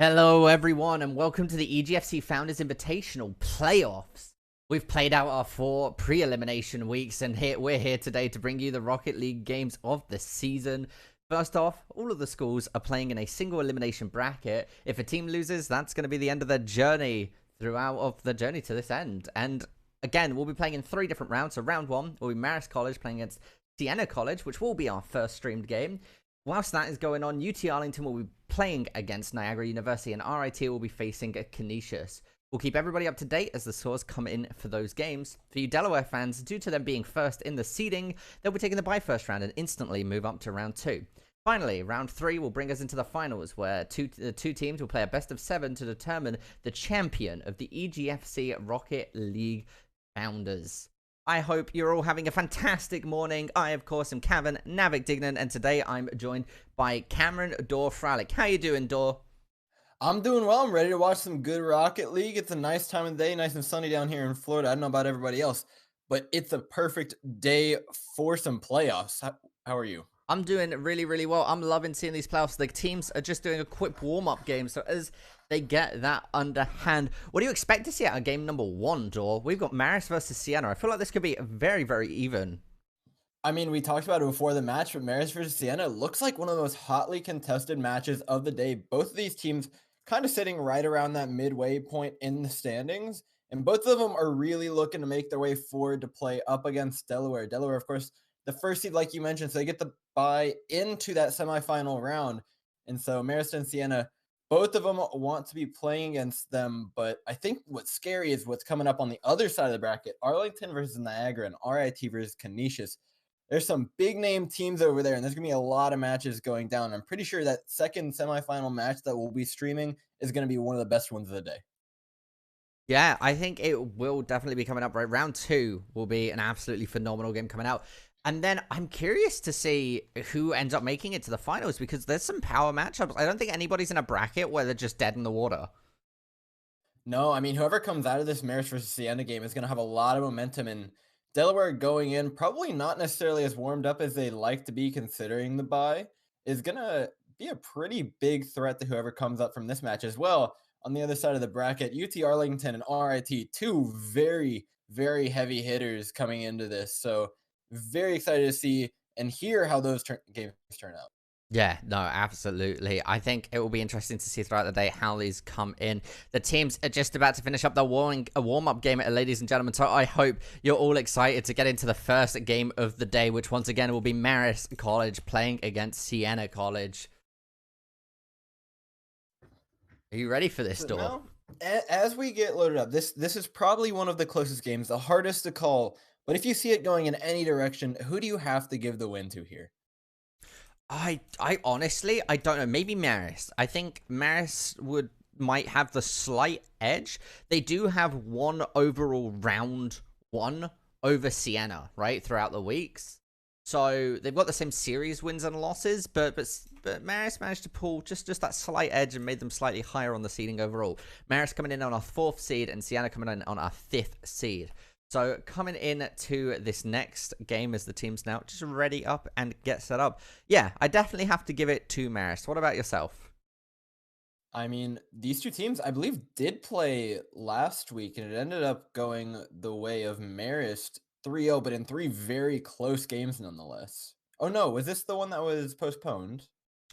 Hello everyone and welcome to the EGFC Founders Invitational Playoffs. We've played out our 4 pre-elimination weeks and we're here today to bring you the Rocket League games of the season. First off, all of the schools are playing in a single elimination bracket. If a team loses, that's going to be the end of their journey to this end. And again, we'll be playing in 3 different rounds. So round 1 will be Marist College playing against Siena College, which will be our first streamed game. Whilst that is going on, Ut Arlington will be playing against Niagara University and RIT will be facing Canisius. We'll keep everybody up to date as the scores come in for those games. For you Delaware fans, due to them being first in the seeding, they'll be taking the bye first round and instantly move up to round 2. Finally, round 3 will bring us into the finals, where the two teams will play a best of 7 to determine the champion of the EGFC Rocket League Founders. I hope you're all having a fantastic morning. I, of course, am Cavan Navik Dignan, and today I'm joined by Cameron Dor Fralick. How you doing, Dor? I'm doing well. I'm ready to watch some good Rocket League. It's a nice time of the day, nice and sunny down here in Florida. I don't know about everybody else, but it's a perfect day for some playoffs. How are you? I'm doing really, really well. I'm loving seeing these playoffs. The teams are just doing a quick warm-up game, so as they get that underhand, what do you expect to see out of game number 1, Dor? We've got Marist versus Siena. I feel like this could be very, very even. I mean, we talked about it before the match, but Marist versus Siena looks like one of the most hotly contested matches of the day. Both of these teams kind of sitting right around that midway point in the standings, and both of them are really looking to make their way forward to play up against Delaware. Delaware, of course, the first seed, like you mentioned, so they get the bye into that semifinal round. And so Marist and Siena, both of them want to be playing against them. But I think what's scary is what's coming up on the other side of the bracket. Arlington versus Niagara and RIT versus Canisius. There's some big name teams over there, and there's going to be a lot of matches going down. I'm pretty sure that second semifinal match that we'll be streaming is going to be one of the best ones of the day. Yeah, I think it will definitely be coming up, right? Round 2 will be an absolutely phenomenal game coming out. And then I'm curious to see who ends up making it to the finals, because there's some power matchups. I don't think anybody's in a bracket where they're just dead in the water. No, I mean, whoever comes out of this Marist versus Siena game is going to have a lot of momentum, and Delaware going in, probably not necessarily as warmed up as they'd like to be considering the bye, is going to be a pretty big threat to whoever comes up from this match as well. On the other side of the bracket, UT Arlington and RIT, 2 very, very heavy hitters coming into this. So very excited to see and hear how those games turn out. Yeah, no, absolutely. I think it will be interesting to see throughout the day how these come in. The teams are just about to finish up their warm-up game, ladies and gentlemen, so I hope you're all excited to get into the first game of the day, which once again will be Marist College playing against Siena College. Are you ready for this, Dor? Now, as we get loaded up, this is probably one of the closest games, the hardest to call. But if you see it going in any direction, who do you have to give the win to here? I honestly, I don't know. Maybe Marist. I think Marist might have the slight edge. They do have one overall round 1 over Siena, right, throughout the weeks. So they've got the same series wins and losses, but Marist managed to pull just that slight edge and made them slightly higher on the seeding overall. Marist coming in on our 4th seed and Siena coming in on our 5th seed. So coming in to this next game as the teams now just ready up and get set up. Yeah, I definitely have to give it to Marist. What about yourself? I mean, these 2 teams, I believe, did play last week, and it ended up going the way of Marist 3-0, but in 3 very close games nonetheless. Oh no, was this the one that was postponed?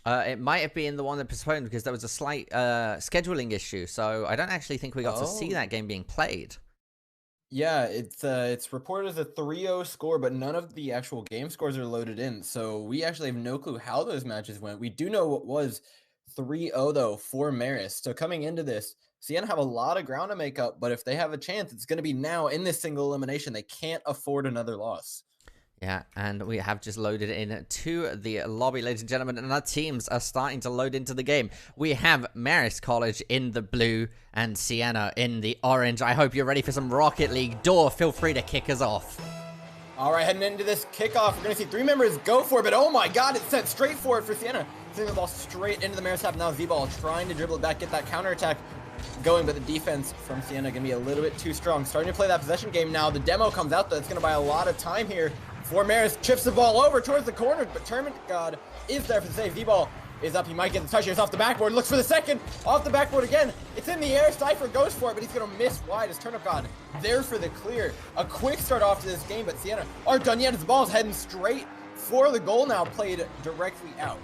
It might have been the one that postponed because there was a slight scheduling issue. So I don't actually think we got to see that game being played. Yeah, it's reported as a 3-0 score, but none of the actual game scores are loaded in. So we actually have no clue how those matches went. We do know what was 3-0 though for Marist. So coming into this, Siena have a lot of ground to make up, but if they have a chance, it's going to be now in this single elimination. They can't afford another loss. Yeah, and we have just loaded in to the lobby, ladies and gentlemen, and our teams are starting to load into the game. We have Marist College in the blue and Siena in the orange. I hope you're ready for some Rocket League. Dor, feel free to kick us off. All right, heading into this kickoff, we're going to see 3 members go for it, but oh my god, it's sent straight forward for Siena. Sending the ball straight into the Marist half. Now Z-Ball trying to dribble it back, get that counterattack going, but the defense from Siena going to be a little bit too strong. Starting to play that possession game now. The demo comes out, though. It's going to buy a lot of time here. For Marist, chips the ball over towards the corner, but Tournament God is there for the save. Z-Ball is up. He might get the touch here. It's off the backboard. Looks for the second. Off the backboard again. It's in the air. Cypher goes for it, but he's going to miss wide as Turnip God there for the clear. A quick start off to this game, but Siena aren't done yet as the ball is heading straight for the goal now, played directly out.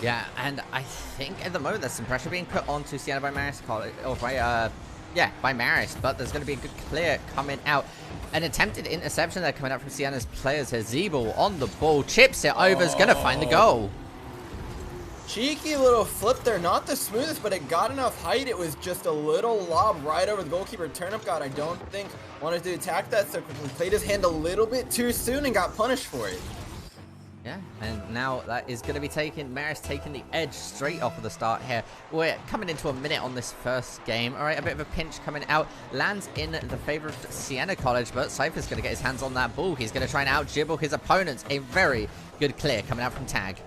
Yeah, and I think at the moment there's some pressure being put onto Siena by Marist College, or by Marist, but there's going to be a good clear coming out. An attempted interception there coming out from Siena's players here. Zeeble on the ball, chips it over, is going to find the goal. Cheeky little flip there, not the smoothest, but it got enough height. It was just a little lob right over the goalkeeper. Turnip God, I don't think, wanted to attack that so quickly. Played his hand a little bit too soon and got punished for it. Yeah, and now that is going to be Marist taking the edge straight off of the start here. We're coming into a minute on this first game. All right, a bit of a pinch coming out. Lands in the favor of Siena College, but Cypher's going to get his hands on that ball. He's going to try and out-dribble his opponents. A very good clear coming out from Tag.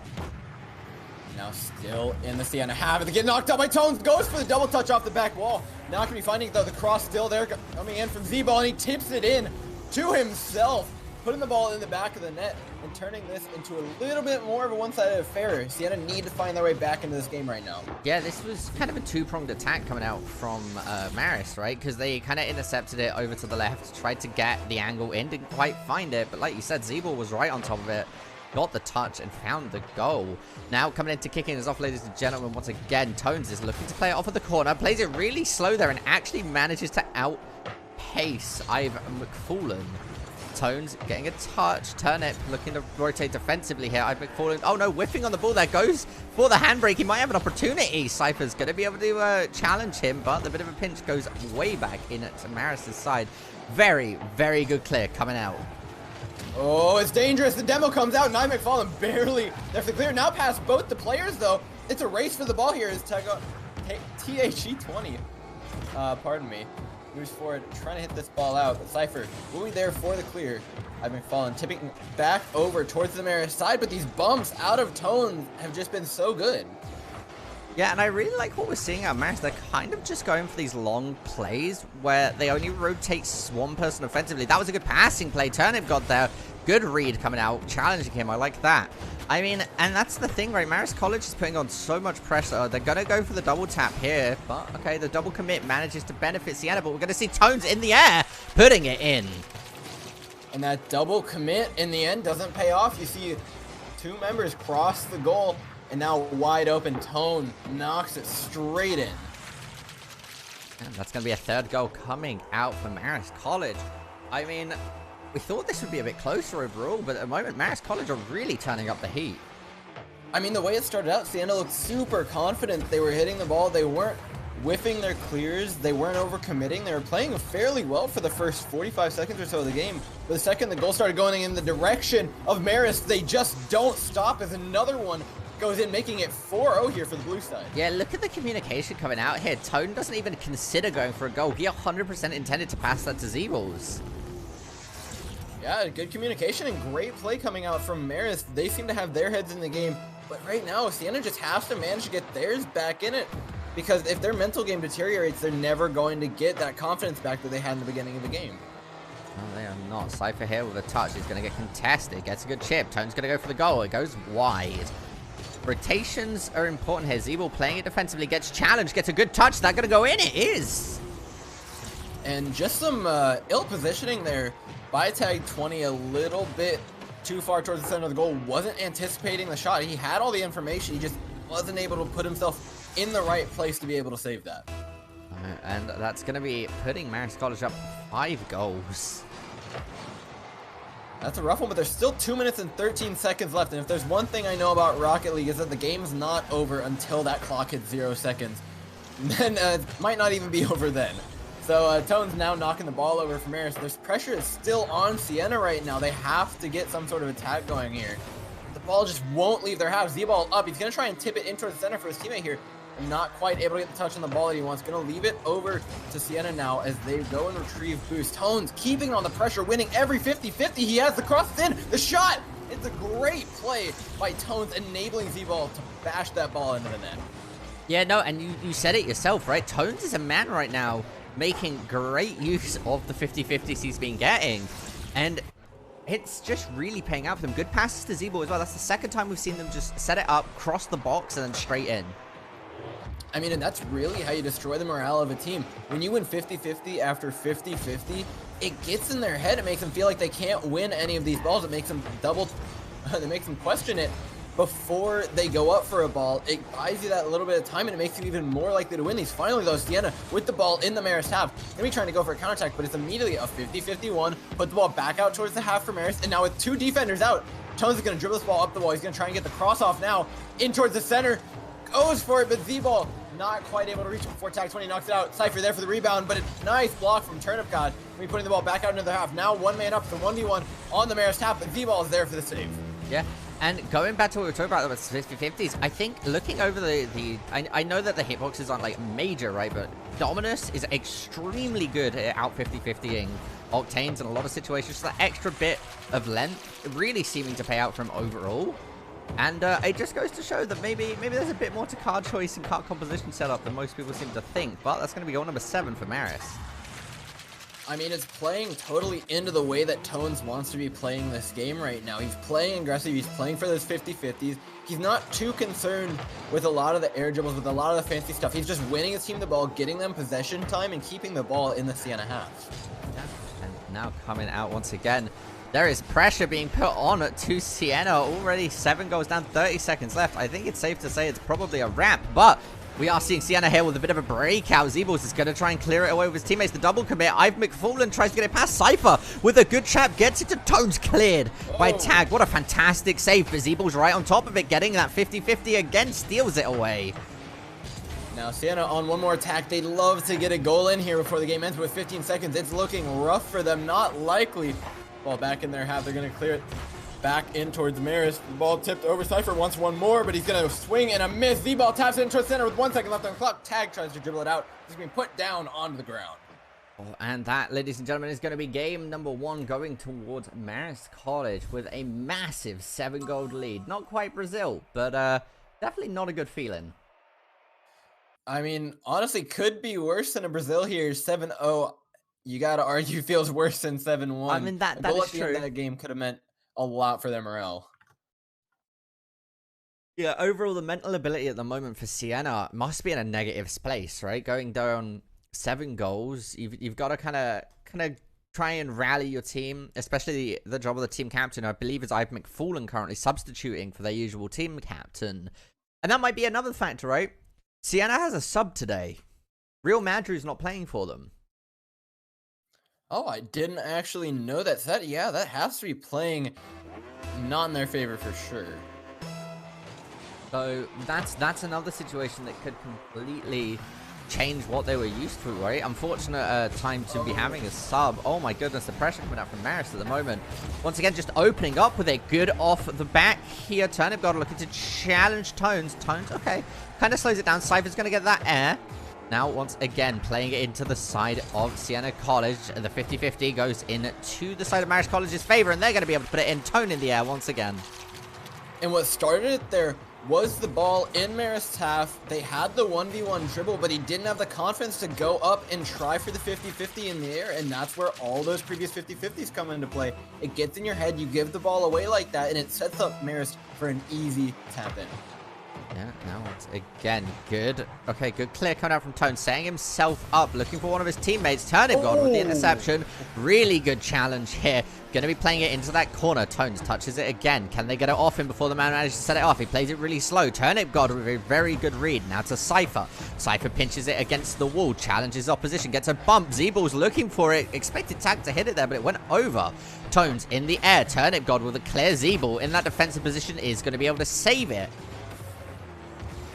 Now still in the Siena half. They get knocked out by Tones. Goes for the double touch off the back wall. Not going to be finding, though, the cross still there coming in from Z-Ball, and he tips it in to himself, putting the ball in the back of the net and turning this into a little bit more of a one-sided affair. Siena need to find their way back into this game right now. Yeah, this was kind of a two-pronged attack coming out from Marist, right? Because they kind of intercepted it over to the left, tried to get the angle in, didn't quite find it, but like you said, Zeeble was right on top of it, got the touch and found the goal. Now coming in to kick in is off, ladies and gentlemen, once again. Tones is looking to play it off of the corner, plays it really slow there and actually manages to outpace Ive McFallen. Tones getting a touch. Turnip looking to rotate defensively here. Ive McFallen, oh no, whiffing on the ball there. Goes for the handbrake. He might have an opportunity. Cypher's going to be able to challenge him, but the bit of a pinch goes way back in to Maris's side. Very, very good clear coming out. Oh, it's dangerous. The demo comes out. Nye McFallen barely there for the clear. Now past both the players, though. It's a race for the ball here as THE20. Pardon me. Moves forward, trying to hit this ball out. But Cypher will be there for the clear. I've been falling, tipping back over towards the Marist side, but these bumps out of Tone have just been so good. Yeah, and I really like what we're seeing out of Marist. They're kind of just going for these long plays where they only rotate one person offensively. That was a good passing play. Turnip got there. Good read coming out, challenging him. I like that. I mean, and that's the thing, right? Marist College is putting on so much pressure. They're going to go for the double tap here. But, okay, the double commit manages to benefit Siena. But we're going to see Tones in the air, putting it in. And that double commit in the end doesn't pay off. You see two members cross the goal. And now wide open, Tone knocks it straight in. And that's going to be a third goal coming out for Marist College. I mean, we thought this would be a bit closer overall, but at the moment, Marist College are really turning up the heat. I mean, the way it started out, Siena looked super confident. They were hitting the ball. They weren't whiffing their clears. They weren't overcommitting. They were playing fairly well for the first 45 seconds or so of the game. But the second the goal started going in the direction of Marist, they just don't stop as another one goes in, making it 4-0 here for the blue side. Yeah, look at the communication coming out here. Tone doesn't even consider going for a goal. He 100% intended to pass that to Zeebles. Yeah, good communication and great play coming out from Marist. They seem to have their heads in the game, but right now, Siena just has to manage to get theirs back in it, because if their mental game deteriorates, they're never going to get that confidence back that they had in the beginning of the game. No, they are not. Cypher here with a touch. He's going to get contested. Gets a good chip. Tone's going to go for the goal. It goes wide. Rotations are important here. Zeeble playing it defensively, gets challenged, gets a good touch. Is that going to go in? It is. And just some ill positioning there by Tag 20, a little bit too far towards the center of the goal. Wasn't anticipating the shot. He had all the information. He just wasn't able to put himself in the right place to be able to save that. And that's going to be putting Marist College up 5 goals. That's a rough one, but there's still 2 minutes and 13 seconds left. And if there's one thing I know about Rocket League is that the game's not over until that clock hits 0 seconds. Then it might not even be over then. So Tone's now knocking the ball over from Marist. There's pressure is still on Siena right now. They have to get some sort of attack going here. The ball just won't leave their half. Z-ball up. He's going to try and tip it in towards the center for his teammate here. Not quite able to get the touch on the ball that he wants. Going to leave it over to Siena now as they go and retrieve boost. Tones keeping on the pressure, winning every 50-50. He has the cross in. The shot. It's a great play by Tones, enabling Z-ball to bash that ball into the net. Yeah, no, and you said it yourself, right? Tones is a man right now making great use of the 50-50s he's been getting. And it's just really paying out for them. Good passes to Z-Ball as well. That's the second time we've seen them just set it up, cross the box, and then straight in. I mean, and that's really how you destroy the morale of a team. When you win 50-50 after 50-50, it gets in their head. It makes them feel like they can't win any of these balls. It makes them it makes them question it before they go up for a ball. It buys you that little bit of time, and it makes you even more likely to win these. Finally, though, Siena with the ball in the Marist half. Gonna be trying to go for a counterattack, but it's immediately a 50-51. Put the ball back out towards the half for Marist, and now with 2 defenders out, Tones is gonna dribble this ball up the wall. He's gonna try and get the cross off now in towards the center. Goes for it, but Z-Ball not quite able to reach it before Tag 20 knocks it out. Cypher there for the rebound, but a nice block from Turnip God. We're putting the ball back out into the half. Now 1 man up, so 1v1 on the Marist half, but Z-Ball is there for the save. Yeah. And going back to what we were talking about with 50-50s, I think looking over I know that the hitboxes aren't like major, right? But Dominus is extremely good at out 50-50ing Octanes in a lot of situations. So that extra bit of length really seeming to pay out from overall. And it just goes to show that maybe there's a bit more to card choice and card composition setup than most people seem to think. But that's going to be goal number 7 for Marist. I mean, it's playing totally into the way that Tones wants to be playing this game right now. He's playing aggressive. He's playing for those 50-50s. He's not too concerned with a lot of the air dribbles, with a lot of the fancy stuff. He's just winning his team the ball, getting them possession time, and keeping the ball in the Siena half. Yeah. And now coming out once again, there is pressure being put on to Siena. Already 7 goals down, 30 seconds left. I think it's safe to say it's probably a wrap, but we are seeing Siena here with a bit of a breakout. Z-Balls is going to try and clear it away with his teammates. The double commit. Ivan McFarlane tries to get it past Cypher with a good trap. Gets it to Tones, cleared by Tag. What a fantastic save. But Z-Balls right on top of it, getting that 50-50 again. Steals it away. Now Siena on one more attack. They'd love to get a goal in here before the game ends. With 15 seconds, it's looking rough for them. Not likely. Ball back in their half. They're going to clear it back in towards Marist. The ball tipped over. Cypher wants one more, but he's going to swing and a miss. Z-Ball taps it in towards center with 1 second left on the clock. Tag tries to dribble it out. He's being put down onto the ground. Oh, and that, ladies and gentlemen, is going to be game number 1 going towards Marist College with a massive 7-goal lead. Not quite Brazil, but definitely not a good feeling. I mean, honestly, could be worse than a Brazil here. 7-0. You got to argue feels worse than 7-1. I mean, that is true. That game could have meant a lot for their morale. Yeah, overall, the mental ability at the moment for Siena must be in a negative space, right? Going down 7 goals, you've got to kind of try and rally your team, especially the job of the team captain. I believe is Ivan McFarlane currently substituting for their usual team captain. And that might be another factor, right? Siena has a sub today. Real Madru's not playing for them. Oh, I didn't actually know that. Yeah, that has to be playing not in their favor for sure. So that's another situation that could completely change what they were used to, right? Unfortunate time to be having a sub. Oh my goodness, the pressure coming out from Marist at the moment. Once again, just opening up with it. Good off the back here. Turnip God looking to challenge Tones. Tones, okay. Kind of slows it down. Cypher's going to get that air. Now, once again, playing it into the side of Siena College. The 50-50 goes in to the side of Marist College's favor, and they're going to be able to put it in. Tone in the air once again. And what started it there was the ball in Marist's half. They had the 1v1 dribble, but he didn't have the confidence to go up and try for the 50-50 in the air, and that's where all those previous 50-50s come into play. It gets in your head, you give the ball away like that, and it sets up Marist for an easy tap-in. Yeah, now once again, good. Okay, good clear coming out from Tone, setting himself up, looking for one of his teammates. Turnip God with the interception. Really good challenge here. Going to be playing it into that corner. Tones touches it again. Can they get it off him before the man manages to set it off? He plays it really slow. Turnip God with a very good read. Now to Cypher. Cypher pinches it against the wall. Challenges opposition. Gets a bump. Z-Ball's looking for it. Expected Tag to hit it there, but it went over. Tones in the air. Turnip God with a clear Z-Ball in that defensive position is going to be able to save it.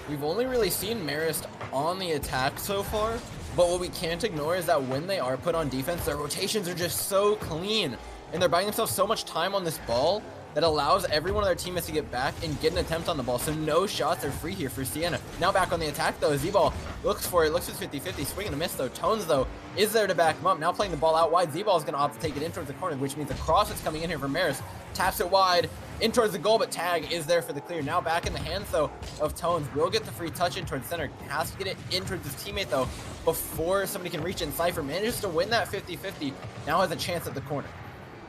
We've only really seen Marist on the attack so far, but what we can't ignore is that when they are put on defense, their rotations are just so clean, and they're buying themselves so much time on this ball that allows every one of their teammates to get back and get an attempt on the ball, so no shots are free here for Siena. Now back on the attack, though. Z-Ball looks for it, looks for 50-50, swing and a miss, though. Tones, though, is there to back him up. Now playing the ball out wide. Z-Ball is going to opt to take it in towards the corner, which means the cross is coming in here from Marist. Taps it wide, in towards the goal, but Tag is there for the clear. Now back in the hands, though, of Tones. Will get the free touch in towards center. Has to get it in towards his teammate, though, before somebody can reach it. And Cypher manages to win that 50-50. Now has a chance at the corner.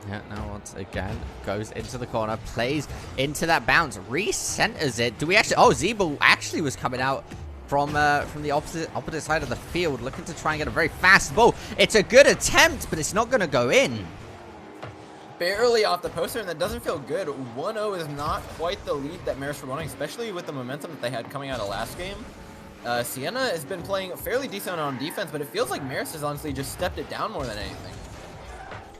Yeah, now once again, goes into the corner, plays into that bounce, re-centers it. Do we actually... Oh, Zeeble actually was coming out from the opposite side of the field, looking to try and get a very fast ball. It's a good attempt, but it's not going to go in. Barely off the poster, and that doesn't feel good. 1-0 is not quite the lead that Marist were wanting, especially with the momentum that they had coming out of last game. Siena has been playing fairly decent on defense, but it feels like Marist has honestly just stepped it down more than anything.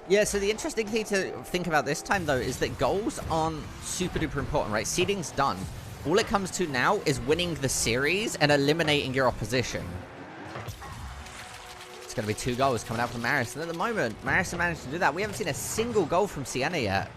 Yeah, so the interesting thing to think about this time, though, is that goals aren't super duper important, right? Seeding's done. All it comes to now is winning the series and eliminating your opposition. It's going to be 2 goals coming out from Marist. And at the moment, Marist has managed to do that. We haven't seen a single goal from Siena yet.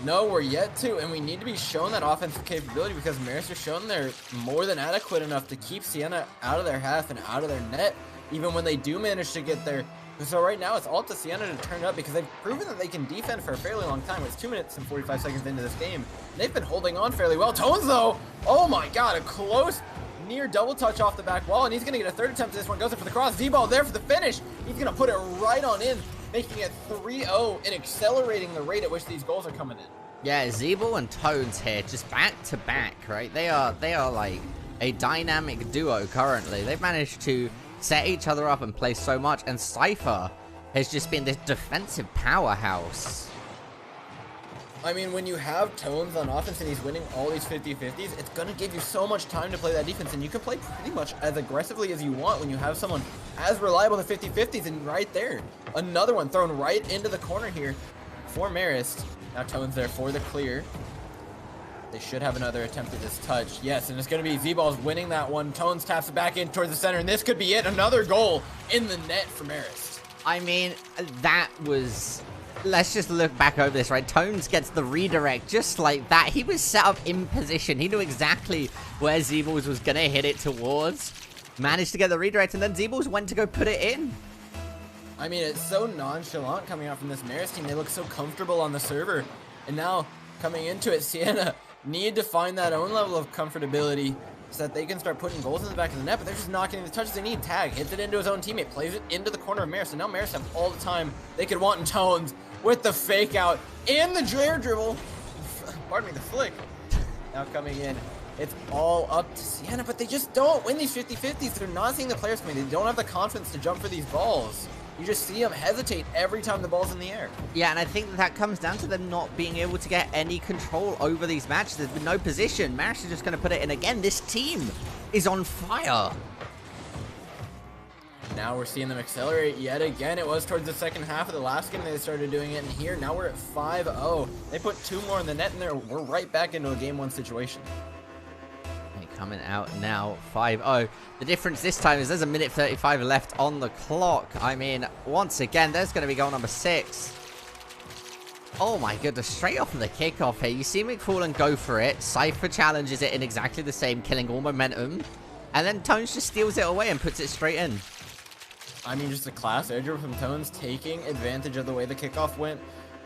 No, we're yet to, and we need to be shown that offensive capability because Marist has shown they're more than adequate enough to keep Siena out of their half and out of their net, even when they do manage to get there. So right now, it's all up to Siena to turn it up because they've proven that they can defend for a fairly long time. It's 2 minutes and 45 seconds into this game. And they've been holding on fairly well. Tones, though, oh my god, a close near double touch off the back wall, and he's going to get a 3rd attempt to this one. Goes in for the cross. Z-ball there for the finish. He's going to put it right on in, making it 3-0 and accelerating the rate at which these goals are coming in. Yeah, Zeeble and Tones here, just back to back, right? They are like a dynamic duo currently. They've managed to set each other up and play so much, and Cypher has just been this defensive powerhouse. I mean, when you have Tones on offense and he's winning all these 50-50s, it's going to give you so much time to play that defense, and you can play pretty much as aggressively as you want when you have someone as reliable in the 50-50s, and right there. Another one thrown right into the corner here for Marist. Now Tones there for the clear. They should have another attempt at this touch. Yes, and it's going to be Z-Balls winning that one. Tones taps it back in towards the center, and this could be it. Another goal in the net for Marist. I mean, that was... Let's just look back over this, right? Tones gets the redirect just like that. He was set up in position. He knew exactly where Z-Balls was going to hit it towards. Managed to get the redirect, and then Z-Balls went to go put it in. I mean, it's so nonchalant coming out from this Marist team. They look so comfortable on the server. And now, coming into it, Siena need to find that own level of comfortability so that they can start putting goals in the back of the net, but they're just not getting the touches they need. Tag hits it into his own teammate, plays it into the corner of Marist, and now Marist have all the time they could want in Tones with the fake out and the air dribble. Pardon me, the flick. Now coming in. It's all up to Siena, but they just don't win these 50-50s. They're not seeing the players coming. They don't have the confidence to jump for these balls. You just see them hesitate every time the ball's in the air. Yeah, and I think that comes down to them not being able to get any control over these matches. There's been no position. Marist is just going to put it in again. This team is on fire. Now we're seeing them accelerate yet again. It was towards the second half of the last game they started doing it, and here, now we're at 5-0. They put 2 more in the net, and we're right back into a game 1 situation. Coming out now, 5-0. The difference this time is there's a minute 35 left on the clock. I mean, once again, there's going to be goal number 6. Oh my goodness, straight off of the kickoff here. You see McFarlane go for it. Cypher challenges it in exactly the same, killing all momentum. And then Tones just steals it away and puts it straight in. I mean, just a class air dribble from Tones, taking advantage of the way the kickoff went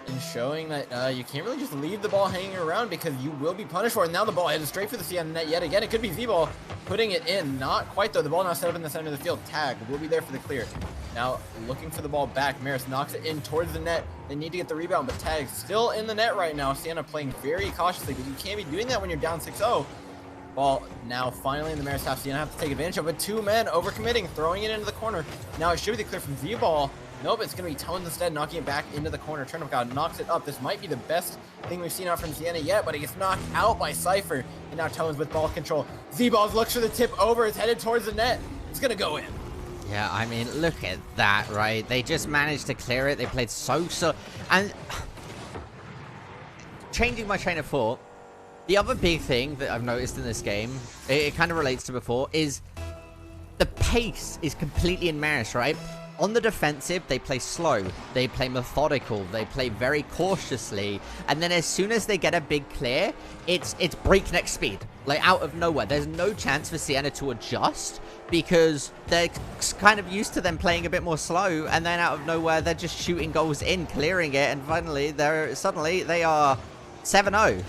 and showing that you can't really just leave the ball hanging around because you will be punished for it. And now the ball headed straight for the Siena net yet again. It could be Z-Ball putting it in. Not quite, though. The ball now set up in the center of the field. Tag will be there for the clear. Now looking for the ball back. Marist knocks it in towards the net. They need to get the rebound, but Tag still in the net right now. Siena playing very cautiously because you can't be doing that when you're down 6-0. Ball now finally in the Marist half. Siena have to take advantage of it. 2 men overcommitting, throwing it into the corner. Now it should be the clear from Z-Ball. Nope, it's going to be Tones instead, knocking it back into the corner. Turnip knocks it up. This might be the best thing we've seen out from Siena yet, but he gets knocked out by Cypher. And now Tones with ball control. Z-Balls looks for the tip over. It's headed towards the net. It's going to go in. Yeah, I mean, look at that, right? They just managed to clear it. They played so... And changing my train of thought, the other big thing that I've noticed in this game, it kind of relates to before, is the pace is completely in Marist, right? On the defensive, they play slow, they play methodical, they play very cautiously, and then as soon as they get a big clear, it's breakneck speed, like out of nowhere. There's no chance for Siena to adjust because they're kind of used to them playing a bit more slow, and then out of nowhere, they're just shooting goals in, clearing it, and finally, suddenly they are 7-0.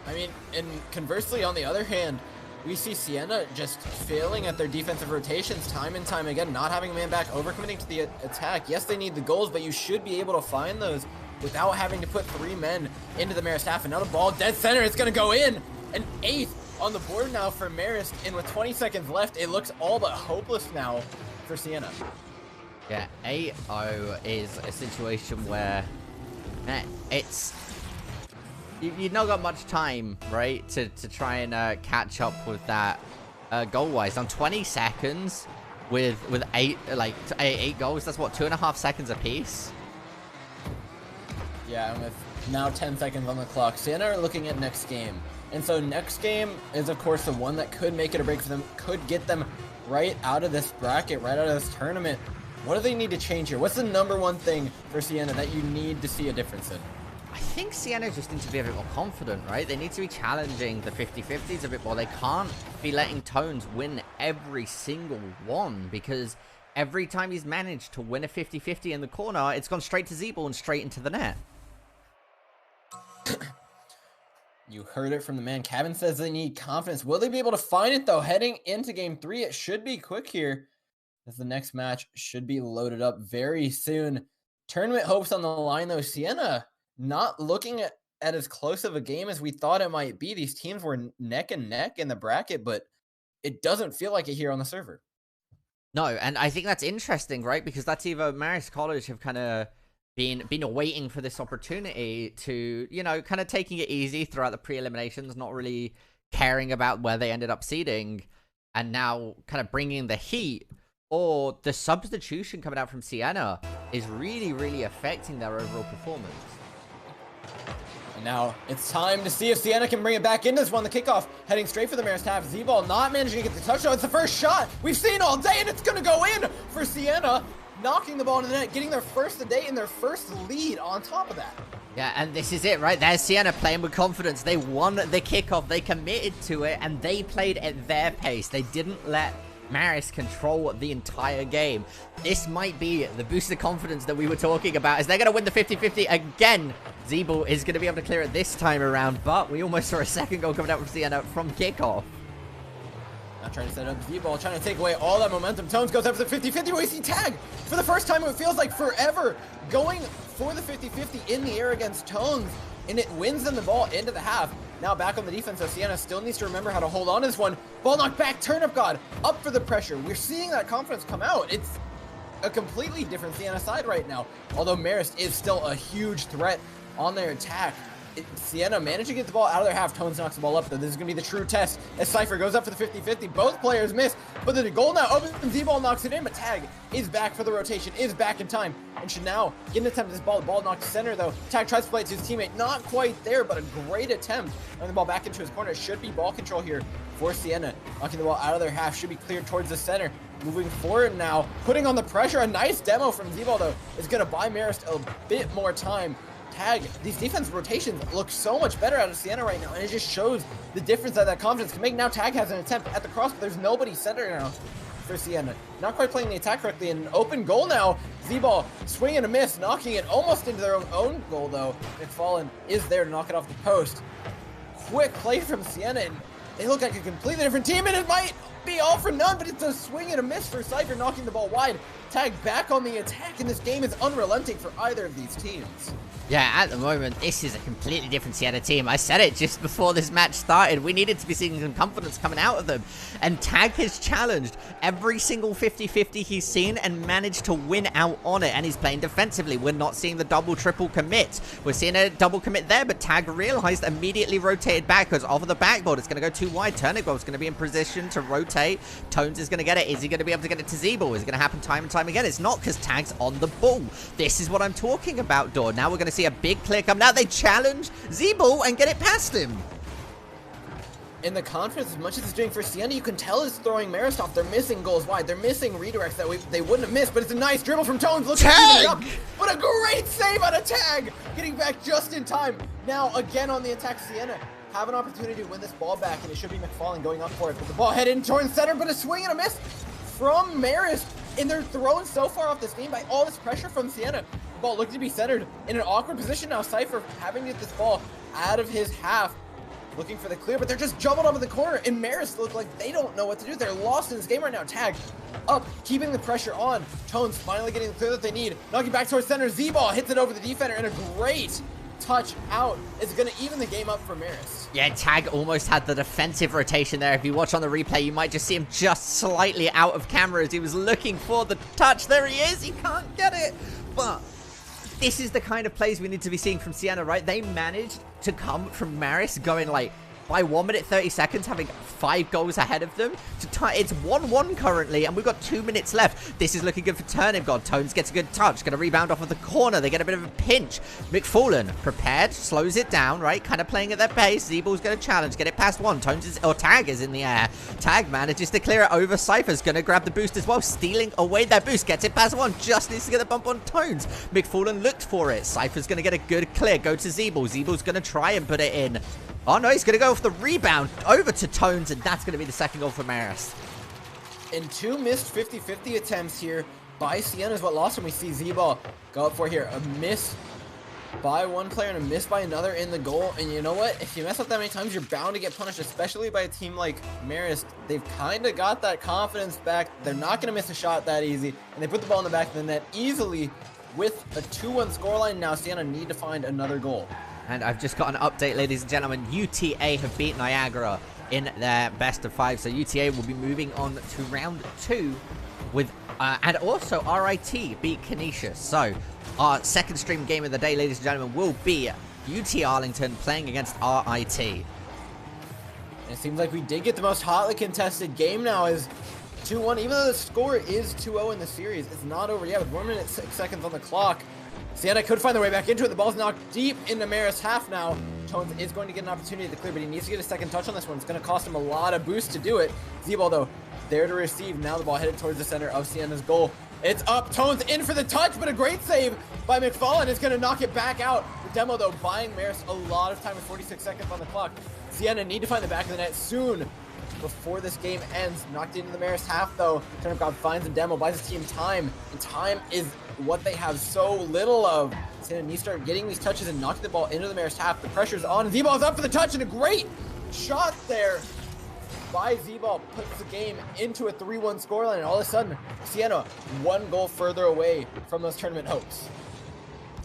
I mean, and conversely, on the other hand, we see Siena just failing at their defensive rotations time and time again, not having a man back, overcommitting to the attack. Yes, they need the goals, but you should be able to find those without having to put 3 men into the Marist half. And now the ball dead center, it's going to go in. An 8th on the board now for Marist, and with 20 seconds left, it looks all but hopeless now for Siena. Yeah, 8-0 is a situation where it's... You've not got much time, right, to try and catch up with that goal-wise. On 20 seconds with 8 goals, that's what, 2.5 seconds apiece? Yeah, and with now 10 seconds on the clock, Siena are looking at next game. And so next game is, of course, the one that could make it or break for them, could get them right out of this bracket, right out of this tournament. What do they need to change here? What's the #1 thing for Siena that you need to see a difference in? I think Siena just needs to be a bit more confident, right? They need to be challenging the 50-50s a bit more. They can't be letting Tones win every single one, because every time he's managed to win a 50-50 in the corner, it's gone straight to Z-Ball and straight into the net. You heard it from the man. Kevin says they need confidence. Will they be able to find it, though? Heading into game 3, it should be quick here, as the next match should be loaded up very soon. Tournament hopes on the line, though. Siena not looking at as close of a game as we thought it might be. These teams were neck and neck in the bracket, but it doesn't feel like it here on the server. No, and I think that's interesting, right? Because that's either Marist College have kind of been waiting for this opportunity to, you know, kind of taking it easy throughout the pre-eliminations, not really caring about where they ended up seeding, and now kind of bringing the heat, or the substitution coming out from Siena is really, really affecting their overall performance. And now it's time to see if Siena can bring it back into this one. The kickoff heading straight for the Marist half. Z-Ball not managing to get the touchdown. It's the first shot we've seen all day, and it's going to go in for Siena, knocking the ball into the net, getting their first of the day and their first lead on top of that. Yeah, and this is it, right? There's Siena playing with confidence. They won the kickoff. They committed to it, and they played at their pace. They didn't let Marist control the entire game. This might be the boost of confidence that we were talking about, as they're going to win the 50-50 again. Z-Ball is going to be able to clear it this time around, but we almost saw a second goal coming out from Siena from kickoff. Now trying to set up Z-Ball, trying to take away all that momentum. Tones goes up for the 50-50. We see Tag for the first time, it feels like forever, going for the 50-50 in the air against Tones, and it wins them the ball into the half. Now back on the defense, so Siena still needs to remember how to hold on to this one. Ball knocked back, Turnip God up for the pressure. We're seeing that confidence come out. It's a completely different Siena side right now, although Marist is still a huge threat on their attack. Siena managed to get the ball out of their half. Tones knocks the ball up, though. This is going to be the true test as Cypher goes up for the 50-50. Both players miss, but the goal now opens and Z-Ball knocks it in, but Tag is back for the rotation, is back in time, and should now get an attempt at this ball. The ball knocked to center, though. Tag tries to play it to his teammate. Not quite there, but a great attempt. Throwing the ball back into his corner. It should be ball control here for Siena. Knocking the ball out of their half. Should be cleared towards the center. Moving forward now. Putting on the pressure. A nice demo from Z-Ball, though, is going to buy Marist a bit more time. Tag, these defense rotations look so much better out of Siena right now, and it just shows the difference that confidence can make. Now Tag has an attempt at the cross, but there's nobody center now for Siena. Not quite playing the attack correctly, and an open goal now. Z-Ball swing and a miss, knocking it almost into their own goal, though. McFallen is there to knock it off the post. Quick play from Siena, and they look like a completely different team, and it might be all for none, but it's a swing and a miss for Cypher, knocking the ball wide. Tag back on the attack, and this game is unrelenting for either of these teams. Yeah, at the moment, this is a completely different Siena team. I said it just before this match started. We needed to be seeing some confidence coming out of them. And Tag has challenged every single 50-50 he's seen and managed to win out on it. And he's playing defensively. We're not seeing the double, triple commit. We're seeing a double commit there, but Tag realized, immediately rotated back, because off of the backboard, it's going to go too wide. Turnigol's going to be in position to rotate. Tones is going to get it. Is he going to be able to get it to Z-Ball? Is it going to happen time and time again? It's not, because Tag's on the ball. This is what I'm talking about, Dawn. Now we're going to see a big clear come. Now they challenge Z-Ball and get it past him. In the confidence, as much as it's doing for Siena, you can tell it's throwing Marist off. They're missing goals wide. They're missing redirects that they wouldn't have missed, but it's a nice dribble from Tones. Looks Tag! up. What a great save on a Tag! Getting back just in time. Now, again on the attack, Siena have an opportunity to win this ball back, and it should be McFallen going up for it. But the ball headed in towards center, but a swing and a miss from Marist. And they're thrown so far off this game by all this pressure from Siena. The ball looking to be centered in an awkward position now. Cypher having to get this ball out of his half. looking for the clear, but they're just jumbled up in the corner, and Marist look like they don't know what to do. They're lost in this game right now. Tag up, keeping the pressure on. Tones finally getting the clear that they need. Knocking back towards center. Z-Ball hits it over the defender, and a great touch out is going to even the game up for Marist. Yeah, Tag almost had the defensive rotation there. If you watch on the replay, you might just see him just slightly out of camera as he was looking for the touch. There he is. He can't get it. But this is the kind of plays we need to be seeing from Siena, right? They managed to come from Marist going like by 1 minute 30 seconds, having 5 goals ahead of them. It's 1-1 currently, and we've got 2 minutes left. This is looking good for Turnip God. Tones gets a good touch, gonna rebound off of the corner. They get a bit of a pinch. McFallen prepared, slows it down, right? Kind of playing at their pace. Z-Ball's gonna challenge, get it past one. Tag is in the air. Tag manages to clear it over. Cypher's gonna grab the boost as well, stealing away their boost. Gets it past one, just needs to get the bump on Tones. McFallen looked for it. Cypher's gonna get a good clear, go to Z-Ball. Z-Ball's gonna try and put it in. Oh no, he's going to go for the rebound over to Tones, and that's going to be the second goal for Marist. And 2 missed 50-50 attempts here by Siena is what lost him. We see Z-Ball go up for here. A miss by one player and a miss by another in the goal. And you know what? If you mess up that many times, you're bound to get punished, especially by a team like Marist. They've kind of got that confidence back. They're not going to miss a shot that easy. And they put the ball in the back of the net easily with a 2-1 scoreline. Now Siena need to find another goal. And I've just got an update, ladies and gentlemen. UTA have beat Niagara in their best of 5. So UTA will be moving on to round 2 with, and also RIT beat Canisius. So our second stream game of the day, ladies and gentlemen, will be Ut Arlington playing against RIT. And it seems like we did get the most hotly contested game now as 2-1. Even though the score is 2-0 in the series, it's not over yet with 1 minute 6 seconds on the clock. Siena could find their way back into it. The ball's knocked deep into Marist half now. Tones is going to get an opportunity to clear, but he needs to get a second touch on this one. It's going to cost him a lot of boost to do it. Z-Ball, though, there to receive. Now the ball headed towards the center of Siena's goal. It's up. Tones in for the touch, but a great save by McFallen is going to knock it back out. The demo, though, buying Marist a lot of time with 46 seconds on the clock. Siena need to find the back of the net soon before this game ends. Knocked into the Marist half, though. Turnip God finds a demo, buys his team time, and time is what they have so little of. Siena needs to start getting these touches and knocking the ball into the Marist half. The pressure's on. Z-Ball's up for the touch, and a great shot there by Z-Ball puts the game into a 3-1 scoreline, and all of a sudden, Siena 1 goal further away from those tournament hopes.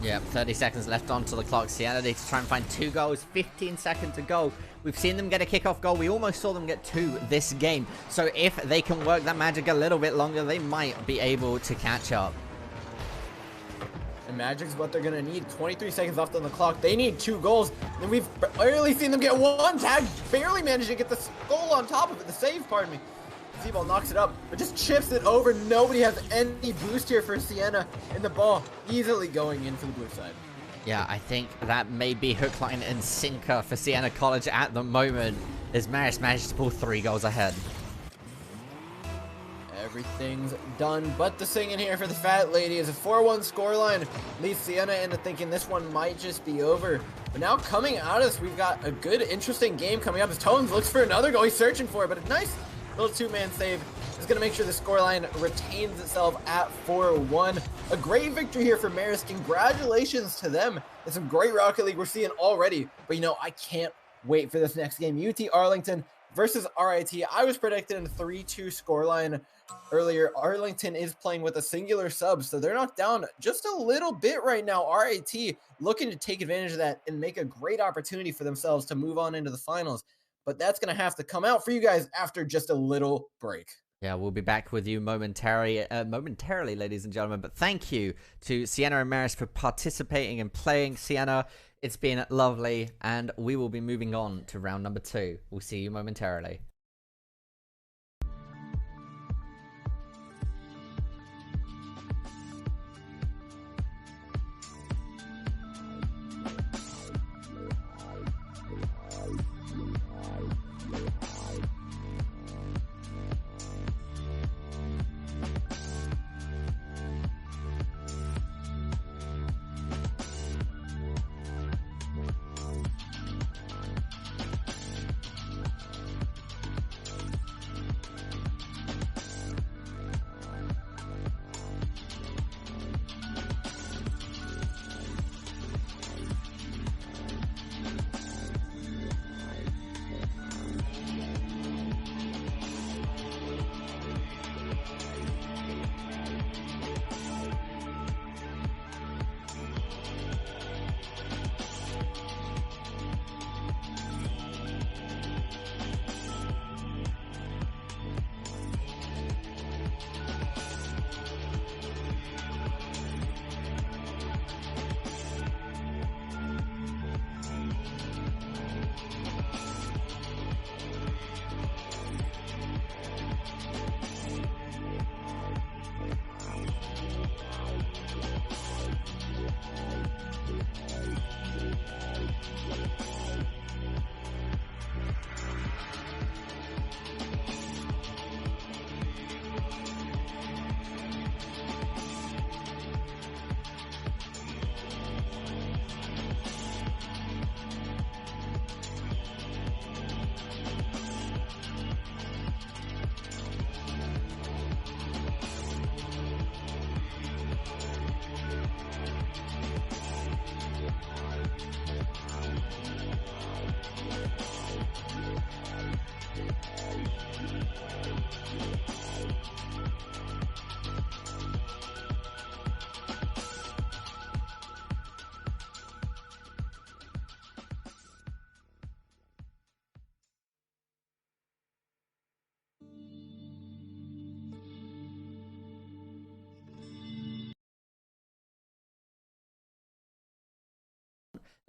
Yeah, 30 seconds left onto the clock. Siena needs to try and find 2 goals, 15 seconds to go. We've seen them get a kickoff goal. We almost saw them get 2 this game. So if they can work that magic a little bit longer, they might be able to catch up. And Magic's what they're going to need. 23 seconds left on the clock. They need 2 goals. And we've barely seen them get 1. Tag barely managed to get the goal on top of it. The save, pardon me. Z-Ball knocks it up, but just chips it over. Nobody has any boost here for Siena. And the ball easily going in for the blue side. Yeah, I think that may be hook, line, and sinker for Siena College at the moment, as Marist managed to pull 3 goals ahead. Everything's done but the singing here for the fat lady as a 4-1 scoreline leads Siena into thinking this one might just be over. But now coming out of this, we've got a good, interesting game coming up as Tones looks for another goal. He's searching for it, but a nice little 2-man save is going to make sure the scoreline retains itself at 4-1. A great victory here for Marist. Congratulations to them. And some great Rocket League we're seeing already. But you know, I can't wait for this next game. UT Arlington versus RIT. I was predicting a 3-2 scoreline earlier. Arlington is playing with a singular sub, so they're knocked down just a little bit right now. RIT looking to take advantage of that and make a great opportunity for themselves to move on into the finals. But that's going to have to come out for you guys after just a little break. Yeah, we'll be back with you momentarily, ladies and gentlemen. But thank you to Siena and Marist for participating and playing. Siena, it's been lovely, and we will be moving on to round number 2. We'll see you momentarily.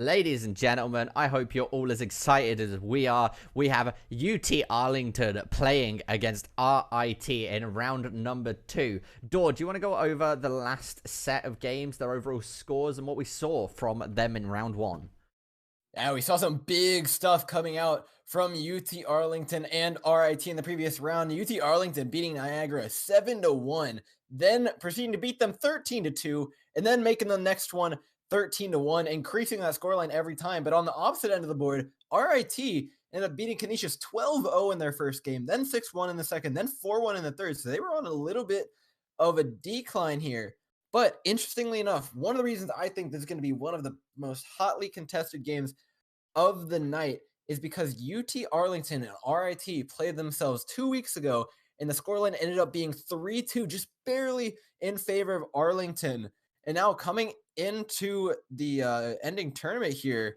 Ladies and gentlemen, I hope you're all as excited as we are. We have UT Arlington playing against RIT in round number 2. Dor, do you want to go over the last set of games, their overall scores, and what we saw from them in round 1? Yeah, we saw some big stuff coming out from UT Arlington and RIT in the previous round. UT Arlington beating Niagara 7-1, then proceeding to beat them 13-2, and then making the next one 13-1, increasing that scoreline every time. But on the opposite end of the board, RIT ended up beating Canisius 12-0 in their first game, then 6-1 in the second, then 4-1 in the third. So they were on a little bit of a decline here. But interestingly enough, one of the reasons I think this is going to be one of the most hotly contested games of the night is because UT Arlington and RIT played themselves 2 weeks ago, and the scoreline ended up being 3-2, just barely in favor of Arlington. And now coming into the ending tournament here,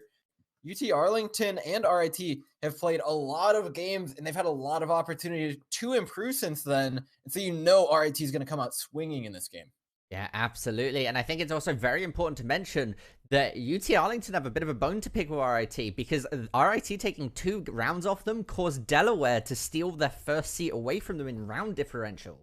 UT Arlington and RIT have played a lot of games, and they've had a lot of opportunities to improve since then. And so RIT is going to come out swinging in this game. Yeah, absolutely. And I think it's also very important to mention that UT Arlington have a bit of a bone to pick with RIT, because RIT taking 2 rounds off them caused Delaware to steal their first seat away from them in round differential.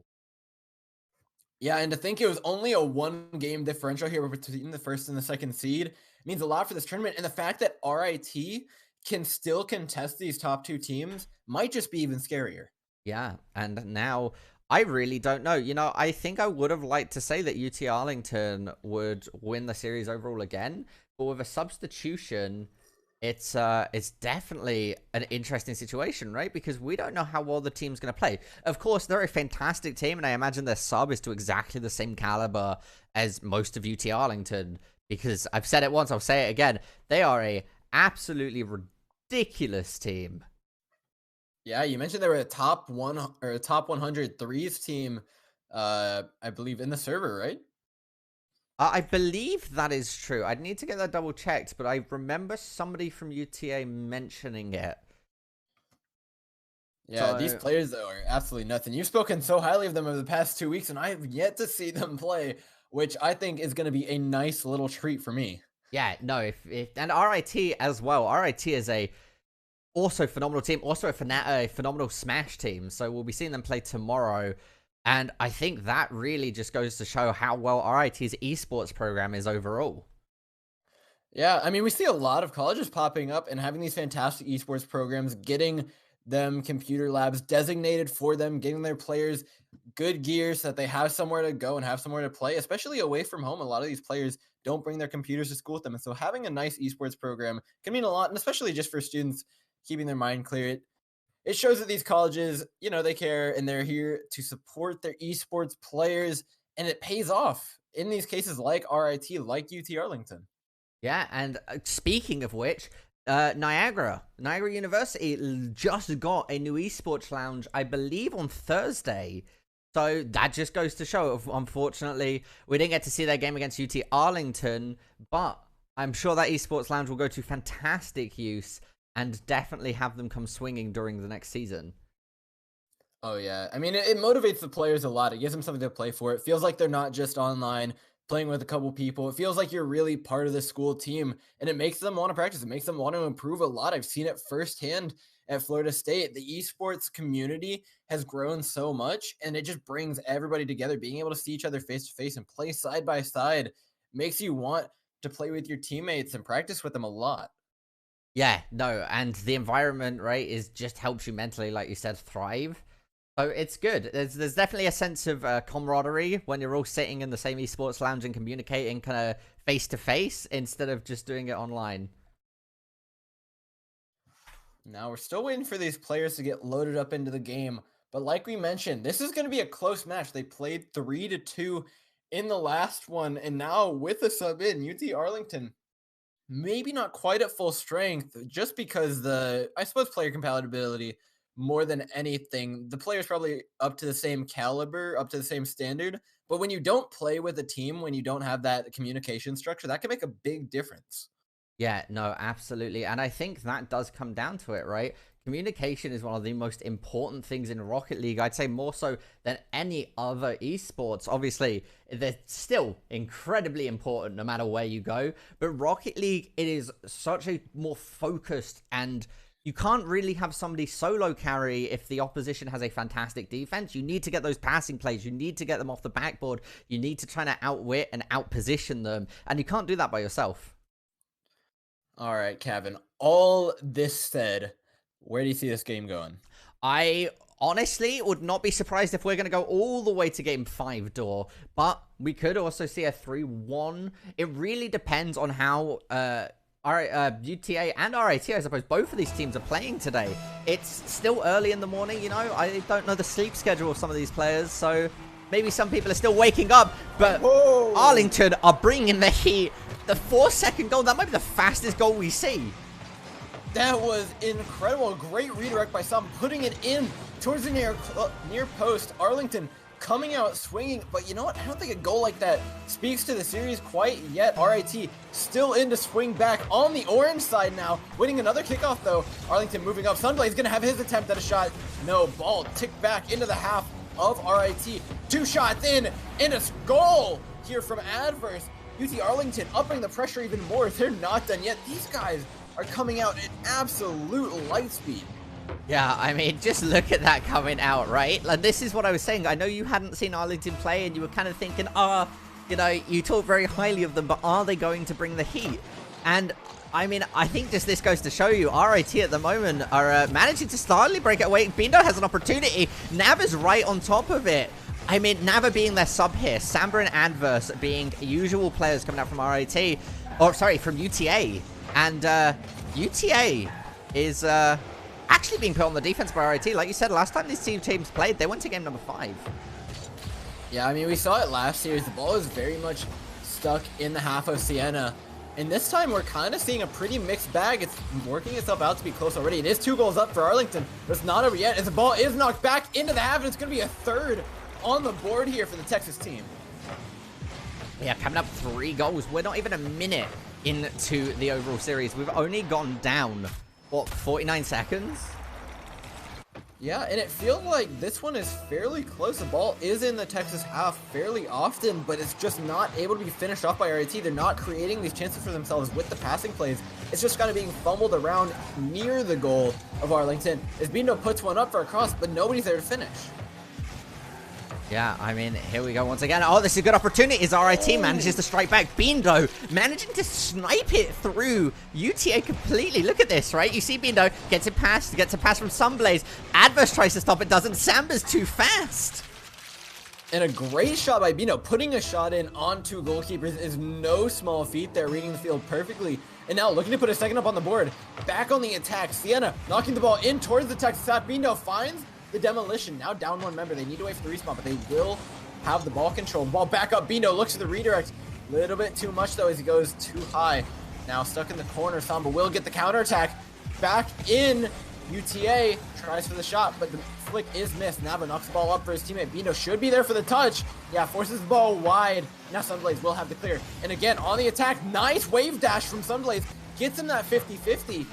Yeah, and to think it was only a 1-game differential here between the first and the second seed means a lot for this tournament. And the fact that RIT can still contest these top 2 teams might just be even scarier. Yeah, and now I really don't know. I think I would have liked to say that UT Arlington would win the series overall again, but with a substitution, it's definitely an interesting situation, right? Because we don't know how well the team's going to play. Of course, they're a fantastic team, and I imagine their sub is to exactly the same caliber as most of UT Arlington, because I've said it once, I'll say it again. They are a absolutely ridiculous team. Yeah, you mentioned they were a top 100 threes team, I believe, in the server, right? I believe that is true. I'd need to get that double checked, but I remember somebody from UTA mentioning it. Yeah, these players, though, are absolutely nothing. You've spoken so highly of them over the past 2 weeks, and I have yet to see them play, which I think is going to be a nice little treat for me. Yeah, no, and RIT as well. RIT is a also phenomenal team, also a phenomenal Smash team. So we'll be seeing them play tomorrow. And I think that really just goes to show how well RIT's esports program is overall. Yeah, I mean, we see a lot of colleges popping up and having these fantastic esports programs, getting them computer labs designated for them, getting their players good gear so that they have somewhere to go and have somewhere to play, especially away from home. A lot of these players don't bring their computers to school with them. And so having a nice esports program can mean a lot, and especially just for students keeping their mind clear. It shows that these colleges, they care and they're here to support their esports players, and it pays off in these cases like RIT, like UT Arlington. Yeah, and speaking of which, Niagara University just got a new esports lounge, I believe, on Thursday. So that just goes to show, unfortunately, we didn't get to see their game against UT Arlington, but I'm sure that esports lounge will go to fantastic use and definitely have them come swinging during the next season. Oh, yeah. I mean, it motivates the players a lot. It gives them something to play for. It feels like they're not just online playing with a couple people. It feels like you're really part of the school team, and it makes them want to practice. It makes them want to improve a lot. I've seen it firsthand at Florida State. The esports community has grown so much, and it just brings everybody together. Being able to see each other face to face and play side by side makes you want to play with your teammates and practice with them a lot. Yeah, no, and the environment, right, is just helps you mentally, like you said, thrive. So it's good. There's definitely a sense of camaraderie when you're all sitting in the same esports lounge and communicating kind of face to face instead of just doing it online. Now we're still waiting for these players to get loaded up into the game, but like we mentioned, this is going to be a close match. They played 3-2 in the last one, and now with a sub in, UT Arlington maybe not quite at full strength, just because I suppose player compatibility more than anything. The player's probably up to the same caliber, up to the same standard. But when you don't play with a team, when you don't have that communication structure, that can make a big difference. Yeah, no, absolutely. And I think that does come down to it, right? communication is one of the most important things in Rocket League. I'd say more so than any other esports. Obviously, they're still incredibly important no matter where you go. But Rocket League, it is such a more focused, and you can't really have somebody solo carry if the opposition has a fantastic defense. You need to get those passing plays. You need to get them off the backboard. You need to try to outwit and outposition them. And you can't do that by yourself. All right, Kevin. All this said, where do you see this game going? I honestly would not be surprised if we're going to go all the way to game 5 door. But we could also see a 3-1. It really depends on how... UTA and RAT, I suppose, both of these teams are playing today. It's still early in the morning, you know. I don't know the sleep schedule of some of these players, so maybe some people are still waking up. But Arlington are bringing the heat. The 4-second goal, that might be the fastest goal we see. That was incredible. Great redirect by Sam, putting it in towards the near post. Arlington coming out swinging, but you know what? I don't think a goal like that speaks to the series quite yet. RAT still in to swing back on the orange side now, winning another kickoff though. Arlington moving up. Sunblaze gonna have his attempt at a shot. No, ball ticked back into the half of RAT. 2 shots in, and a goal here from Adverse. UT Arlington upping the pressure even more. They're not done yet. These guys are coming out at absolute light speed. Yeah, I mean, just look at that coming out, right? Like, this is what I was saying. I know you hadn't seen Arlington play, and you were kind of thinking, you know, you talk very highly of them, but are they going to bring the heat? And, I mean, I think just this goes to show you, RAT at the moment are managing to slightly break it away. Bindo has an opportunity. Nav is right on top of it. I mean, Nava being their sub here, Samba and Adverse being usual players coming out from RAT, or sorry, from UTA. And UTA is... actually being put on the defense by RAT. Like you said, last time these two teams played, they went to game number 5. Yeah, I mean, we saw it last series. The ball is very much stuck in the half of Siena. And this time, we're kind of seeing a pretty mixed bag. It's working itself out to be close already. It is 2 goals up for Arlington, but it's not over yet as the ball is knocked back into the half, and it's going to be a 3rd on the board here for the Texas team. Yeah, coming up 3 goals. We're not even a minute into the overall series. We've only gone down, what, 49 seconds? Yeah, and it feels like this one is fairly close. The ball is in the Texas half fairly often, but it's just not able to be finished off by RAT. They're not creating these chances for themselves with the passing plays. It's just kind of being fumbled around near the goal of Arlington. As Bindo puts one up for a cross, but nobody's there to finish. Yeah, I mean, here we go once again. Oh, this is a good opportunity as RIT manages to strike back. Bindo managing to snipe it through UTA completely. Look at this, right? You see Bindo gets a pass from Sunblaze. Adverse tries to stop it, doesn't. Samba's too fast. And a great shot by Bindo. Putting a shot in on 2 goalkeepers is no small feat. They're reading the field perfectly. And now looking to put a second up on the board. Back on the attack. Siena knocking the ball in towards the Texas half. Bindo finds the demolition. Now down 1 member. They need to wait for the respawn, but they will have the ball control. Ball back up. Bindo looks at the redirect. Little bit too much though as he goes too high. Now stuck in the corner. Samba will get the counterattack. Back in. UTA tries for the shot, but the flick is missed. Nava knocks the ball up for his teammate. Bindo should be there for the touch. Yeah, forces the ball wide. Now Sunblaze will have the clear. And again, on the attack, nice wave dash from Sunblaze. Gets him that 50-50.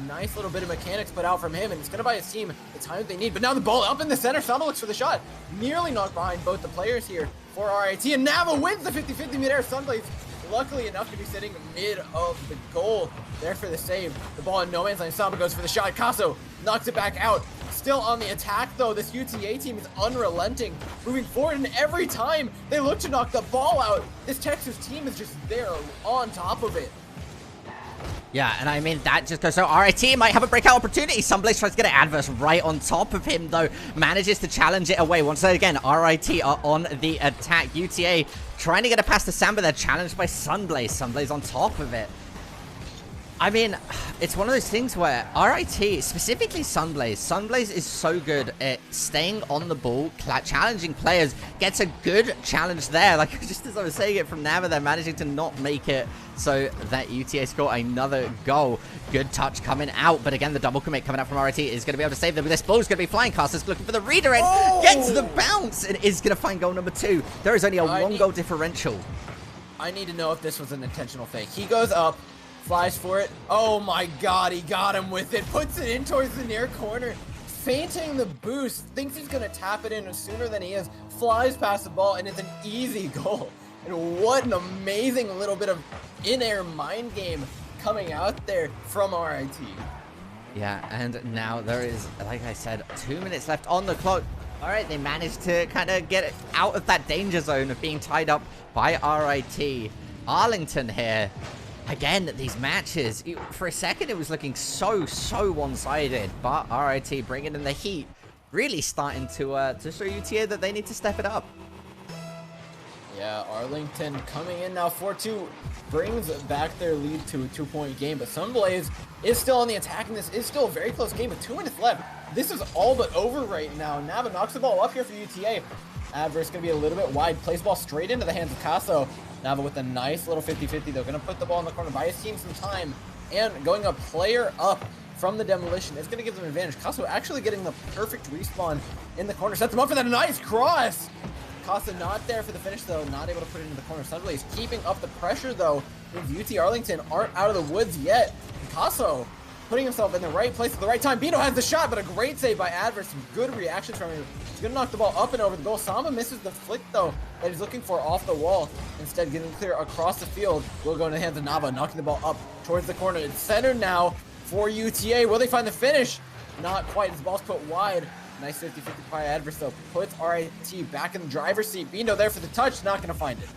Nice little bit of mechanics put out from him, and it's going to buy his team the time that they need. But now the ball up in the center. Samba looks for the shot. Nearly knocked behind both the players here for RIT. And Nava wins the 50-50 mid-air. Sunblaze luckily enough to be sitting mid of the goal there for the save. The ball in no man's land. Samba goes for the shot. Caso knocks it back out. Still on the attack though. This UTA team is unrelenting, moving forward, and every time they look to knock the ball out, this Texas team is just there on top of it. Yeah, and I mean, that just goes so RIT might have a breakout opportunity. Sunblaze tries to get an Adverse right on top of him, though. Manages to challenge it away. Once again, RIT are on the attack. UTA trying to get a pass to Samba. They're challenged by Sunblaze. Sunblaze on top of it. I mean, it's one of those things where RIT, specifically Sunblaze is so good at staying on the ball, challenging players, gets a good challenge there. Like, just as I was saying it from Nava, they're managing to not make it so that UTA score another goal. Good touch coming out, but again, the double commit coming out from RIT is going to be able to save them. But this ball's going to be flying. Caster's looking for the redirect, gets the bounce, and is going to find goal number 2. There is only a 1 goal differential. I need to know if this was an intentional fake. He goes up, Flies for it. Oh my god, he got him with it. Puts it in towards the near corner. Feinting the boost. Thinks he's going to tap it in sooner than he is. Flies past the ball, and it's an easy goal. And what an amazing little bit of in-air mind game coming out there from RIT. Yeah, and now there is, like I said, 2 minutes left on the clock. All right, they managed to kind of get out of that danger zone of being tied up by RIT. Arlington here. Again, these matches, for a second, it was looking so one-sided, but RIT bringing in the heat, really starting to show UTA that they need to step it up. Yeah, Arlington coming in now 4-2, brings back their lead to a 2-point game, but Sunblaze is still on the attack, and this is still a very close game with 2 minutes left. This is all but over right now. Nava knocks the ball up here for UTA. Adverse going to be a little bit wide, plays ball straight into the hands of Casso. Nava with a nice little 50-50. They're going to put the ball in the corner, buy his team some time, and going a player up from the demolition is going to give them an advantage. Casso actually getting the perfect respawn in the corner, sets him up for that nice cross. Casa not there for the finish, though, not able to put it into the corner. Sunblaze keeping up the pressure, though, means UT Arlington aren't out of the woods yet. Casso putting himself in the right place at the right time. Bino has the shot, but a great save by Adverse. Some good reactions from him. He's going to knock the ball up and over the goal. Samba misses the flick, though, that he's looking for off the wall. Instead, getting clear across the field. Will go in the hands of Nava, knocking the ball up towards the corner. It's centered now for UTA. Will they find the finish? Not quite. His ball's put wide. Nice 50-50 by Adverse, though. Puts RIT back in the driver's seat. Bino there for the touch. Not going to find it.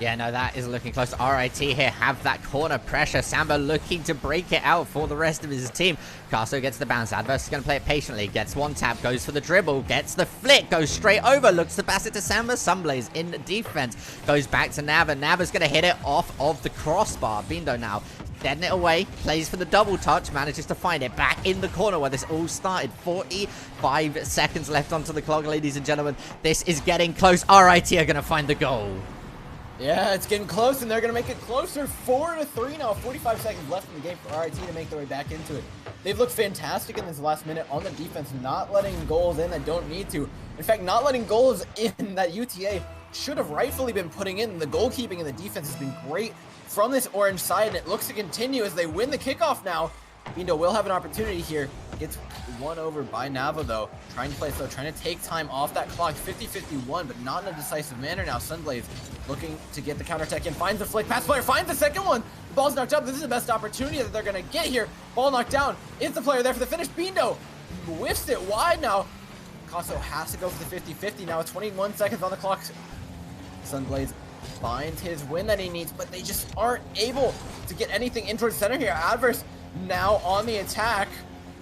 Yeah, no, that is looking close. RIT here have that corner pressure. Samba looking to break it out for the rest of his team. Casso gets the bounce. Adverse is going to play it patiently. Gets one tap, goes for the dribble, gets the flick, goes straight over, looks to pass it to Samba. Sunblaze in defense. Goes back to Nava. Nava's going to hit it off of the crossbar. Bindo now deading it away, plays for the double touch, manages to find it back in the corner where this all started. 45 seconds left onto the clock, ladies and gentlemen. This is getting close. RIT are going to find the goal. Yeah, it's getting close, and they're going to make it closer. 4-3 now. 45 seconds left in the game for RIT to make their way back into it. They've looked fantastic in this last minute on the defense, not letting goals in that don't need to. In fact, not letting goals in that UTA should have rightfully been putting in. The goalkeeping and the defense has been great from this orange side, and it looks to continue as they win the kickoff now. Bindo will have an opportunity here. Gets won over by Nava, though. Trying to play slow, trying to take time off that clock. 50-51, but not in a decisive manner now. Sunblaze looking to get the counterattack in. Finds the flick. Pass player. Finds the second one. The ball's knocked up. This is the best opportunity that they're going to get here. Ball knocked down. Is the player there for the finish? Bindo whiffs it wide now. Casso has to go for the 50-50 now with 21 seconds on the clock. Sunblaze finds his win that he needs, but they just aren't able to get anything in towards center here. Adverse now on the attack.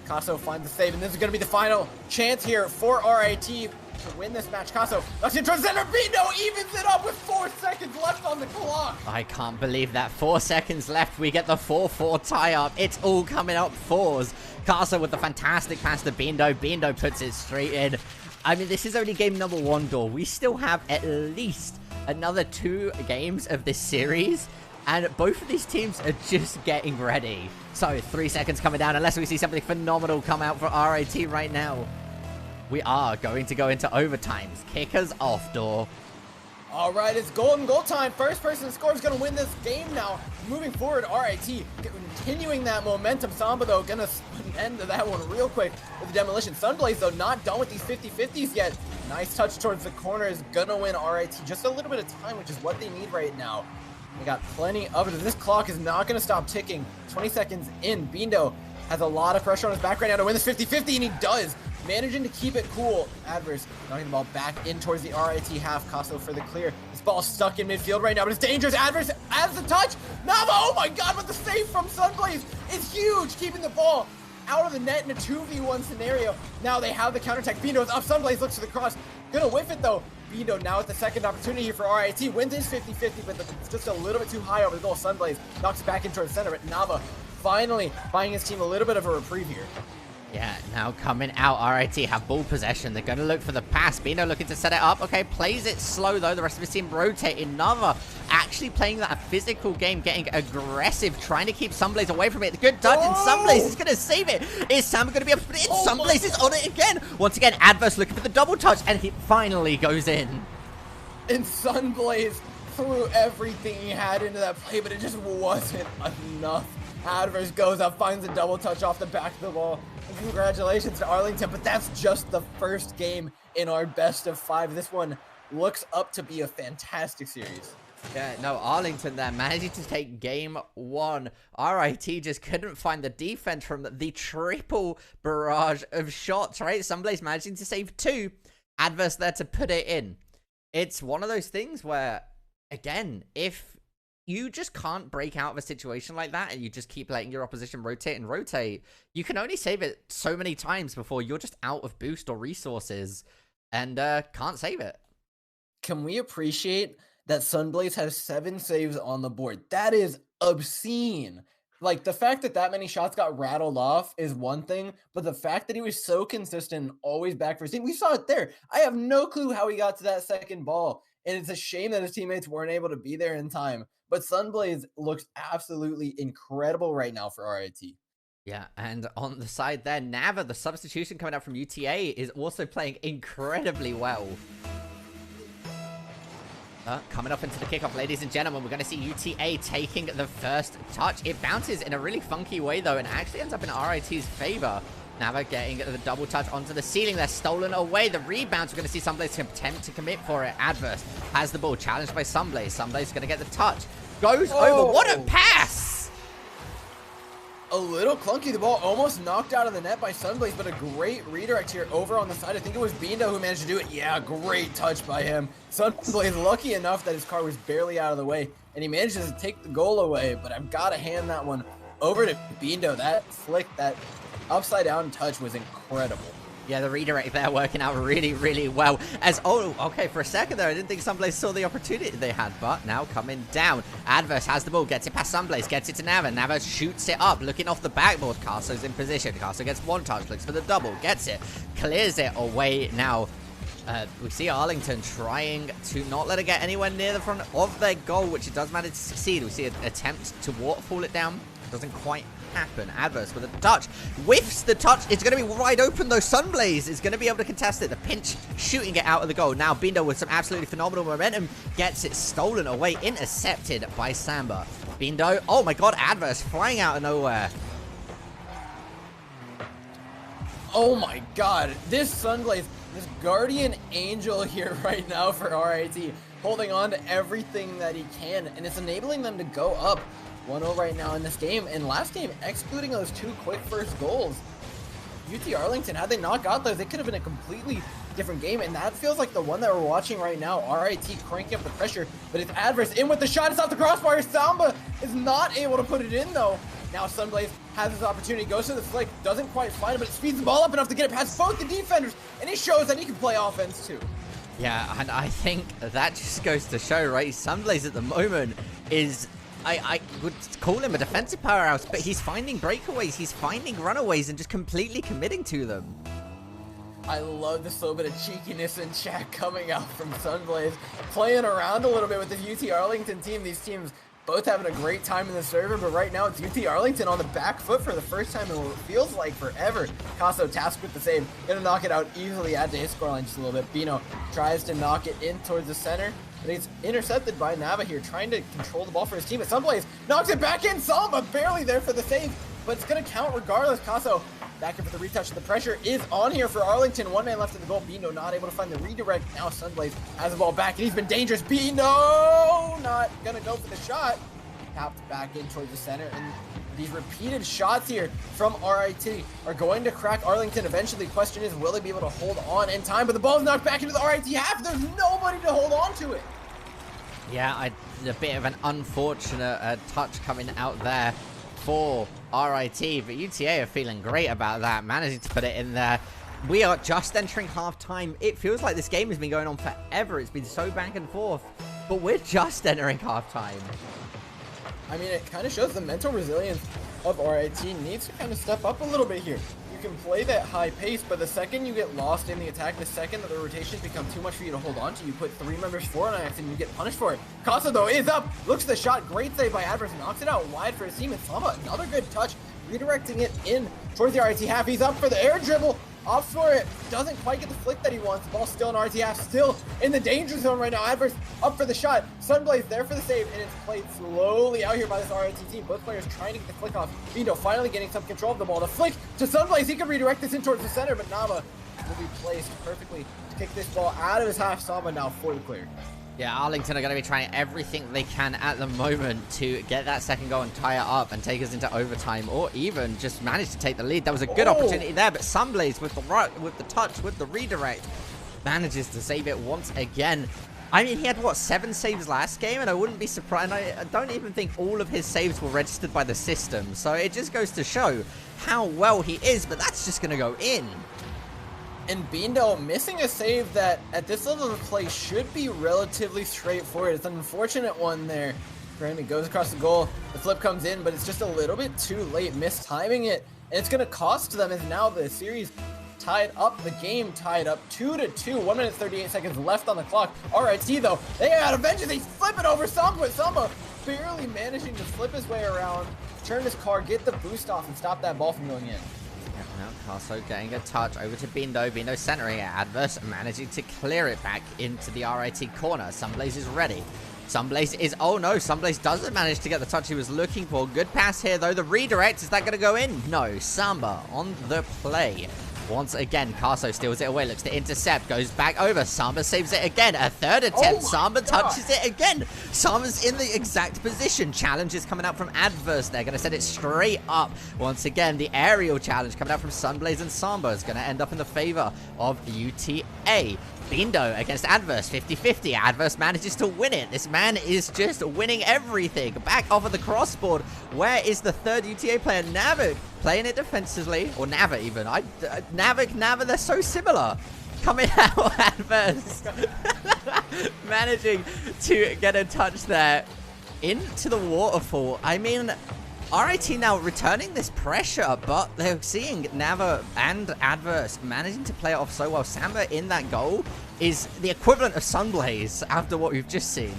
Casso finds the save, and this is going to be the final chance here for RIT to win this match. Casso knocks it towards center. Bino evens it up with 4 seconds left on the clock. I can't believe that. 4 seconds left. We get the 4-4 tie-up. It's all coming up fours. Casso with the fantastic pass to Bindo. Bindo puts it straight in. I mean, this is only game number 1, Door. We still have at least another 2 games of this series, and both of these teams are just getting ready. So 3 seconds coming down, unless we see something phenomenal come out for RIT right now. We are going to go into overtimes. Kickers off, Door. All right, it's golden goal time. First person to score is going to win this game now. Moving forward, RIT continuing that momentum. Samba, though, going to end that one real quick with the demolition. Sunblaze, though, not done with these 50-50s yet. Nice touch towards the corner is going to win RIT. Just a little bit of time, which is what they need right now. They got plenty of it. This clock is not going to stop ticking. 20 seconds in. Bindo has a lot of pressure on his back right now to win this 50-50, and he does. Managing to keep it cool. Adverse knocking the ball back in towards the RIT half. Casso for the clear. This ball's stuck in midfield right now, but it's dangerous. Adverse has the touch. Nava, oh my god, but the save from Sunblaze is huge, keeping the ball out of the net in a 2v1 scenario. Now they have the counterattack. Bindo's up. Sunblaze looks to the cross. Gonna whiff it, though. Bindo now with the second opportunity here for RIT. Wins his 50-50, but it's just a little bit too high over the goal. Sunblaze knocks it back in towards center, but Nava finally buying his team a little bit of a reprieve here. Yeah, now coming out, RIT have ball possession. They're going to look for the pass. Bino looking to set it up. Okay, plays it slow, though. The rest of his team rotating. Nava actually playing that physical game, getting aggressive, trying to keep Sunblaze away from it. Good touch, and Sunblaze is going to save it. Is Sam going to be able to put it in? Sunblaze is on it again. Once again, Adverse looking for the double touch, and he finally goes in. And Sunblaze threw everything he had into that play, but it just wasn't enough. Adverse goes up, finds a double touch off the back of the ball. And congratulations to Arlington, but that's just the first game in our best of 5. This one looks up to be a fantastic series. Yeah, no, Arlington there managing to take game 1. RIT just couldn't find the defense from the triple barrage of shots, right? Sunblaze managing to save 2. Adverse there to put it in. It's one of those things where, again, if you just can't break out of a situation like that and you just keep letting your opposition rotate and rotate, you can only save it so many times before you're just out of boost or resources and can't save it. Can we appreciate that Sunblaze has 7 saves on the board? That is obscene. Like, the fact that many shots got rattled off is one thing, but the fact that he was so consistent and always back for his team, we saw it there. I have no clue how he got to that second ball, and it's a shame that his teammates weren't able to be there in time. But Sunblaze looks absolutely incredible right now for RIT. Yeah, and on the side there, Nava, the substitution coming out from UTA, is also playing incredibly well. Coming up into the kickoff, ladies and gentlemen, we're going to see UTA taking the first touch. It bounces in a really funky way, though, and actually ends up in RIT's favor. Nava getting the double touch onto the ceiling. They're stolen away. The rebounds, we're going to see Sunblaze attempt to commit for it. Adverse has the ball, challenged by Sunblaze. Sunblaze is going to get the touch. Goes over. What a pass! A little clunky. The ball almost knocked out of the net by Sunblaze, but a great redirect here over on the side. I think it was Bindo who managed to do it. Yeah, great touch by him. Sunblaze lucky enough that his car was barely out of the way, and he manages to take the goal away, but I've got to hand that one over to Bindo. That flick, that upside down touch was incredible. Yeah, the redirect there working out really, really well. As, oh, okay, for a second there, I didn't think Sunblaze saw the opportunity they had, but now coming down. Adverse has the ball, gets it past Sunblaze, gets it to Nava. Nava shoots it up, looking off the backboard. Casso's in position. Casso gets one touch, looks for the double, gets it, clears it away now. We see Arlington trying to not let it get anywhere near the front of their goal, which it does manage to succeed. We see an attempt to waterfall it down. Doesn't quite happen. Adverse with a touch. Whiffs the touch. It's going to be wide open, though. Sunblaze is going to be able to contest it. The pinch shooting it out of the goal. Now Bindo with some absolutely phenomenal momentum gets it stolen away. Intercepted by Samba. Bindo. Oh my god. Adverse flying out of nowhere. Oh my god. This Sunblaze, this guardian angel here right now for RIT, holding on to everything that he can, and it's enabling them to go up 1-0 right now in this game. And last game, excluding those 2 quick first goals, UT Arlington, had they not got those, it could have been a completely different game. And that feels like the one that we're watching right now. RIT cranking up the pressure, but it's Adverse in with the shot. It's off the crossbar. Samba is not able to put it in, though. Now Sunblaze has his opportunity, goes to the flick, doesn't quite find it, but it speeds the ball up enough to get it past both the defenders, and he shows that he can play offense too. Yeah, and I think that just goes to show, right? Sunblaze at the moment is, I would call him a defensive powerhouse, but he's finding breakaways, he's finding runaways, and just completely committing to them. I love this little bit of cheekiness in chat coming out from Sunblaze, playing around a little bit with the UT Arlington team. These teams both having a great time in the server, but right now it's UT Arlington on the back foot for the first time in what feels like forever. Casso tasked with the save, gonna knock it out easily, add to his scoreline just a little bit. Bino tries to knock it in towards the center, but he's intercepted by Nava here, trying to control the ball for his team. At Sunblaze knocks it back in, Samba barely there for the save, but it's gonna count regardless. Casso back in for the retouch. The pressure is on here for Arlington. 1 man left in the goal. Bino not able to find the redirect. Now Sunblaze has the ball back, and he's been dangerous. Bino not gonna go for the shot. Tapped back in towards the center, and these repeated shots here from RIT are going to crack Arlington eventually. Question is, will they be able to hold on in time? But the ball's knocked back into the RIT half. There's nobody to hold on to it. Yeah, a bit of an unfortunate touch coming out there for RIT, but UTA are feeling great about that, managing to put it in there. We are just entering half-time. It feels like this game has been going on forever. It's been so back and forth, but we're just entering half-time. I mean, it kind of shows the mental resilience of RIT needs to kind of step up a little bit here. You can play that high pace, but the second you get lost in the attack, the second that the rotations become too much for you to hold on to, you put 3 members forward on X and you get punished for it. Casa, though, is up, looks at the shot, great save by Adverse, knocks it out wide for his team, and Samba, another good touch, redirecting it in towards the RIT half. He's up for the air dribble, opts for it, doesn't quite get the flick that he wants. The ball's still in RTF, still in the danger zone right now. Adverse up for the shot. Sunblaze there for the save, and it's played slowly out here by this RIT team. Both players trying to get the flick off. Bino finally getting some control of the ball. The flick to Sunblaze, he can redirect this in towards the center, but Nava will be placed perfectly to kick this ball out of his half. Samba now for the clear. Yeah, Arlington are going to be trying everything they can at the moment to get that second goal and tie it up and take us into overtime, or even just manage to take the lead. That was a good opportunity there, but Sunblaze with the touch, with the redirect, manages to save it once again. I mean, he had, what, 7 saves last game, and I wouldn't be surprised. I don't even think all of his saves were registered by the system, so it just goes to show how well he is, but that's just going to go in. And Bindo missing a save that at this level of play should be relatively straightforward. It's an unfortunate one there. Brandon goes across the goal. The flip comes in, but it's just a little bit too late. Mistiming it. And it's going to cost them as now the series tied up, the game tied up 2-2. 1 minute 38 seconds left on the clock. RIT though, they got a vengeance. They flip it over Samba. Samba barely managing to flip his way around, turn his car, get the boost off, and stop that ball from going in. Now Casso getting a touch over to Bindo. Bindo centering it. Adverse managing to clear it back into the RIT corner. Sunblaze is ready. Sunblaze is... Oh no, Sunblaze doesn't manage to get the touch he was looking for. Good pass here though. The redirect, is that going to go in? No. Samba on the play. Once again, Casso steals it away, looks to intercept, goes back over. Samba saves it again. A third attempt. Samba touches it again. Samba's in the exact position. Challenge is coming out from Adverse. They're going to send it straight up. Once again, the aerial challenge coming out from Sunblaze and Samba is going to end up in the favor of UTA. Bindo against Adverse, 50-50. Adverse manages to win it. This man is just winning everything. Back off of the crossboard. Where is the third UTA player? Navik playing it defensively. Or Nava even. Nava, they're so similar. Coming out Adverse. Managing to get a touch there into the waterfall. I mean... RIT now returning this pressure, but they're seeing Nava and Adverse managing to play it off so well. Samba in that goal is the equivalent of Sunblaze after what we've just seen.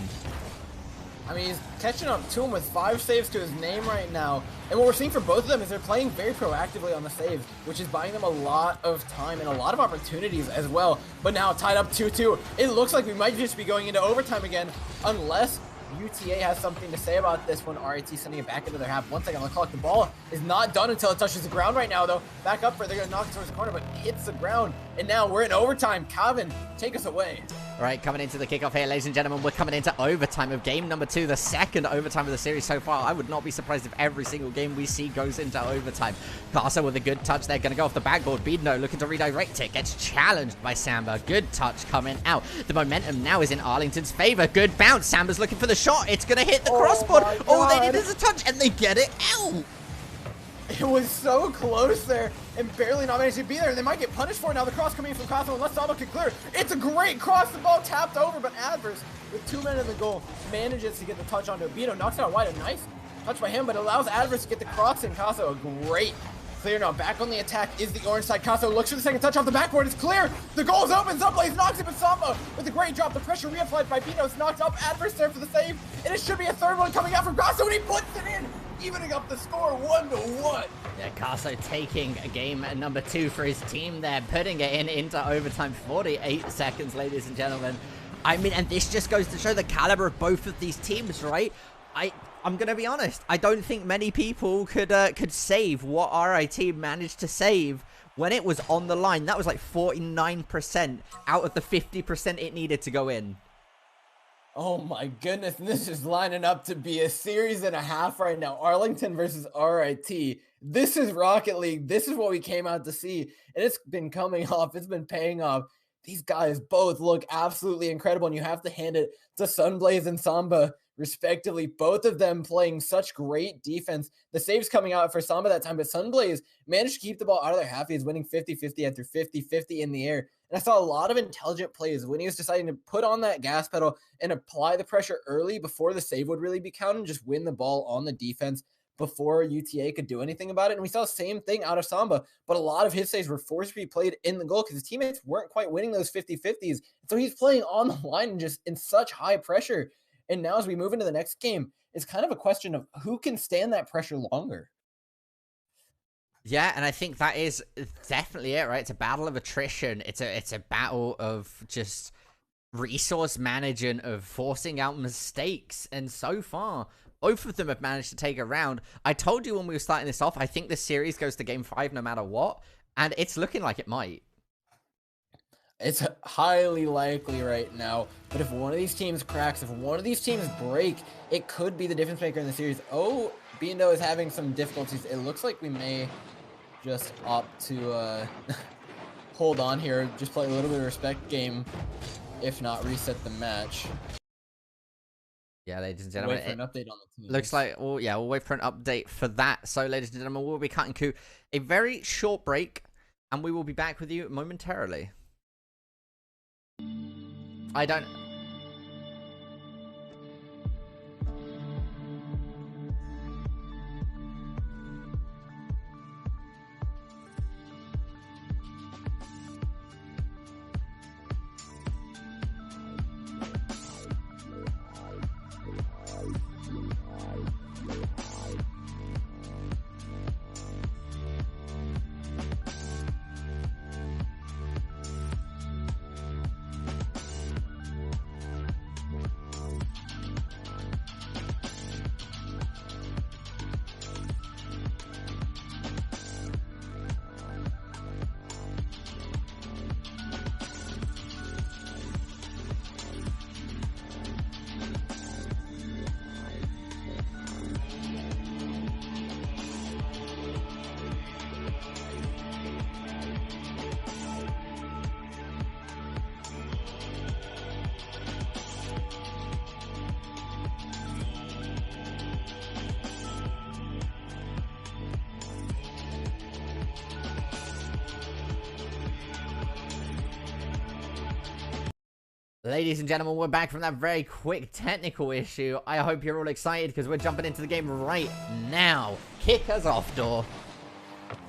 I mean, he's catching up to him with 5 saves to his name right now. And what we're seeing for both of them is they're playing very proactively on the saves, which is buying them a lot of time and a lot of opportunities as well. But now tied up 2-2. It looks like we might just be going into overtime again, unless UTA has something to say about this one. RIT sending it back into their half. 1 second on the clock. The ball is not done until it touches the ground right now, though. Back up for it. They're going to knock it towards the corner, but hits the ground. And now we're in overtime. Calvin, take us away. All right, coming into the kickoff here, ladies and gentlemen. We're coming into overtime of game number 2, the second overtime of the series so far. I would not be surprised if every single game we see goes into overtime. Casso with a good touch there, going to go off the backboard. Bindo looking to redirect it, gets challenged by Samba. Good touch coming out. The momentum now is in Arlington's favor. Good bounce. Samba's looking for the shot. It's going to hit the crossboard. All they need is a touch, and they get it out. It was so close there and barely not managed to be there. And they might get punished for it now. The cross coming in from Casso unless Samba can clear. It's a great cross. The ball tapped over, but Adverse, with 2 men in the goal, manages to get the touch onto Bino. Knocks it out wide. A nice touch by him, but allows Adverse to get the cross in. Casso, a great clear now. Back on the attack is the orange side. Casso looks for the second touch off the backboard. It's clear. The goal's open. Sunblaze knocks it, but Samba with a great drop. The pressure reapplied by Bino is knocked up. Adverse there for the save. And it should be a third one coming out from Casso, and he puts it in, evening up the score 1-1. Yeah, Casso taking game number 2 for his team there, putting it into overtime. 48 seconds, ladies and gentlemen. I mean, and this just goes to show the caliber of both of these teams, right? I'm gonna be honest. I don't think many people could save what RIT managed to save when it was on the line. That was like 49% out of the 50% it needed to go in. Oh my goodness, this is lining up to be a series and a half right now. Arlington versus RIT. This is Rocket League. This is what we came out to see. And it's been coming off. It's been paying off. These guys both look absolutely incredible. And you have to hand it to Sunblaze and Samba, respectively. Both of them playing such great defense. The saves coming out for Samba that time, but Sunblaze managed to keep the ball out of their half. He's winning 50-50 after 50-50 in the air. And I saw a lot of intelligent plays when he was deciding to put on that gas pedal and apply the pressure early before the save would really be counted and just win the ball on the defense before UTA could do anything about it. And we saw the same thing out of Samba, but a lot of his saves were forced to be played in the goal because his teammates weren't quite winning those 50-50s. So he's playing on the line and just in such high pressure. And now as we move into the next game, it's kind of a question of who can stand that pressure longer. Yeah, and I think that is definitely it, right? It's a battle of attrition. It's a battle of just resource management, of forcing out mistakes. And so far, both of them have managed to take a round. I told you when we were starting this off, I think this series goes to game 5 no matter what, and it's looking like it might. It's highly likely right now, but if one of these teams cracks, if one of these teams break, it could be the difference maker in the series. Oh, Bindo is having some difficulties. It looks like we may just opt to hold on here, just play a little bit of respect game, if not reset the match. Yeah, ladies and gentlemen, wait for an update on the team. Looks like, oh yeah, we'll wait for an update for that. So, ladies and gentlemen, we'll be cutting to a very short break, and we will be back with you momentarily. I don't... Ladies and gentlemen, we're back from that very quick technical issue. I hope you're all excited because we're jumping into the game right now. Kick us off, Door.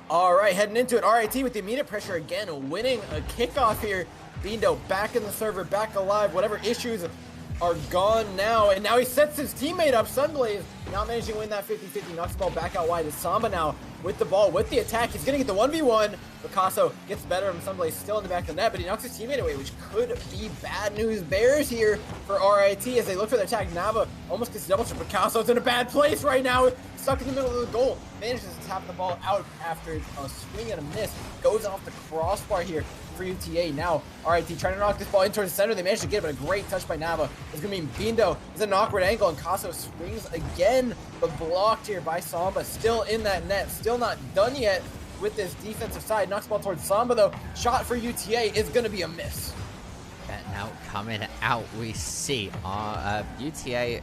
All right, heading into it. RIT with the immediate pressure again, winning a kickoff here. Bindo back in the server, back alive. Whatever issues are gone now. And now he sets his teammate up. Sunblaze now managing to win that 50-50. Knocks the ball back out wide. It's Samba now with the ball, with the attack. He's going to get the 1v1. Picasso gets better of him. Sunblaze still in the back of the net, but he knocks his teammate away, which could be bad news bears here for RIT as they look for the attack. Nava almost gets double to Picasso's in a bad place right now. Stuck in the middle of the goal. Manages to tap the ball out after a swing and a miss. Goes off the crossbar here for UTA. Now, RIT trying to knock this ball in towards the center. They managed to get it, but a great touch by Nava. It's going to be Bindo. It's an awkward angle, and Casso swings again, but blocked here by Samba. Still in that net. Still not done yet with this defensive side. Knocks the ball towards Samba, though. Shot for UTA is going to be a miss. And now coming out, we see UTA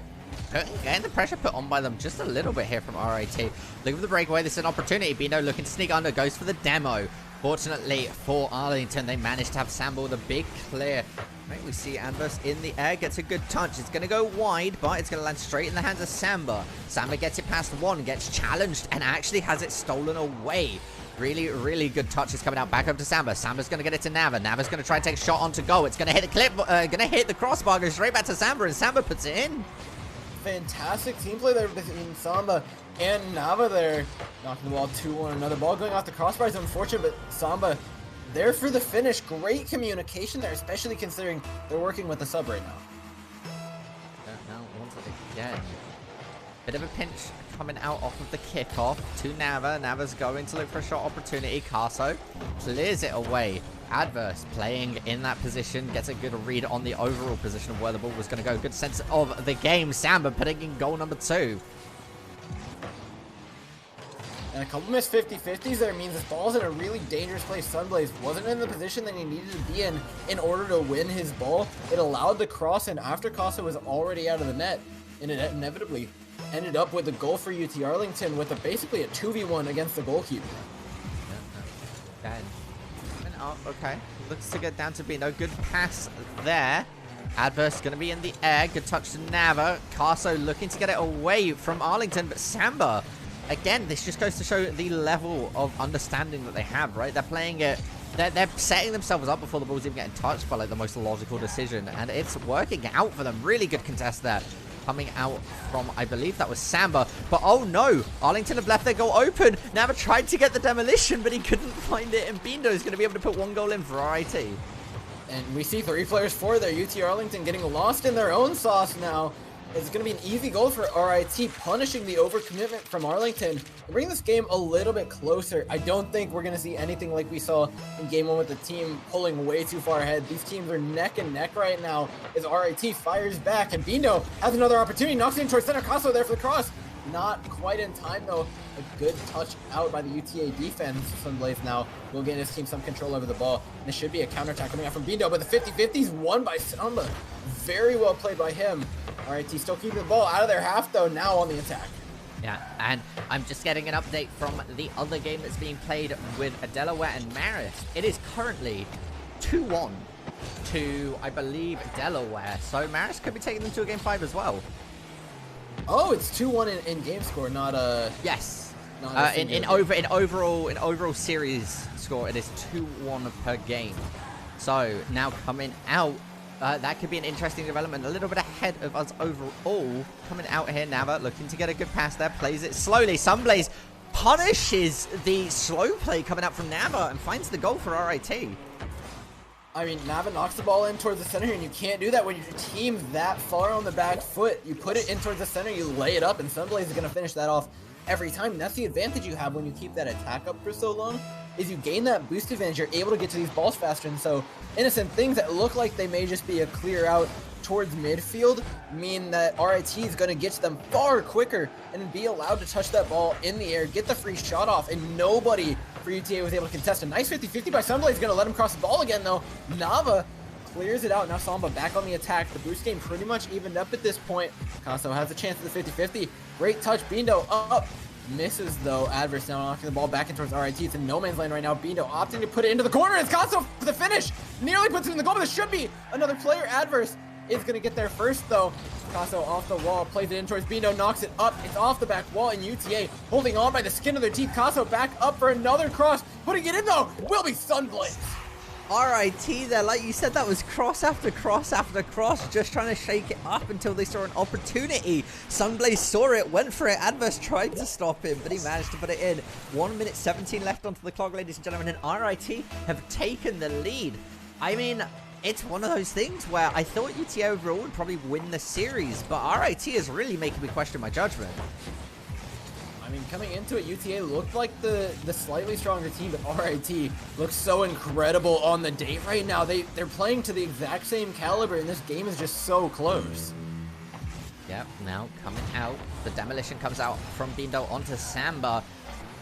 getting the pressure put on by them just a little bit here from RIT. Looking for the breakaway. This is an opportunity. Bindo looking to sneak under. Goes for the demo. Fortunately for Arlington, they managed to have Samba with a big clear. Right, we see Anvers in the air, gets a good touch. It's going to go wide, but it's going to land straight in the hands of Samba. Samba gets it past one, gets challenged, and actually has it stolen away. Really, really good touches coming out back up to Samba. Samba's going to get it to Nava. Nava's going to try and take a shot on to go. It's going to hit the clip, going to hit the crossbar, goes straight back to Samba, and Samba puts it in. Fantastic team play there between Samba and Nava there. Knocking the ball 2-1. Another ball going off the crossbar is unfortunate, but Samba there for the finish. Great communication there, especially considering they're working with the sub right now. Now, once again, bit of a pinch coming out off of the kickoff to Nava. Nava's going to look for a shot opportunity. Casso clears it away. Adverse playing in that position, gets a good read on the overall position of where the ball was going to go. Good sense of the game. Samba putting in goal number 2. And a couple missed 50-50s there means this ball's in a really dangerous place. Sunblaze wasn't in the position that he needed to be in order to win his ball. It allowed the cross in after Casa was already out of the net, and it inevitably ended up with a goal for UT Arlington with basically a 2v1 against the goalkeeper. Okay, looks to get down to Bindo. Good pass there. Adverse going to be in the air. Good touch to Nava. Casso looking to get it away from Arlington, but Samba, again, this just goes to show the level of understanding that they have, right? They're playing it, they're setting themselves up before the ball's even getting touched by like the most logical decision, and it's working out for them. Really good contest there coming out from, I believe that was Samba. But oh no, Arlington have left their goal open. Nava tried to get the demolition, but he couldn't find it. And Bindo is going to be able to put 1 goal in for RIT. And we see 3 players for there. UT Arlington getting lost in their own sauce now. It's going to be an easy goal for RIT, punishing the overcommitment from Arlington and bringing this game a little bit closer. I don't think we're going to see anything like we saw in game 1 with the team pulling way too far ahead. These teams are neck and neck right now as RIT fires back, and Bindo has another opportunity, knocks it in towards center. Casso there for the cross. Not quite in time though. A good touch out by the UTA defense. Sunblaze now will get his team some control over the ball. And this should be a counterattack coming out from Bindo, but the 50-50 is won by Samba. Very well played by him. RIT still keeping the ball out of their half though, now on the attack. Yeah, and I'm just getting an update from the other game that's being played with Delaware and Marist. It is currently 2-1 to, I believe, Delaware. So Marist could be taking them to a game 5 as well. Oh, it's 2-1 in game score, not yes. Not in overall series score, it is 2-1 per game. So now coming out, that could be an interesting development. A little bit ahead of us overall. Coming out here, Nava looking to get a good pass there, plays it slowly. Sunblaze punishes the slow play coming out from Nava and finds the goal for RIT. I mean, Nava knocks the ball in towards the center, and you can't do that when your team's that far on the back foot. You put it in towards the center, you lay it up, and Sunblaze is going to finish that off every time. And that's the advantage you have when you keep that attack up for so long, is you gain that boost advantage. You're able to get to these balls faster. And so, innocent things that look like they may just be a clear out towards midfield mean that RIT is going to get to them far quicker and be allowed to touch that ball in the air, get the free shot off, and nobody for UTA was able to contest. A nice 50-50 by Sunblaze, going to let him cross the ball again though. Nava clears it out. Now Samba back on the attack. The boost game pretty much evened up at this point. Casso has a chance at the 50-50. Great touch. Bindo up. Misses though. Adverse now knocking the ball back in towards RIT. It's in no man's land right now. Bindo opting to put it into the corner. It's Casso for the finish. Nearly puts it in the goal, but there should be another player. Adverse is going to get there first though. Casso off the wall, plays it in towards Bindo, knocks it up. It's off the back wall, and UTA holding on by the skin of their teeth. Casso back up for another cross. Putting it in though will be Sunblaze. RIT there, like you said, that was cross after cross after cross, just trying to shake it up until they saw an opportunity. Sunblaze saw it, went for it. Adverse tried to stop him, but he managed to put it in. 1 minute 17 left onto the clock, ladies and gentlemen, and RIT have taken the lead. I mean, it's one of those things where I thought UTA overall would probably win the series, but RIT is really making me question my judgment. I mean, coming into it, UTA looked like the slightly stronger team, but RIT looks so incredible on the date right now. They're playing to the exact same caliber, and this game is just so close. Yep, now coming out. The demolition comes out from Bindo onto Samba,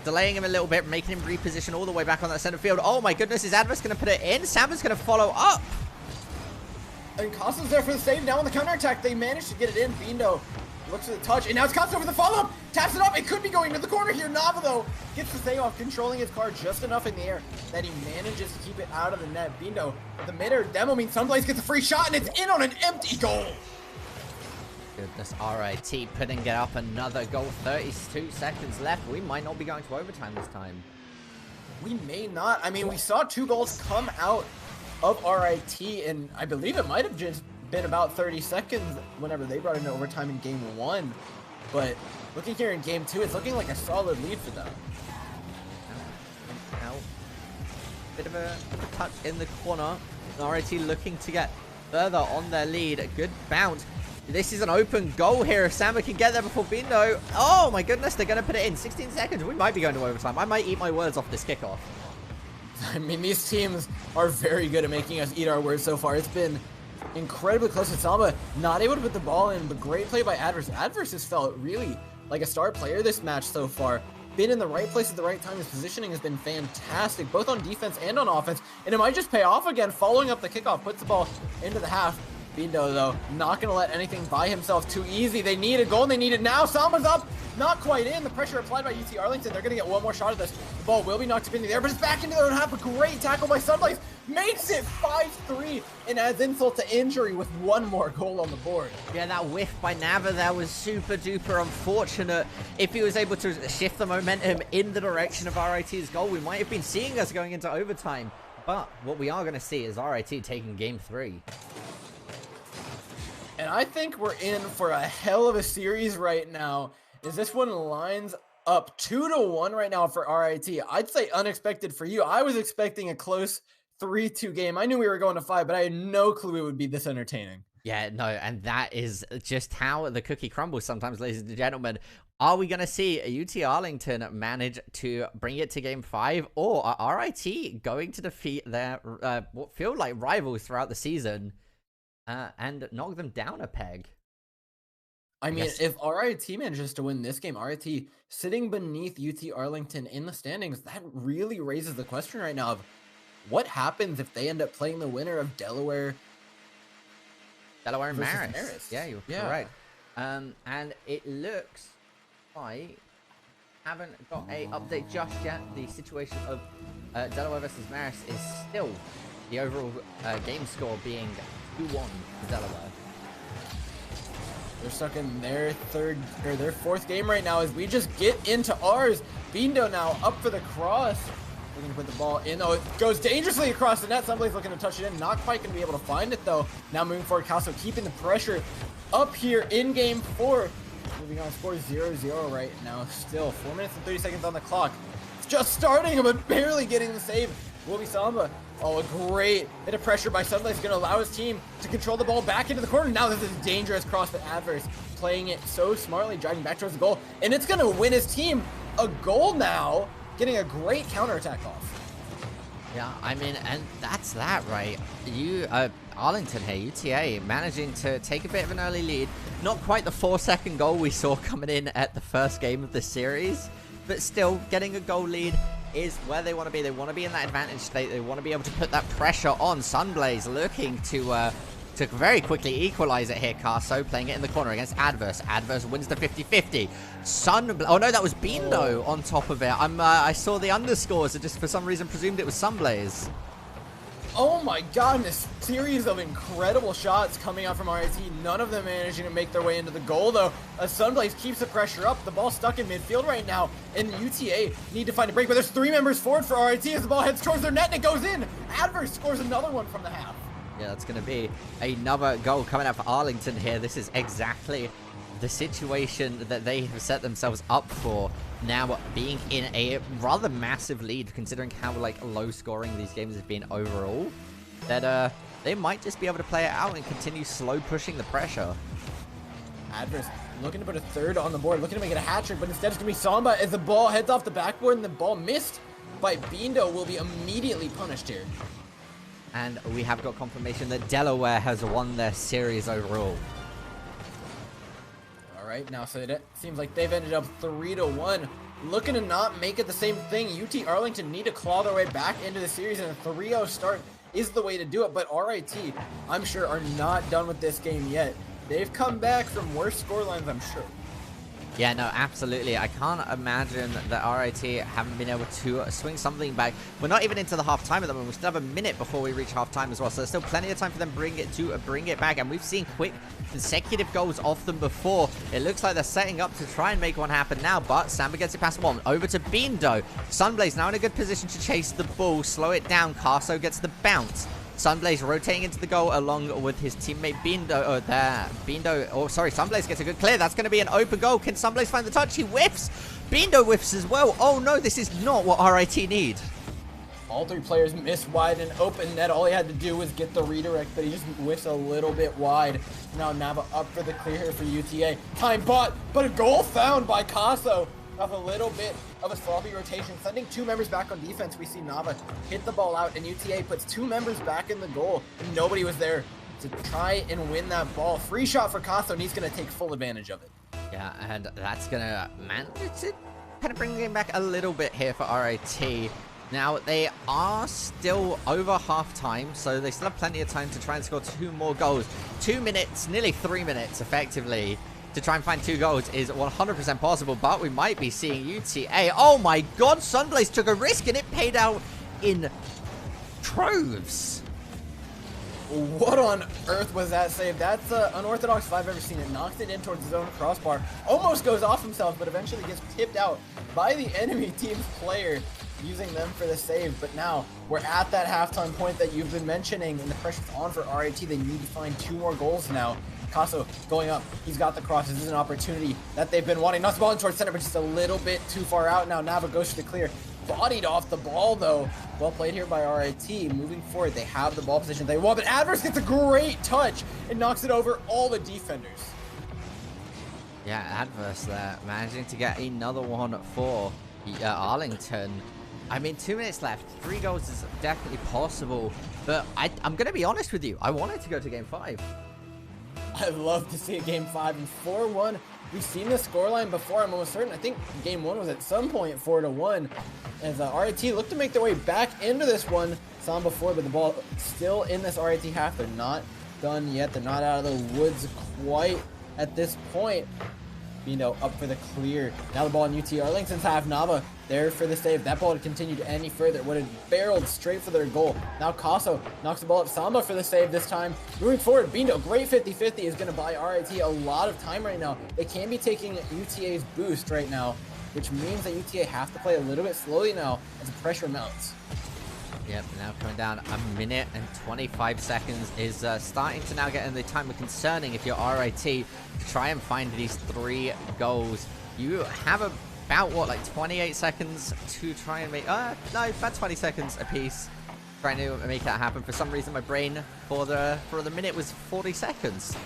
delaying him a little bit, making him reposition all the way back on that center field. Oh my goodness, is Adverse going to put it in? Samba's going to follow up. And Casso's there for the save. Now on the counterattack, they managed to get it in. Bindo looks at the touch, and now it's Casso for the follow-up. Taps it up. It could be going to the corner here. Nava, though, gets the save off, controlling his car just enough in the air that he manages to keep it out of the net. Bindo, the mid-air demo means Sunblaze gets a free shot, and it's in on an empty goal. Goodness, RIT putting it up another goal. 32 seconds left. We might not be going to overtime this time. We may not. I mean, we saw 2 goals come out of RIT, and I believe it might have just been about 30 seconds whenever they brought it into overtime in game 1. But looking here in game 2, it's looking like a solid lead for them. Now, bit of a touch in the corner. RIT looking to get further on their lead. A good bounce. This is an open goal here. If Samba can get there before Bindo. Oh my goodness, they're going to put it in. 16 seconds. We might be going to overtime. I might eat my words off this kickoff. I mean, these teams are very good at making us eat our words so far. It's been incredibly close to Samba. Not able to put the ball in, but great play by Adverse. Adverse has felt really like a star player this match so far. Been in the right place at the right time. His positioning has been fantastic, both on defense and on offense. And it might just pay off again, following up the kickoff. Puts the ball into the half. Bindo, though, not going to let anything by himself too easy. They need a goal, and they need it now. Samba's up. Not quite in. The pressure applied by UT Arlington. They're going to get one more shot at this. The ball will be knocked up into the air, but it's back into their own half. A great tackle by Sunblaze. Makes it 5-3 and adds insult to injury with one more goal on the board. Yeah, that whiff by Nava there was super duper unfortunate. If he was able to shift the momentum in the direction of RIT's goal, we might have been seeing us going into overtime. But what we are going to see is RIT taking game 3. And I think we're in for a hell of a series right now. Is this one lines up 2-1 right now for RIT? I'd say unexpected for you. I was expecting a close 3-2 game. I knew we were going to 5, but I had no clue it would be this entertaining. Yeah, no, and that is just how the cookie crumbles sometimes, ladies and gentlemen. Are we going to see UT Arlington manage to bring it to game 5, or are RIT going to defeat their what feel like rivals throughout the season and knock them down a peg? I mean, if RIT manages to win this game, RIT sitting beneath UT Arlington in the standings, that really raises the question right now of what happens if they end up playing the winner of Delaware and Marist. Marist. Yeah, you're correct. And it looks like haven't got a update just yet. The situation of Delaware versus Marist is still the overall game score being 2-1 to Delaware. They're stuck in their fourth game right now as we just get into ours. Bindo now up for the cross. We're going to put the ball in. Oh, it goes dangerously across the net. Somebody's looking to touch it in. Not quite going to be able to find it, though. Now moving forward, Casso keeping the pressure up here in game 4. Moving on, score 0-0 right now. Still 4 minutes and 30 seconds on the clock. It's just starting, but barely getting the save. Will be Samba. Oh, a great bit of pressure by Sunlight is going to allow his team to control the ball back into the corner. Now this is dangerous cross, but Adverse playing it so smartly, driving back towards the goal. And it's going to win his team a goal now, getting a great counterattack off. Yeah, I mean, and that's that, right? Arlington here, UTA, managing to take a bit of an early lead. Not quite the 4-second goal we saw coming in at the first game of the series, but still getting a goal lead is where they want to be. They want to be in that advantage state. They want to be able to put that pressure on. Sunblaze looking to very quickly equalize it here. Carso playing it in the corner against Adverse. Adverse wins the 50-50. Oh no, that was Bindo on top of it. I saw the underscores and just for some reason presumed it was Sunblaze. Oh my god, this series of incredible shots coming out from RIT. None of them managing to make their way into the goal, though. As Sunblaze keeps the pressure up. The ball stuck in midfield right now, and UTA need to find a break. But there's 3 members forward for RIT as the ball heads towards their net, and it goes in. Adverse scores another one from the half. Yeah, that's going to be another goal coming out for Arlington here. This is exactly the situation that they have set themselves up for. Now being in a rather massive lead, considering how low scoring these games have been overall, that they might just be able to play it out and continue slow pushing the pressure. Adverse looking to put a third on the board, looking to make it a hat trick, but instead it's going to be Samba as the ball heads off the backboard and the ball missed by Bindo will be immediately punished here. And we have got confirmation that Delaware has won their series overall. Right now, so it seems like they've ended up 3-1. Looking to not make it the same thing. UT Arlington need to claw their way back into the series, and a 3-0 start is the way to do it. But RIT, I'm sure, are not done with this game yet. They've come back from worse scorelines, I'm sure. Yeah, no, absolutely. I can't imagine that RIT haven't been able to swing something back. We're not even into the half-time at the moment. We still have a minute before we reach half-time as well. So there's still plenty of time for them to bring it back. And we've seen quick consecutive goals off them before. It looks like they're setting up to try and make one happen now. But Samba gets it past one. Over to Bindo. Sunblaze now in a good position to chase the ball. Slow it down. Carso gets the bounce. Sunblaze rotating into the goal along with his teammate Bindo. Sunblaze gets a good clear. That's going to be an open goal. Can Sunblaze find the touch? He whiffs. Bindo whiffs as well. Oh no, this is not what RIT need. All 3 players missed wide and open net. All he had to do was get the redirect, but he just whiffs a little bit wide. Now Nava up for the clear here for UTA. Time bought, but a goal found by Casso. Off a little bit of a sloppy rotation, sending 2 members back on defense. We see Nava hit the ball out, and UTA puts 2 members back in the goal, and nobody was there to try and win that ball. Free shot for Casso, and he's going to take full advantage of it. Yeah, and that's going to manage to kind of bring the game back a little bit here for RIT. Now, they are still over half-time, so they still have plenty of time to try and score 2 more goals. 2 minutes, nearly 3 minutes, effectively, to try and find 2 goals is 100% possible, but we might be seeing UTA. Oh my god, Sunblaze took a risk and it paid out in troves. What on earth was that save? That's unorthodox if I've ever seen it. Knocks it in towards his own crossbar. Almost goes off himself, but eventually gets tipped out by the enemy team's player, using them for the save. But now we're at that halftime point that you've been mentioning, and the pressure's on for RIT. They need to find 2 more goals now Casso going up. He's got the cross. This is an opportunity that they've been wanting. Knocks the ball in towards center, but just a little bit too far out now. Nava goes to the clear. Bodied off the ball, though. Well played here by RIT. Moving forward, they have the ball position they want, but Adverse gets a great touch and knocks it over all the defenders. Yeah, Adverse there, managing to get another one for Arlington. I mean, 2 minutes left. 3 goals is definitely possible, but I'm going to be honest with you. I wanted to go to Game 5. I'd love to see a Game 5 and 4-1. We've seen this scoreline before, I'm almost certain. I think Game 1 was at some point 4-1. As RIT looked to make their way back into this one. Saw them before, but the ball still in this RIT half. They're not done yet. They're not out of the woods quite at this point. Bino up for the clear. Now the ball in UT Arlington's half. Nava there for the save. That ball had continued any further. Would have barreled straight for their goal. Now Casso knocks the ball up. Samba for the save this time. Moving forward, Bino, great 50-50 is going to buy RIT a lot of time right now. They can be taking UTA's boost right now, which means that UTA have to play a little bit slowly now as the pressure mounts. Yep, now coming down 1 minute and 25 seconds is starting to now get in the time of concerning if you're RIT to try and find these 3 goals. You have about, what, like 28 seconds to try and make, no, about 20 seconds apiece trying to make that happen. For some reason, my brain for the minute was 40 seconds.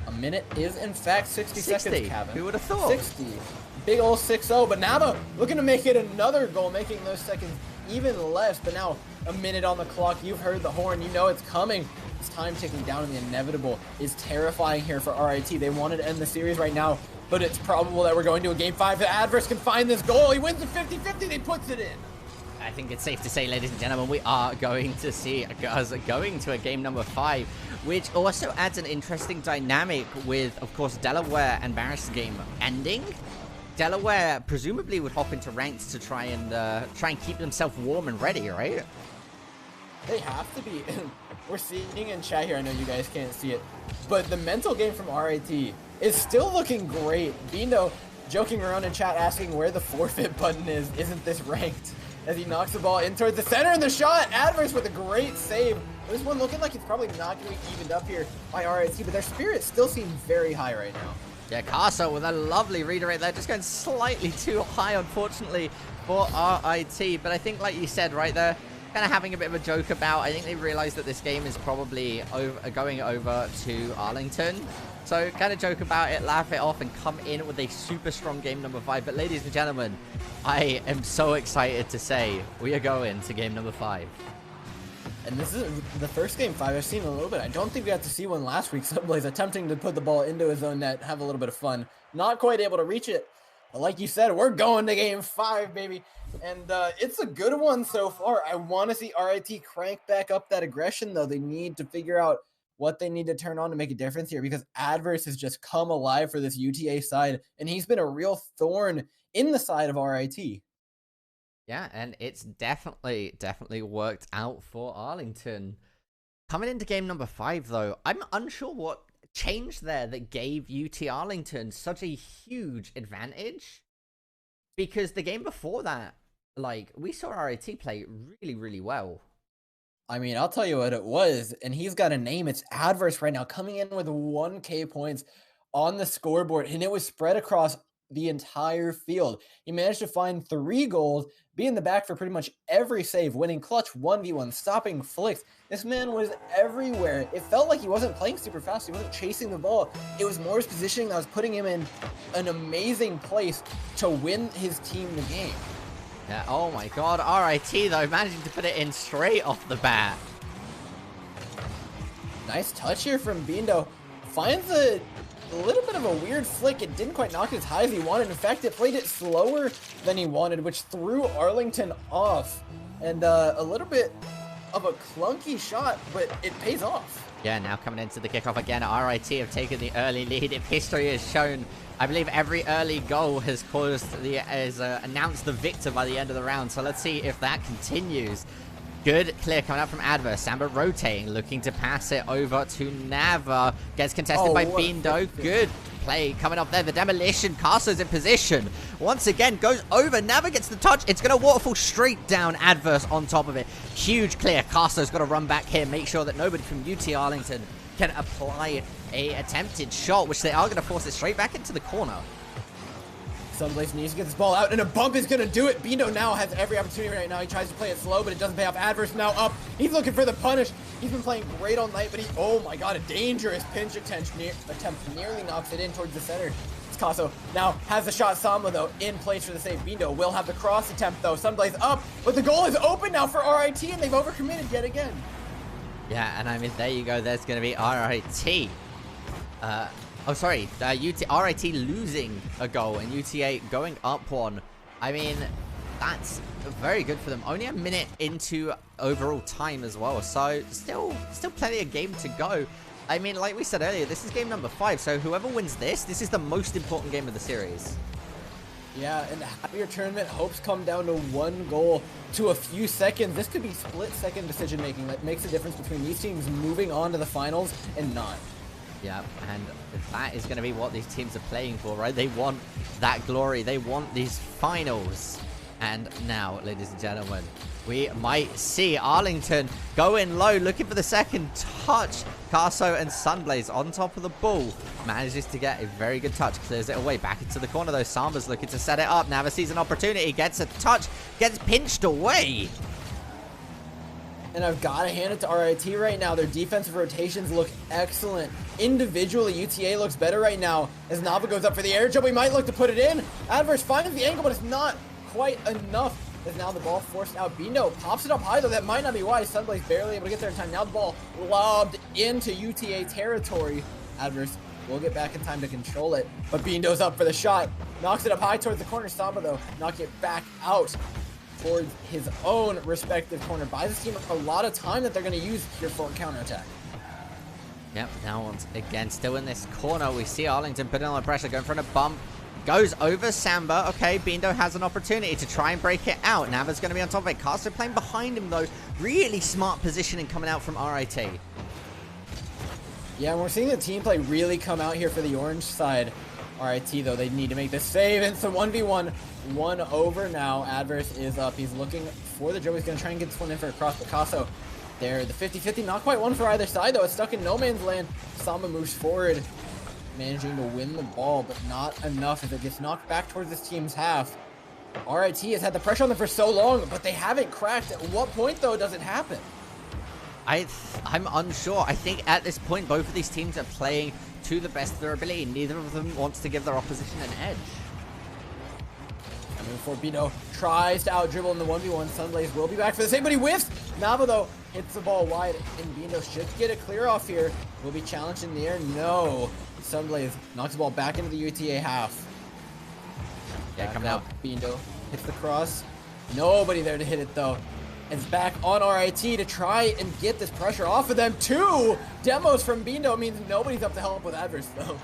A minute is, in fact, 60 seconds, Kevin. Who would have thought? 60. Big ol' 6-0, but Nava looking to make it another goal, making those seconds even less. But now, a minute on the clock. You've heard the horn. You know it's coming. It's time ticking down, and the inevitable is terrifying here for RIT. They wanted to end the series right now, but it's probable that we're going to a Game 5. The Adverse can find this goal. He wins the 50-50, and he puts it in. I think it's safe to say, ladies and gentlemen, we are going to see us going to a game number 5, which also adds an interesting dynamic with, of course, Delaware and Marist game ending. Delaware presumably would hop into ranks to try and keep themselves warm and ready, right? They have to be. We're seeing in chat here. I know you guys can't see it, but the mental game from RIT is still looking great. Bino joking around in chat asking where the forfeit button is. Isn't this ranked? As he knocks the ball in towards the center, and the shot. Adverse with a great save. This one looking like it's probably not going to be evened up here by RIT, but their spirits still seem very high right now. Yeah, Casso with a lovely redirect there, just going slightly too high, unfortunately, for RIT. But I think, like you said right there, kind of having a bit of a joke about, I think they realized that this game is probably going over to Arlington. So kind of joke about it, laugh it off, and come in with a super strong game number 5. But ladies and gentlemen, I am so excited to say we are going to game number 5. And this is the first Game 5 I've seen a little bit. I don't think we got to see one last week. Sublay's attempting to put the ball into his own net, have a little bit of fun. Not quite able to reach it. But like you said, we're going to Game 5, baby. And it's a good one so far. I want to see RIT crank back up that aggression, though. They need to figure out what they need to turn on to make a difference here, because Adverse has just come alive for this UTA side, and he's been a real thorn in the side of RIT. Yeah, and it's definitely worked out for Arlington. Coming into game number 5, though, I'm unsure what changed there that gave UT Arlington such a huge advantage. Because the game before that, like, we saw RIT play really, really well. I mean, I'll tell you what it was, and he's got a name. It's Adverse right now, coming in with 1K points on the scoreboard, and it was spread across the entire field. He managed to find 3 goals, be in the back for pretty much every save, winning clutch 1v1, stopping flicks. This man was everywhere. It felt like he wasn't playing super fast. He wasn't chasing the ball. It was more his positioning that was putting him in an amazing place to win his team the game. Yeah, oh my god, RIT though, managing to put it in straight off the bat. Nice touch here from Bindo. Finds a little bit of a weird flick. It didn't quite knock it as high as he wanted. In fact, it played it slower than he wanted, which threw Arlington off. And a little bit of a clunky shot, but it pays off. Yeah, now coming into the kickoff again, RIT have taken the early lead. If history has shown, I believe every early goal has announced the victor by the end of the round. So let's see if that continues. Good clear coming out from Adverse. Samba rotating, looking to pass it over to Nava. Gets contested by Bindo. Good play coming up there. The demolition. Casso's in position. Once again, goes over. Nava gets the touch. It's going to waterfall straight down. Adverse on top of it. Huge clear. Casso's got to run back here. Make sure that nobody from UT Arlington can apply a attempted shot, which they are going to force it straight back into the corner. Sunblaze needs to get this ball out, and a bump is going to do it. Bindo now has every opportunity right now. He tries to play it slow, but it doesn't pay off. Adverse now up. He's looking for the punish. He's been playing great all night, but oh my god, a dangerous pinch attempt nearly knocks it in towards the center. Caso now has the shot. Samba, though, in place for the save. Bindo will have the cross attempt, though. Sunblaze up, but the goal is open now for RIT, and they've overcommitted yet again. Yeah, and I mean, there you go. There's going to be RIT. RIT losing a goal and UTA going up one. I mean, that's very good for them. Only a minute into overall time as well, so still plenty of game to go. I mean, like we said earlier, this is game number 5, so whoever wins this is the most important game of the series. Yeah, and your tournament hopes come down to one goal to a few seconds. This could be split-second decision-making that makes a difference between these teams moving on to the finals and not. Yeah, and that is going to be what these teams are playing for, right? They want that glory. They want these finals. And now, ladies and gentlemen, we might see Arlington going low, looking for the second touch. Caso and Sunblaze on top of the ball. Manages to get a very good touch. Clears it away. Back into the corner, though. Samba's looking to set it up. Nava sees an opportunity. Gets a touch. Gets pinched away. And I've got to hand it to RIT right now. Their defensive rotations look excellent. Individually, UTA looks better right now. As Nava goes up for the air jump, we might look to put it in. Adverse finds the angle, but it's not quite enough. As now the ball forced out. Bindo pops it up high, though. That might not be wise. Sunblaze barely able to get there in time. Now the ball lobbed into UTA territory. Adverse will get back in time to control it. But Bindo's up for the shot. Knocks it up high towards the corner. Samba, though, knocking it back out towards his own respective corner. Buys this team a lot of time that they're going to use here for a counterattack. Yep, now once again, still in this corner. We see Arlington putting on the pressure, going for a bump. Goes over Samba. Okay, Bindo has an opportunity to try and break it out. Nava's going to be on top of it. Caster playing behind him, though. Really smart positioning coming out from RIT. Yeah, and we're seeing the team play really come out here for the orange side. RIT, though, they need to make this save. And it's a 1v1. 1 over now. Adverse is up. He's looking for the jump. He's going to try and get this one in for a cross. Picasso there. The 50-50. Not quite one for either side, though. It's stuck in no man's land. Samba moves forward, managing to win the ball, but not enough as it gets knocked back towards this team's half. RIT has had the pressure on them for so long, but they haven't cracked. At what point, though, does it happen? I'm unsure. I think at this point, both of these teams are playing to the best of their ability. Neither of them wants to give their opposition an edge. Coming for Bindo, tries to out-dribble in the 1v1. Sunblaze will be back for the same, but he whiffs! Nava, though, hits the ball wide, and Bindo should get a clear off here. Will be challenged in the air. No. Sunblaze knocks the ball back into the UTA half. Yeah, coming out. Bindo hits the cross. Nobody there to hit it, though. It's back on RIT to try and get this pressure off of them. 2 demos from Bindo means nobody's up to help with Adverse, though.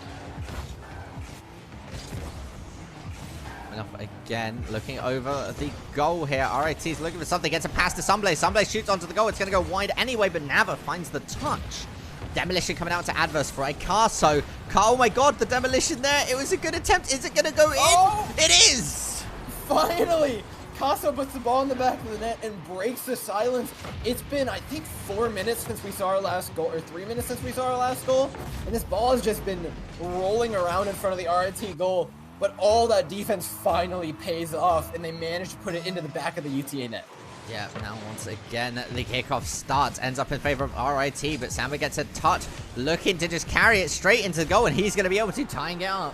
Enough again, looking over the goal here. RIT's looking for something, gets a pass to Sunblaze. Sunblaze shoots onto the goal. It's going to go wide anyway, but Nava finds the touch. Demolition coming out to Adverse for Icaso. Oh my god, the demolition there. It was a good attempt. Is it going to go in? Oh, it is! Finally! Caso puts the ball in the back of the net and breaks the silence. It's been, I think, 4 minutes since we saw our last goal, or 3 minutes since we saw our last goal. And this ball has just been rolling around in front of the RIT goal. But all that defense finally pays off, and they manage to put it into the back of the UTA net. Yeah, now once again, the kickoff starts, ends up in favor of RIT, but Samba gets a touch, looking to just carry it straight into the goal, and he's going to be able to, tying it up.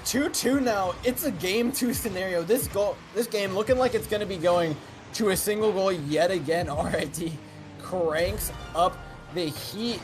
2-2 now. It's a game 2 scenario. This game looking like it's going to be going to a single goal yet again. RIT cranks up the heat.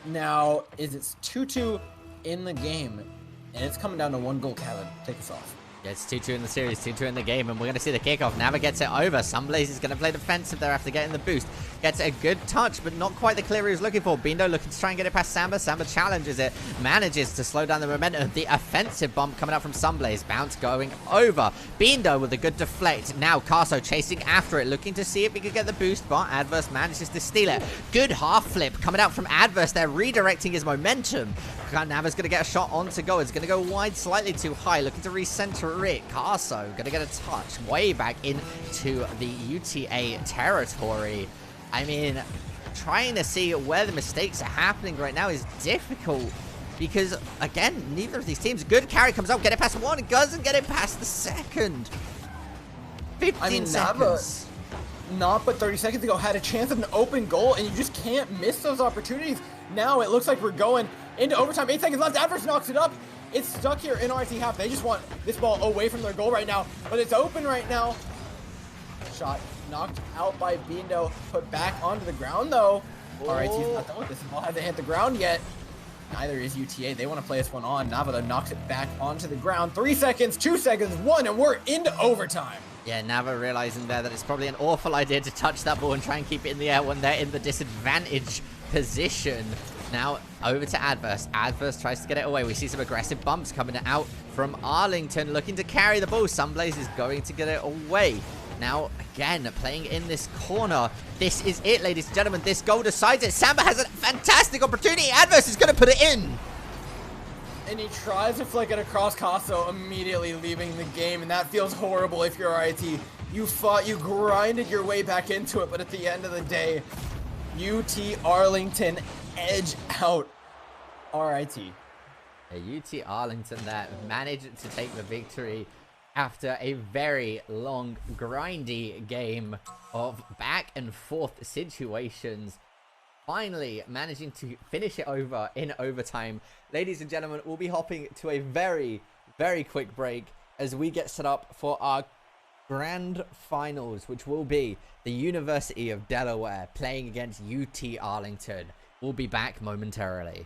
Now, it's 2-2 in the game, and it's coming down to 1 goal. Caleb, take us off. Yeah, it's 2-2 in the series, 2-2 in the game, and we're going to see the kickoff. Nava gets it over. Sunblaze is going to play defensive there after getting the boost. Gets a good touch, but not quite the clear he was looking for. Bindo looking to try and get it past Samba. Samba challenges it, manages to slow down the momentum. The offensive bump coming out from Sunblaze. Bounce going over. Bindo with a good deflect. Now Caso chasing after it, looking to see if he could get the boost, but Adverse manages to steal it. Good half flip coming out from Adverse there, redirecting his momentum. Nava's going to get a shot on to go. It's going to go wide, slightly too high. Looking to recenter it. Caso going to get a touch way back into the UTA territory. I mean, trying to see where the mistakes are happening right now is difficult. Because, again, neither of these teams. Good carry comes out, get it past one, doesn't get it past the second. 15 seconds. Not but 30 seconds ago had a chance of an open goal, and you just can't miss those opportunities. Now it looks like we're going into overtime. 8 seconds left. Adverse knocks it up. It's stuck here in RT half. They just want this ball away from their goal right now, but it's open right now. Shot knocked out by Bindo, put back onto the ground though. RIT's not done with this. The ball hasn't hit the ground yet. Neither is UTA. They want to play this one on. Nava knocks it back onto the ground. 3 seconds, 2 seconds, 1, and we're into overtime. Yeah, Nava realizing there that it's probably an awful idea to touch that ball and try and keep it in the air when they're in the disadvantaged position. Now, over to Adverse. Adverse tries to get it away. We see some aggressive bumps coming out from Arlington, looking to carry the ball. Sunblaze is going to get it away. Now, again, playing in this corner. This is it, ladies and gentlemen. This goal decides it. Samba has a fantastic opportunity. Adverse is going to put it in. And he tries to flick it across Casso, immediately leaving the game. And that feels horrible if you're RIT. You fought, you grinded your way back into it. But at the end of the day, UT Arlington edge out RIT. UT Arlington there managed to take the victory after a very long, grindy game of back and forth situations. Finally managing to finish it over in overtime. Ladies and gentlemen, we'll be hopping to a very, very quick break as we get set up for our grand finals, which will be the University of Delaware playing against UT Arlington. We'll be back momentarily.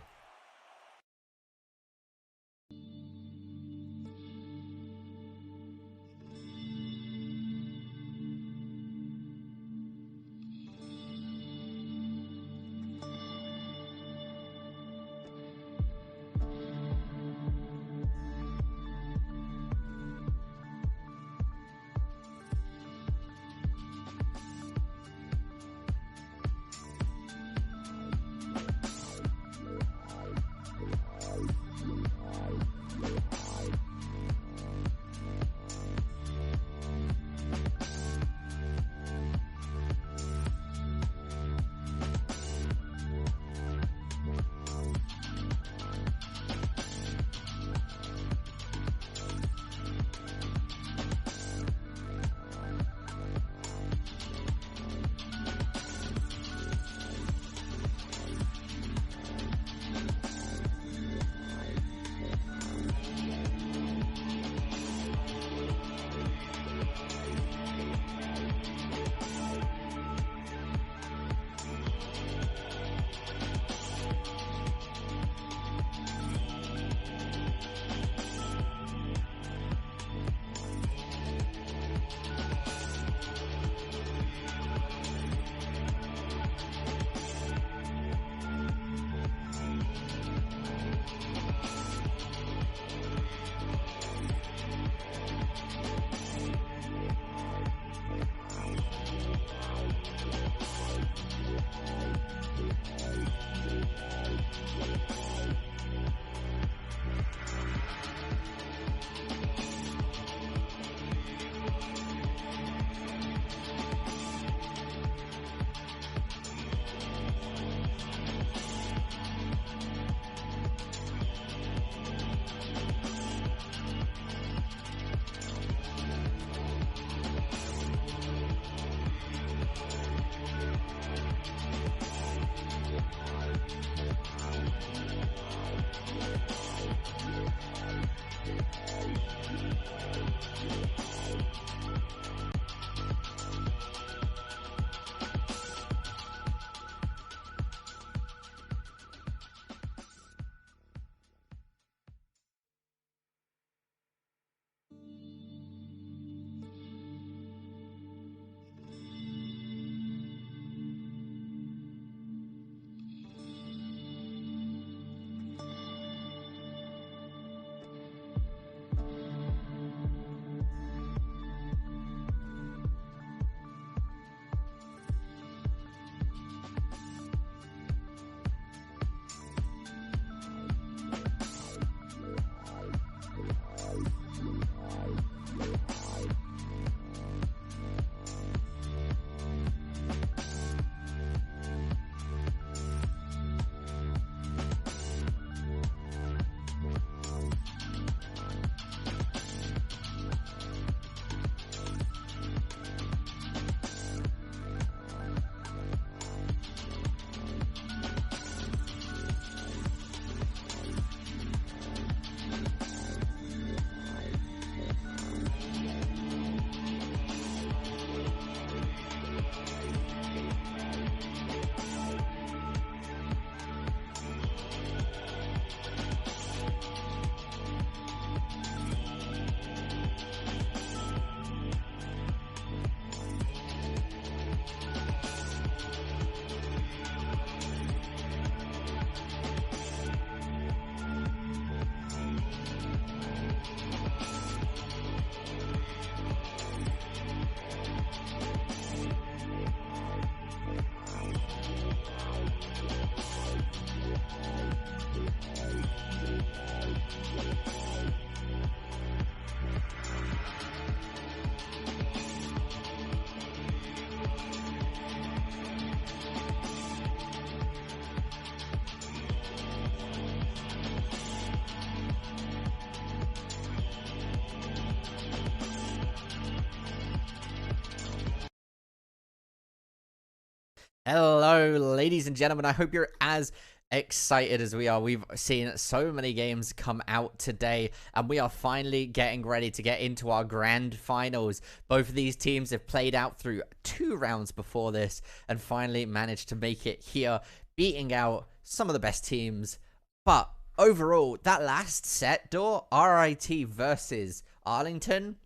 Hello, ladies and gentlemen. I hope you're as excited as we are. We've seen so many games come out today, and we are finally getting ready to get into our grand finals. Both of these teams have played out through 2 rounds before this and finally managed to make it here, beating out some of the best teams. But overall, that last set, RIT versus Arlington,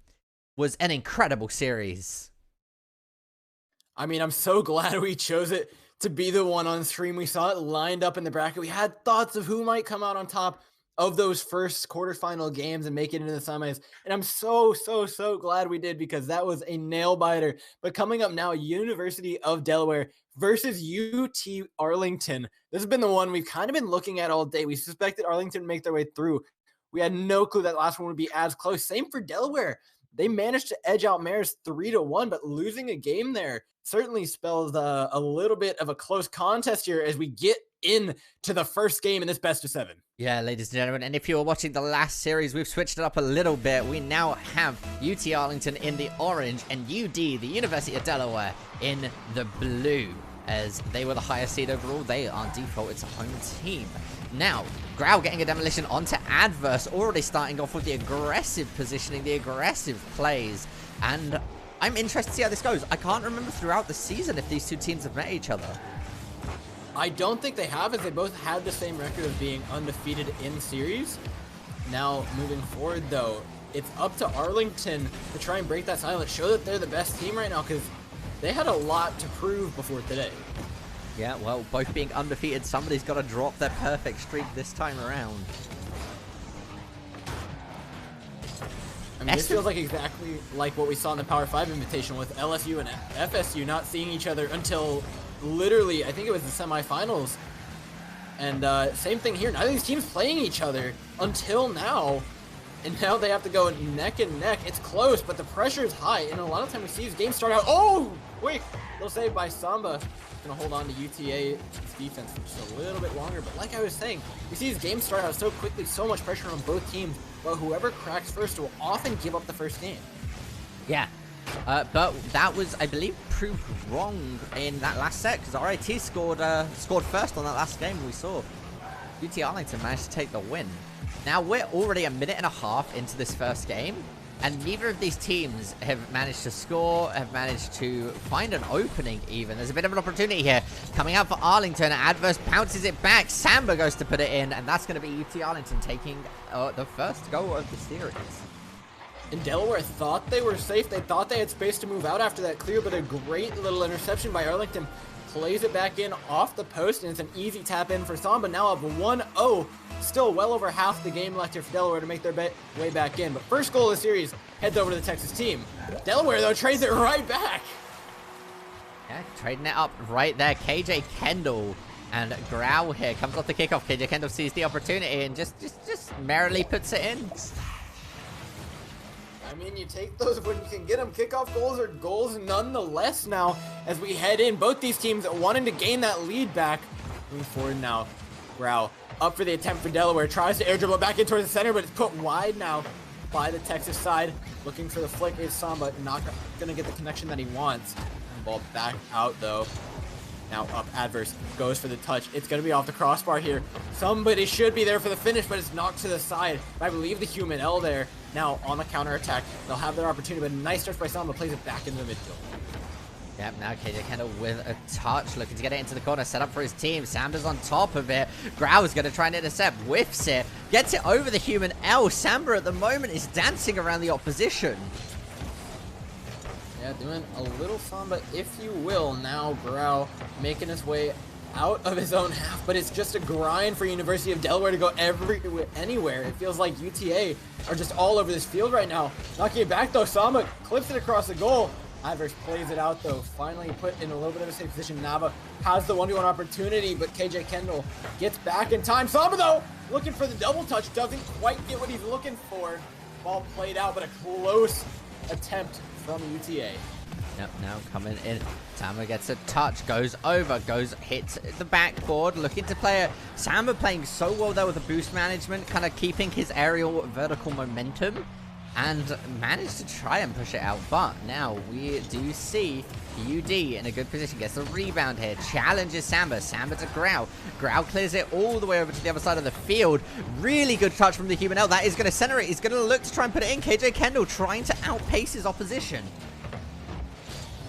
was an incredible series. I mean, I'm so glad we chose it to be the one on stream. We saw it lined up in the bracket. We had thoughts of who might come out on top of those first quarterfinal games and make it into the semis. And I'm so glad we did, because that was a nail biter. But coming up now, University of Delaware versus UT Arlington. This has been the one we've kind of been looking at all day. We suspected Arlington to make their way through. We had no clue that last one would be as close. Same for Delaware. They managed to edge out Marist 3-1, but losing a game there certainly spells a little bit of a close contest here as we get into the first game in this best of 7. Yeah, ladies and gentlemen, and if you were watching the last series, we've switched it up a little bit. We now have UT Arlington in the orange and UD, the University of Delaware, in the blue. As they were the highest seed overall, they are default, it's a home team. Now, Grau getting a demolition onto Adverse, already starting off with the aggressive positioning, the aggressive plays, and I'm interested to see how this goes. I can't remember throughout the season if these two teams have met each other. I don't think they have, as they both had the same record of being undefeated in series. Now, moving forward, though, it's up to Arlington to try and break that silence, show that they're the best team right now, because they had a lot to prove before today. Yeah, well, both being undefeated, somebody's got to drop their perfect streak this time around. I mean, this feels like exactly like what we saw in the Power 5 Invitational with LSU and FSU not seeing each other until literally, I think it was the semifinals. And same thing here. Neither of these teams playing each other until now. And now they have to go neck and neck. It's close, but the pressure is high. And a lot of time we see these games start out. Oh, wait. Little save by Samba. Going to hold on to UTA's defense for just a little bit longer. But like I was saying, we see these games start out so quickly, so much pressure on both teams. But whoever cracks first will often give up the first game. Yeah. But that was, I believe, proved wrong in that last set, because RIT scored first on that last game we saw. UT Arlington managed to take the win. Now we're already a minute and a half into this first game, and neither of these teams have managed to score, have managed to find an opening even. There's a bit of an opportunity here coming out for Arlington. Adverse bounces it back. Samba goes to put it in, and that's going to be UT Arlington taking the first goal of the series. And Delaware thought they were safe. They thought they had space to move out after that clear, but a great little interception by Arlington plays it back in off the post, and it's an easy tap in for Samba. Now up 1-0. Still well over half the game left here for Delaware to make their way back in. But first goal of the series heads over to the Texas team. Delaware, though, trades it right back. Yeah, trading it up right there. KJ Kendall and Grau here comes off the kickoff. KJ Kendall sees the opportunity and just merrily puts it in. I mean, you take those when you can get them. Kickoff goals are goals nonetheless now as we head in. Both these teams wanting to gain that lead back. Moving forward now, Grau up for the attempt for Delaware. Tries to air dribble back in towards the center, but it's put wide now by the Texas side. Looking for the flick is Samba. Not going to get the connection that he wants. Ball back out, though. Now up Adverse. Goes for the touch. It's going to be off the crossbar here. Somebody should be there for the finish, but it's knocked to the side. I believe the human L there. Now on the counter attack. They'll have their opportunity, but a nice touch by Samba plays it back into the midfield. Yep, now KJ Kendall with a touch, looking to get it into the corner, set up for his team. Samba's on top of it. Grau's going to try and intercept, whiffs it, gets it over the human L. Samba at the moment is dancing around the opposition. Yeah, doing a little Samba, if you will. Now Grau making his way out of his own half, but it's just a grind for University of Delaware to go anywhere. It feels like UTA are just all over this field right now. Knocking it back, though. Samba clips it across the goal. Adverse plays it out, though. Finally put in a little bit of a safe position. Nava has the 1v1 opportunity, but KJ Kendall gets back in time. Samba, though, looking for the double touch. Doesn't quite get what he's looking for. Ball played out, but a close attempt from UTA. Yep, now coming in. Samba gets a touch, goes over, hits the backboard, looking to play it. Samba playing so well there with the boost management, kind of keeping his aerial vertical momentum. and managed to try and push it out, but now we do see UD in a good position, gets the rebound here, challenges Samba to Grau. Grau clears it all the way over to the other side of the field. Really good touch from the Human L. That is going to center it. He's going to look to try and put it in. KJ Kendall trying to outpace his opposition.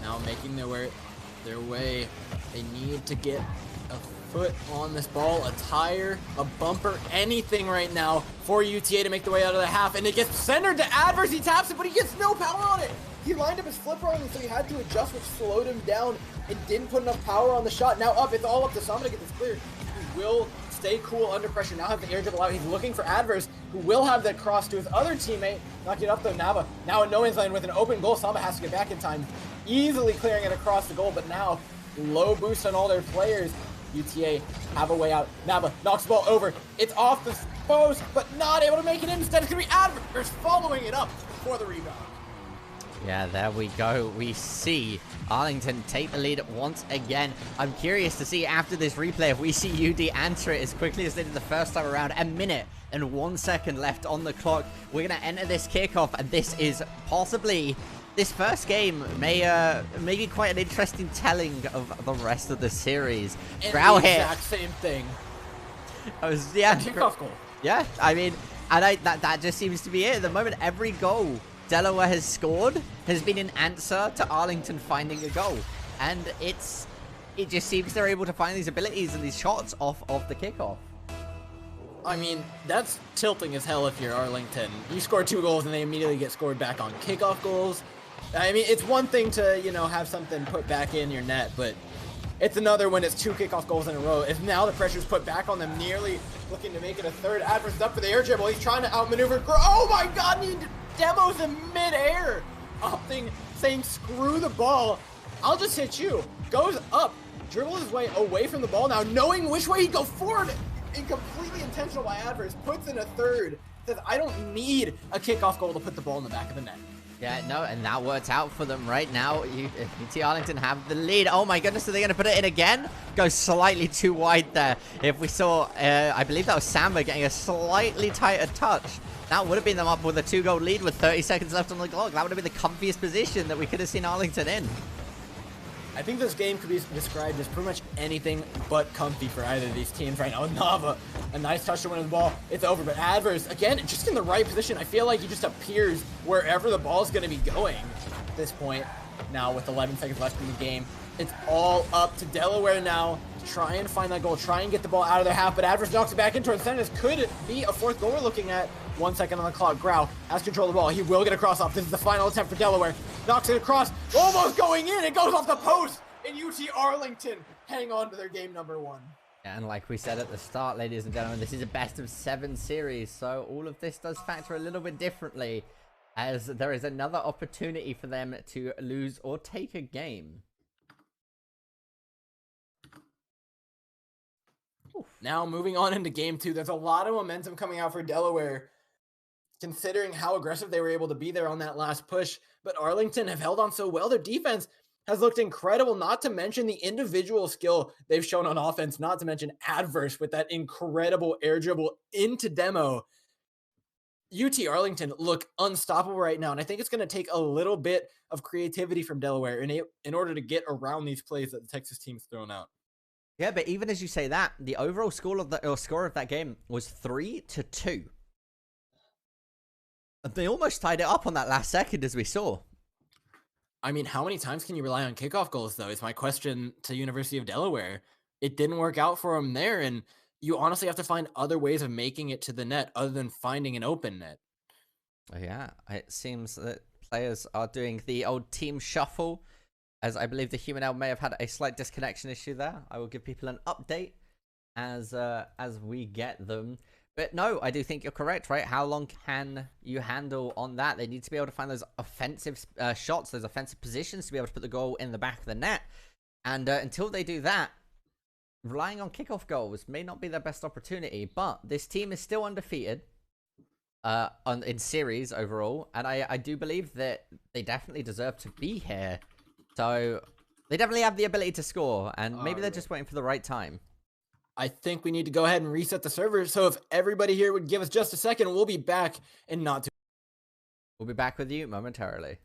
Now making their way, they need to get a foot on this ball, a tire, a bumper, anything right now for UTA to make the way out of the half, and it gets centered to Adverse. He taps it, but he gets no power on it. He lined up his flip wrong, so he had to adjust, which slowed him down and didn't put enough power on the shot. Now up, it's all up to Sama to get this cleared. He will stay cool under pressure. Now have the air dribble out. He's looking for Adverse, who will have that cross to his other teammate. Knock it up though, Nava. Now in no man's land with an open goal. Sama has to get back in time, easily clearing it across the goal, but now low boost on all their players. UTA have a way out. Nava knocks the ball over. It's off the post, but not able to make it in. Instead, it's going to be Adverse following it up for the rebound. Yeah, there we go. We see Arlington take the lead once again. I'm curious to see after this replay if we see UD answer it as quickly as they did the first time around. A minute and 1 second left on the clock. We're going to enter this kickoff, and this is possibly... This first game may be quite an interesting telling of the rest of the series. Grau hit. Exact same thing. Yeah. Kickoff goal. Yeah, I mean, and that just seems to be it. At the moment, every goal Delaware has scored has been an answer to Arlington finding a goal, and it just seems they're able to find these abilities and these shots off of the kickoff. I mean, that's tilting as hell if you're Arlington. You score 2 goals and they immediately get scored back on kickoff goals. I mean, it's one thing to, you know, have something put back in your net, but it's another when it's 2 kickoff goals in a row. If now the pressure's put back on them, nearly looking to make it a third. Adverse up for the air dribble. He's trying to outmaneuver. Oh my god, he demos in midair. Opting, saying screw the ball. I'll just hit you. Goes up, dribbles his way away from the ball now, knowing which way he'd go forward. And completely intentional by Adverse. Puts in a third. Says, I don't need a kickoff goal to put the ball in the back of the net. Yeah, no, and that worked out for them right now. UT Arlington have the lead. Oh my goodness, are they going to put it in again? Goes slightly too wide there. If we saw, I believe that was Samba getting a slightly tighter touch. That would have been them up with a 2-goal lead with 30 seconds left on the clock. That would have been the comfiest position that we could have seen Arlington in. I think this game could be described as pretty much anything but comfy for either of these teams right now. Nava, a nice touch to win the ball. It's over, but Adverse, again, just in the right position. I feel like he just appears wherever the ball is going to be going at this point. Now, with 11 seconds left in the game, it's all up to Delaware now to try and find that goal, try and get the ball out of their half, but Adverse knocks it back in towards center. This could be a 4th goal we're looking at. 1 second on the clock. Grau has control of the ball. He will get a cross off. This is the final attempt for Delaware. Knocks it across. Almost going in. It goes off the post. And UT Arlington hang on to their game number 1. And like we said at the start, ladies and gentlemen, this is a best-of-7 series. So all of this does factor a little bit differently, as there is another opportunity for them to lose or take a game. Oof. Now moving on into game 2, there's a lot of momentum coming out for Delaware, considering how aggressive they were able to be there on that last push. But Arlington have held on so well. Their defense has looked incredible, not to mention the individual skill they've shown on offense, not to mention Adverse with that incredible air dribble into demo. UT Arlington look unstoppable right now, and I think it's going to take a little bit of creativity from Delaware in order to get around these plays that the Texas team's thrown out. Yeah, but even as you say that, the overall score of that game was 3-2. They almost tied it up on that last second, as we saw. I mean, how many times can you rely on kickoff goals, though, is my question to University of Delaware. It didn't work out for them there, and you honestly have to find other ways of making it to the net other than finding an open net. Yeah, it seems that players are doing the old team shuffle, as I believe the Human L may have had a slight disconnection issue there. I will give people an update as we get them. But no, I do think you're correct, right? How long can you handle on that? They need to be able to find those offensive shots, those offensive positions to be able to put the goal in the back of the net. And until they do that, relying on kickoff goals may not be their best opportunity. But this team is still undefeated in series overall. And I do believe that they definitely deserve to be here. So they definitely have the ability to score. And maybe they're just waiting for the right time. I think we need to go ahead and reset the server. So if everybody here would give us just a second, we'll be back in not too We'll be back with you momentarily.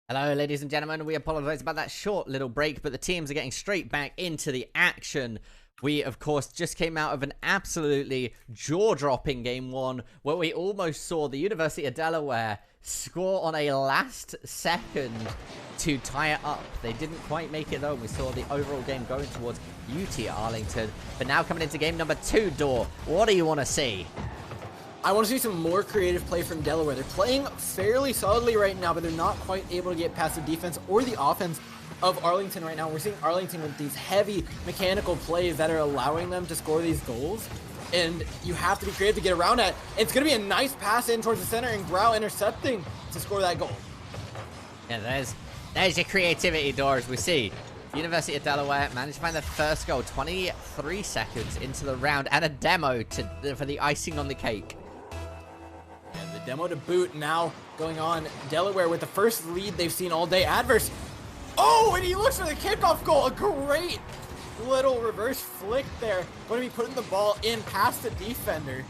Hello, ladies and gentlemen. We apologize about that short little break, but the teams are getting straight back into the action. We, of course, just came out of an absolutely jaw-dropping game one where we almost saw the University of Delaware score on a last second to tie it up. They didn't quite make it, though. We saw the overall game going towards Ut Arlington. But now coming into game number 2, Door, what do you want to see? I want to see some more creative play from Delaware. They're playing fairly solidly right now, but they're not quite able to get past the defense or the offense of Arlington right now. We're seeing Arlington with these heavy mechanical plays that are allowing them to score these goals. And you have to be creative to get around that. It's going to be a nice pass in towards the center and Grau intercepting to score that goal. Yeah, there's your creativity, Doors. We see University of Delaware managed to find their first goal 23 seconds into the round and a demo for the icing on the cake. And the demo to boot now going on. Delaware with the first lead they've seen all day. Adverse. Oh, and he looks for the kickoff goal. A great little reverse flick there. Going to be putting the ball in past the defender.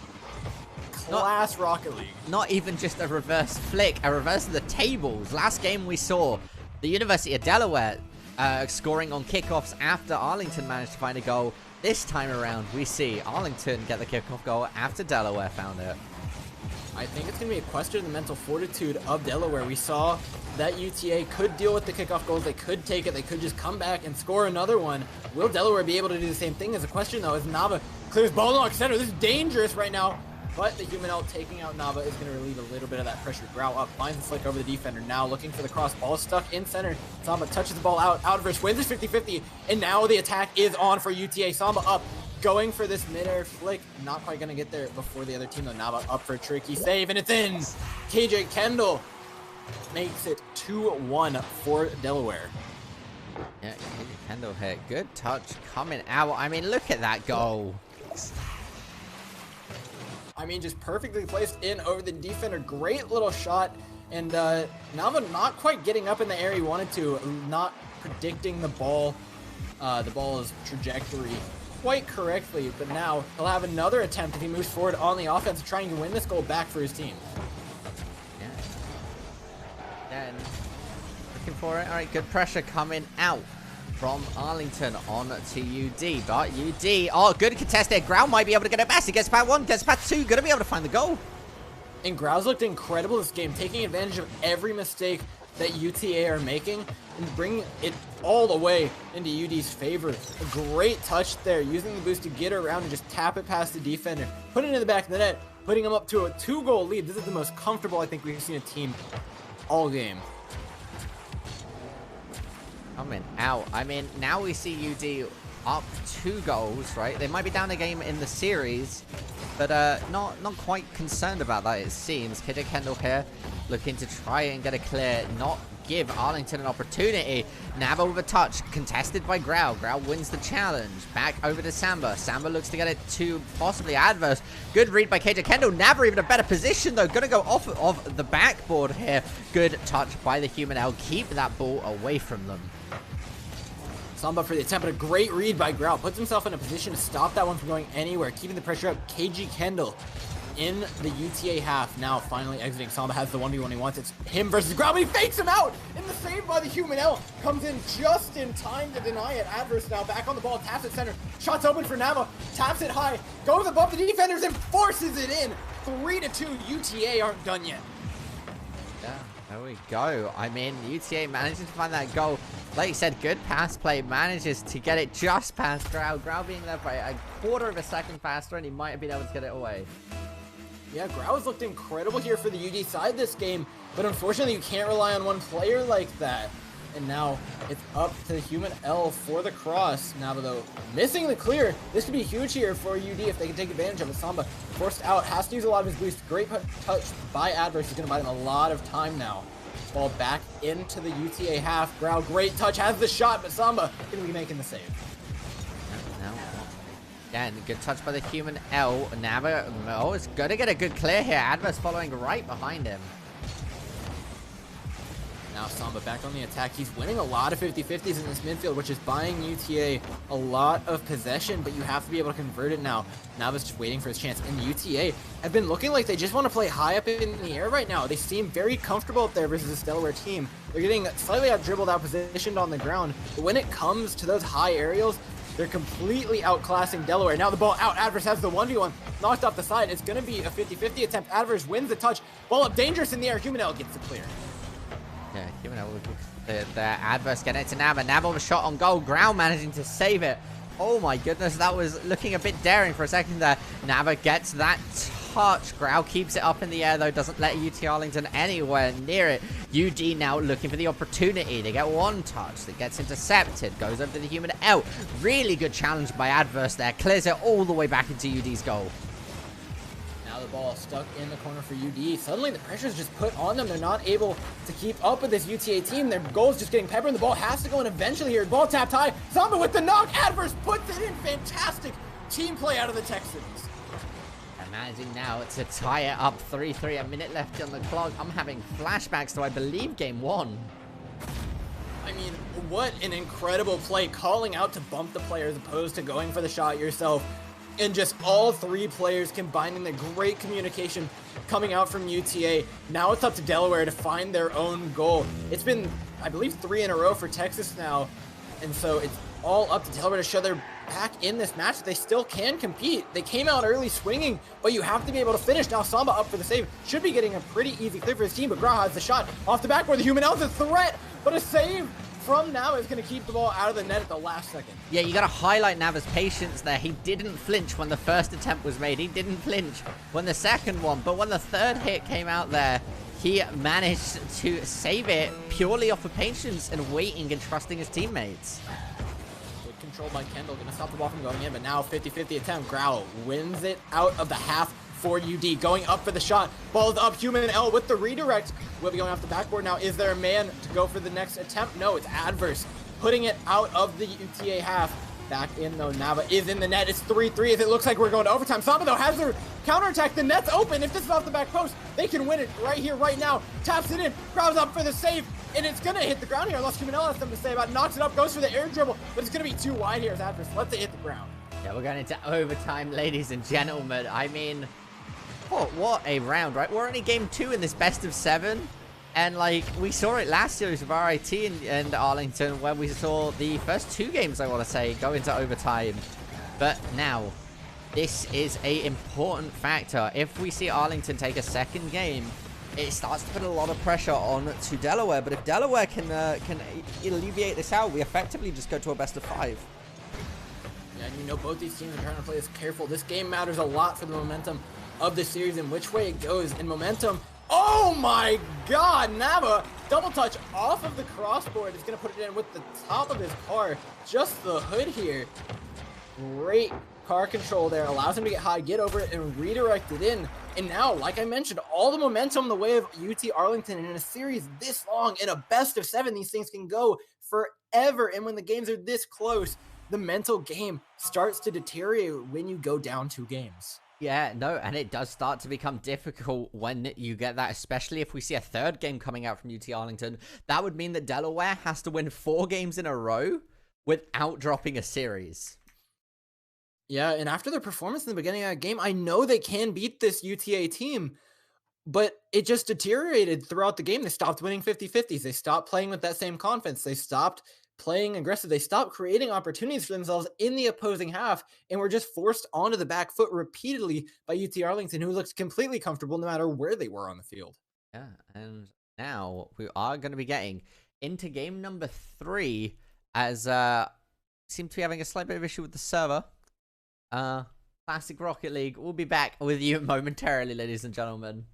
Class Rocket League. Not even just a reverse flick, a reverse of the tables. Last game we saw the University of Delaware scoring on kickoffs after Arlington managed to find a goal. This time around, we see Arlington get the kickoff goal after Delaware found it. I think it's going to be a question of the mental fortitude of Delaware. We saw that UTA could deal with the kickoff goals. They could take it. They could just come back and score another one. Will Delaware be able to do the same thing? Is a question, though, as Nava clears ball along center. This is dangerous right now. But the human L taking out Nava is going to relieve a little bit of that pressure. Grau up, finds the flick over the defender. Now looking for the cross. Ball stuck in center. Samba touches the ball out of verse, wins this 50-50. And now the attack is on for UTA. Samba up, going for this mid-air flick. Not quite going to get there before the other team, though. Nava up for a tricky save, and it's in. KJ Kendall makes it 2-1 for Delaware. Yeah, KJ Kendall hit. Good touch coming out. I mean, look at that goal. I mean, just perfectly placed in over the defender. Great little shot. And Nava not quite getting up in the area he wanted to. Not predicting the ball's trajectory quite correctly. But now he'll have another attempt if he moves forward on the offense, trying to win this goal back for his team. Yeah. And looking for it. All right, good pressure coming out from Arlington on to UD, but UD, oh, good contest there. Grau might be able to get it past. He gets past 1, gets past 2, gonna be able to find the goal. And Grau's looked incredible this game, taking advantage of every mistake that UTA are making and bringing it all the way into UD's favor. A great touch there, using the boost to get around and just tap it past the defender, put it in the back of the net, putting him up to a 2-goal lead. This is the most comfortable I think we've seen a team all game. Coming out. I mean, now we see UD up 2 goals, right? They might be down a game in the series, but not quite concerned about that, it seems. KJ Kendall here looking to try and get a clear, not give Arlington an opportunity. Nava with a touch, contested by Grau. Grau wins the challenge. Back over to Samba. Samba looks to get it to possibly Adverse. Good read by KJ Kendall. Nava even a better position, though. Gonna go off of the backboard here. Good touch by the human L. Keep that ball away from them. Samba for the attempt, but a great read by Grau. Puts himself in a position to stop that one from going anywhere, keeping the pressure up. KG Kendall in the UTA half. Now finally exiting. Samba has the 1v1 he wants. It's him versus Grau, but he fakes him out! And the save by the human L comes in just in time to deny it. Adverse now back on the ball, taps it center. Shots open for Nava, taps it high, goes above the defenders and forces it in. 3-2, UTA aren't done yet. Yeah. There we go. I mean, UTA manages to find that goal. Like you said, good pass play. Manages to get it just past Grau. Grau being there by a quarter of a second faster, and he might have been able to get it away. Yeah, Grau has looked incredible here for the UD side this game, but unfortunately you can't rely on one player like that. And now it's up to the human L for the cross. Nava, though, missing the clear. This could be huge here for UD if they can take advantage of it. Samba forced out, has to use a lot of his boost. Great touch by Adverse. He's going to buy them a lot of time now. Ball back into the UTA half. Grau, great touch, has the shot, but Samba going to be making the save. Again, good touch by the human L. Nava, oh, it's going to get a good clear here. Adverse following right behind him. Now Samba back on the attack. He's winning a lot of 50-50s in this midfield, which is buying UTA a lot of possession, but you have to be able to convert it now. Nava's just waiting for his chance. And UTA have been looking like they just want to play high up in the air right now. They seem very comfortable up there versus this Delaware team. They're getting slightly out-dribbled, out-positioned on the ground. But when it comes to those high aerials, they're completely outclassing Delaware. Now the ball out. Adverse has the 1v1. Knocked off the side. It's going to be a 50-50 attempt. Adverse wins the touch. Ball up dangerous in the air. Human L gets the clear. Yeah, given the Adverse getting it to Nava. Nava with a shot on goal. Grau managing to save it. Oh my goodness, that was looking a bit daring for a second there. Nava gets that touch. Grau keeps it up in the air though, doesn't let UT Arlington anywhere near it. UD now looking for the opportunity. They get one touch that gets intercepted. Goes over to the human L. Really good challenge by Adverse there. Clears it all the way back into UD's goal. Now the ball stuck in the corner for UD. Suddenly the pressure is just put on them. They're not able to keep up with this UTA team. Their goal is just getting peppered, and the ball has to go in eventually here. Ball tapped high. Samba with the knock. Adverse puts it in. Fantastic team play out of the Texans. And managing now to tie it up 3-3. A minute left on the clock. I'm having flashbacks to, I believe, game 1. I mean, what an incredible play. Calling out to bump the player as opposed to going for the shot yourself. And just all three players combining the great communication coming out from UTA. Now it's up to Delaware to find their own goal. It's been, I believe, 3 in a row for Texas now. And so it's all up to Delaware to show they're back in this match. They still can compete. They came out early swinging, but you have to be able to finish. Now Samba up for the save. Should be getting a pretty easy clear for his team, but Grau has the shot off the backboard. The human L's a threat, but a save from Nava is going to keep the ball out of the net at the last second. Yeah, you got to highlight Nava's patience there. He didn't flinch when the first attempt was made. He didn't flinch when the second one. But when the third hit came out there, he managed to save it purely off of patience and waiting and trusting his teammates. Good control by Kendall. Going to stop the ball from going in, but now 50-50 attempt. Grau wins it out of the half for UD. Going up for the shot. Ball's up. Human L with the redirect. Will be going off the backboard now. Is there a man to go for the next attempt? No, it's Adverse. Putting it out of the UTA half. Back in though. Nava is in the net. It's 3-3 as it looks like we're going to overtime. Samba though has their counterattack. The net's open. If this is off the back post, they can win it right here, right now. Taps it in. Grau's up for the save. And it's going to hit the ground here unless Human L has something to say about it. Knocks it up. Goes for the air dribble. But it's going to be too wide here as Adverse lets it hit the ground. Yeah, we're going into overtime, ladies and gentlemen. I mean, what a round, right? We're only game 2 in this best of 7. And, like, we saw it last year with RIT and Arlington, where we saw the first 2 games, I want to say, go into overtime. But now, this is a important factor. If we see Arlington take a second game, it starts to put a lot of pressure on to Delaware. But if Delaware can alleviate this out, we effectively just go to a best of 5. Yeah, and you know both these teams are trying to play this careful. This game matters a lot for the momentum of the series and which way it goes. In momentum, oh my god, Nava double touch off of the crossboard is going to put it in with the top of his car, just the hood here. Great car control there, allows him to get high, get over it, and redirect it in. And now, like I mentioned, all the momentum the way of UT Arlington. And in a series this long, in a best of 7, these things can go forever. And when the games are this close, the mental game starts to deteriorate when you go down 2 games. Yeah, no, and it does start to become difficult when you get that, especially if we see a third game coming out from UT Arlington. That would mean that Delaware has to win 4 games in a row without dropping a series. Yeah, and after their performance in the beginning of that game, I know they can beat this UTA team, but it just deteriorated throughout the game. They stopped winning 50-50s. They stopped playing with that same confidence. They stopped playing aggressive. They stopped creating opportunities for themselves in the opposing half and were just forced onto the back foot repeatedly by UT Arlington, who looked completely comfortable no matter where they were on the field. Yeah, and Now we are going to be getting into game number 3 as seem to be having a slight bit of issue with the server. Classic Rocket League. We'll be back with you momentarily, ladies and gentlemen.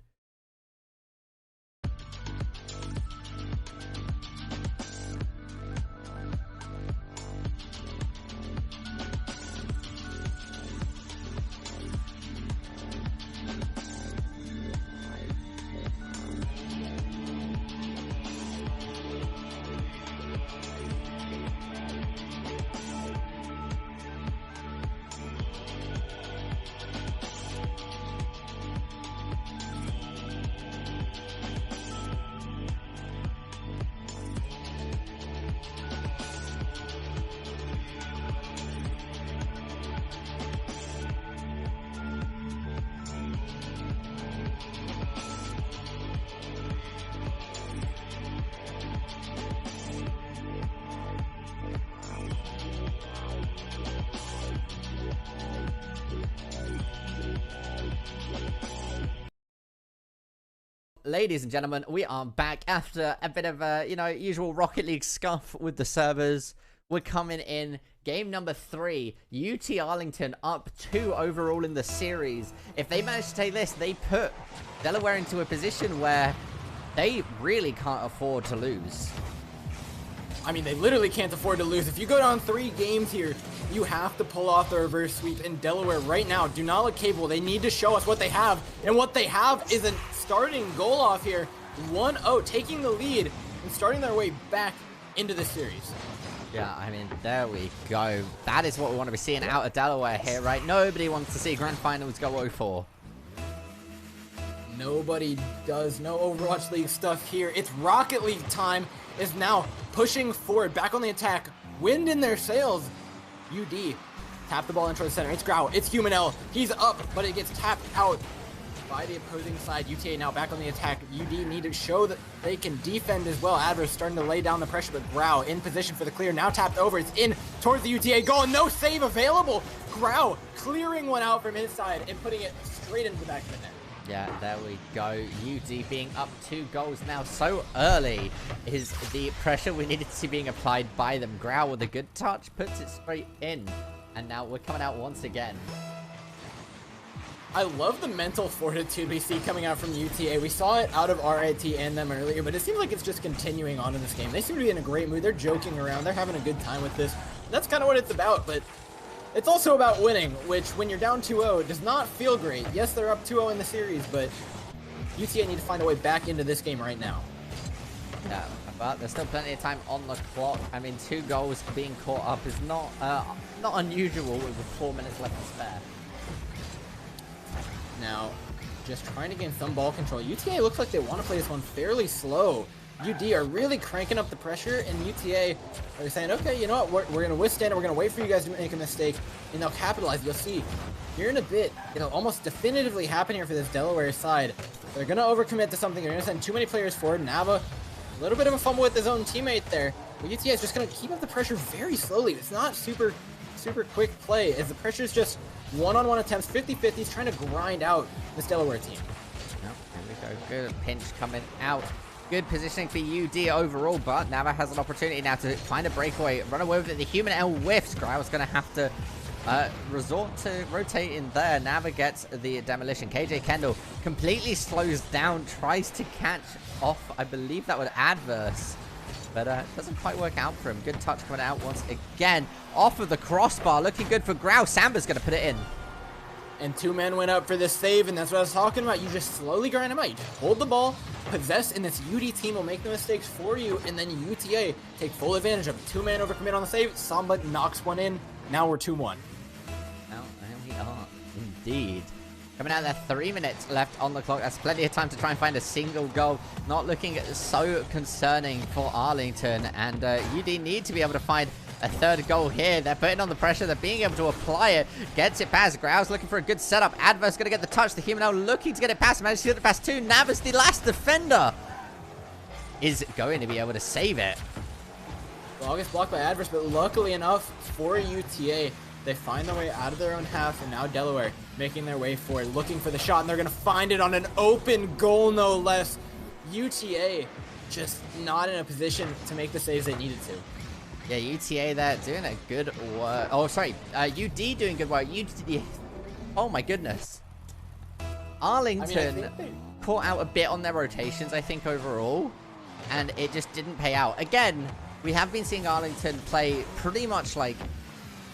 Ladies and gentlemen, we are back after a bit of a, usual Rocket League scuff with the servers. We're coming in game number 3. UT Arlington up 2 overall in the series. If they manage to take this, they put Delaware into a position where they really can't afford to lose. I mean, they literally can't afford to lose. If you go down 3 games here, you have to pull off the reverse sweep. In Delaware right now do not look capable. They need to show us what they have. And what they have is a starting goal off here. 1-0, taking the lead and starting their way back into the series. Yeah, I mean, there we go. That is what we want to be seeing out of Delaware here, right? Nobody wants to see Grand Finals go 0-4. Nobody does. No Overwatch League stuff here. It's Rocket League time. Is now pushing forward, back on the attack. Wind in their sails. UD tap the ball into the center. It's Grau. It's Humanel. He's up, but it gets tapped out by the opposing side. UTA now back on the attack. UD need to show that they can defend as well. Adverse starting to lay down the pressure, but Grau in position for the clear. Now tapped over. It's in towards the UTA goal. No save available. Grau clearing one out from his side and putting it straight into the back of the net. Yeah, there we go. UD being up 2 goals now so early is the pressure we needed to see being applied by them. Grau with a good touch puts it straight in. And now we're coming out once again. I love the mental fortitude we see coming out from UTA. We saw it out of RIT and them earlier, but it seems like it's just continuing on in this game. They seem to be in a great mood. They're joking around. They're having a good time with this. That's kind of what it's about, but it's also about winning, which when you're down 2-0 does not feel great. Yes, they're up 2-0 in the series, but UTA need to find a way back into this game right now. Yeah, but there's still plenty of time on the clock. I mean, 2 goals being caught up is not unusual with 4 minutes left to spare. Now, just trying to gain some ball control. UTA looks like they want to play this one fairly slow. UD are really cranking up the pressure, and UTA are saying, okay, you know what, we're going to withstand it, we're going to wait for you guys to make a mistake, and they'll capitalize. You'll see here in a bit, it'll almost definitively happen here for this Delaware side. They're going to overcommit to something. They're going to send too many players forward. Nava, a little bit of a fumble with his own teammate there. But UTA is just going to keep up the pressure very slowly. It's not super quick play, as the pressure is just one-on-one attempts, 50-50s, trying to grind out this Delaware team. There we go. Good pinch coming out. Good positioning for UD overall, but Nava has an opportunity now to find a breakaway, run away with it. The Human L whiffs. Grau's going to have to resort to rotate in there. Nava gets the demolition. KJ Kendall completely slows down, tries to catch off, I believe that would adverse, but doesn't quite work out for him. Good touch coming out once again. Off of the crossbar, looking good for Grau. Samba's going to put it in. And 2 men went up for this save, and that's what I was talking about. You just slowly grind them out. You just hold the ball, possess, and this UD team will make the mistakes for you, and then UTA take full advantage of it. 2-man overcommit on the save. Samba knocks one in. Now we're 2-1. Now, there we are. Indeed. Coming out there, 3 minutes left on the clock. That's plenty of time to try and find a single goal. Not looking so concerning for Arlington, and UD need to be able to find a 3rd goal here. They're putting on the pressure. They're being able to apply it. Gets it past. Grau's looking for a good setup. Adverse going to get the touch. The Human now looking to get it past. Managed to get it past 2. Navas, the last defender, is going to be able to save it. Ball gets blocked by Adverse, but luckily enough for UTA, they find their way out of their own half, and now Delaware making their way forward, looking for the shot, and they're going to find it on an open goal, no less. UTA just not in a position to make the saves they needed to. Yeah, UTA there doing a good work. Oh, sorry. UD doing good work. UD. Oh, my goodness. Arlington caught out a bit on their rotations, I think, overall. And it just didn't pay out. Again, we have been seeing Arlington play pretty much like...